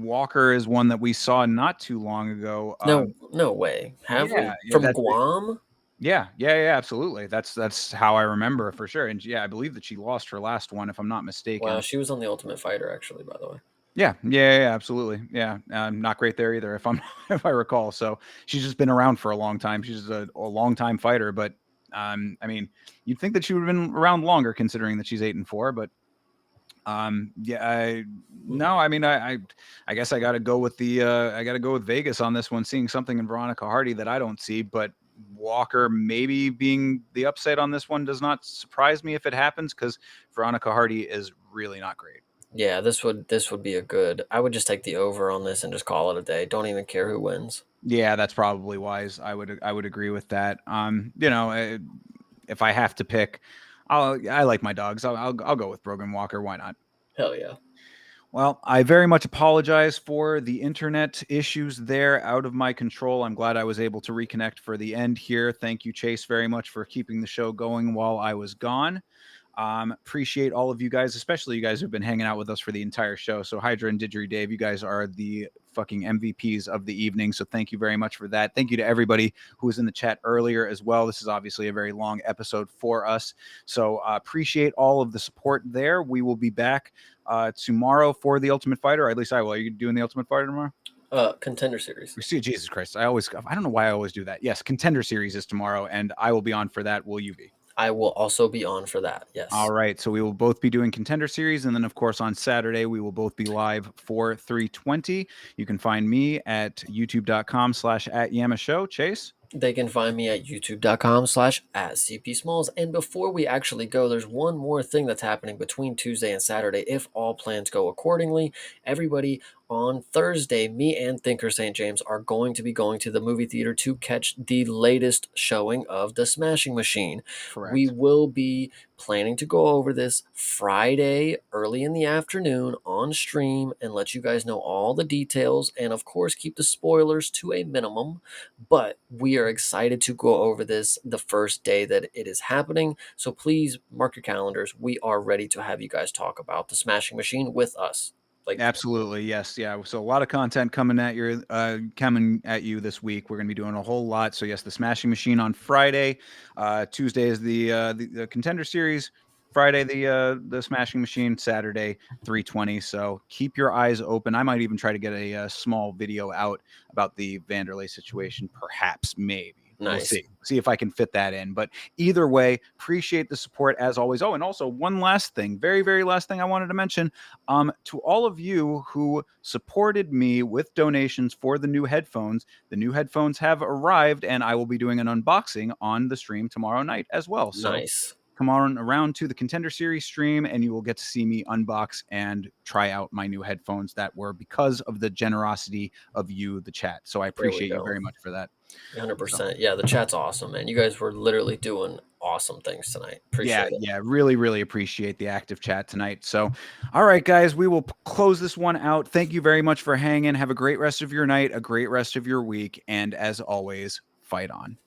Walker is one that we saw not too long ago. No, no way. Have Yeah, we? yeah, From Guam? yeah, absolutely. That's how I remember for sure. And yeah, I believe that she lost her last one, if I'm not Wow, mistaken. she was on the Ultimate Fighter, actually, by the way. Yeah, absolutely. Yeah, not great there either, if I'm if I recall. So she's just been around for a long time. She's a long time fighter, but I mean, you'd think that she would have been around longer, considering that she's 8-4. But yeah, no, I mean, I guess I got to go with I got to go with Vegas on this one, seeing something in Veronica Hardy that I don't see, but Walker maybe being the upside on this one does not surprise me if it happens because Veronica Hardy is really not great. Yeah, this would be a good. I would just take the over on this and just call it a day. Don't even care who wins. Yeah, that's probably wise. I would agree with that. If I have to pick, I like my dogs. I'll go with Brogan Walker. Why not? Hell yeah. Well, I very much apologize for the internet issues there, out of my control. I'm glad I was able to reconnect for the end here. Thank you, Chase, very much for keeping the show going while I was gone. Appreciate all of you guys, especially you guys who've been hanging out with us for the entire show. So Hydra and Didgeridoo, you guys are the fucking MVPs of the evening. So thank you very much for that. Thank you to everybody who was in the chat earlier as well. This is obviously a very long episode for us. So appreciate all of the support there. We will be back tomorrow for the Ultimate Fighter. Or at least I will. Are you doing the Ultimate Fighter tomorrow? Contender series. We see Jesus Christ. I don't know why I always do that. Yes, Contender series is tomorrow, and I will be on for that. Will you be? I will also be on for that. All Yes. right. So we will both be doing Contender Series. And then, of course, on Saturday, we will both be live for 320. You can find me at youtube.com/@YamaShow. Chase? They can find me at youtube.com/@CPSmalls. And before we actually go, there's one more thing that's happening between Tuesday and Saturday, if all plans go accordingly. Everybody, on Thursday, me and Thinker St. James are going to be going to the movie theater to catch the latest showing of The Smashing Machine. We Correct. will be planning to go over this Friday early in the afternoon on stream and let you guys know all the details, and of course keep the spoilers to a minimum. But we are excited to go over this the first day that it is happening. So please mark your calendars. We are ready to have you guys talk about The Smashing Machine with us. Like, Absolutely. Yes. Yeah. So a lot of content coming at you this week. We're going to be doing a whole lot. So yes, the Smashing Machine on Friday. Tuesday is the Contender Series. Friday the Smashing Machine. Saturday 320. So keep your eyes open. I might even try to get a small video out about the Vanderlei situation. Perhaps, maybe. We'll nice. see if I can fit that in. But either way, appreciate the support as always. Oh, and also one last thing, very last thing I wanted to mention. To all of you who supported me with donations for the new headphones have arrived, and I will be doing an unboxing on the stream tomorrow night as well. So Nice. come on around to the Contender Series stream, and you will get to see me unbox and try out my new headphones that were because of the generosity of you, the chat. So I There we appreciate you go. very much for that. So 100%. Yeah, the chat's awesome, man. You guys were literally doing awesome things tonight. Appreciate it. yeah, really appreciate the active chat tonight. So, all right, guys, we will close this one out. Thank you very much for hanging. Have a great rest of your night, a great rest of your week, and as always, fight on.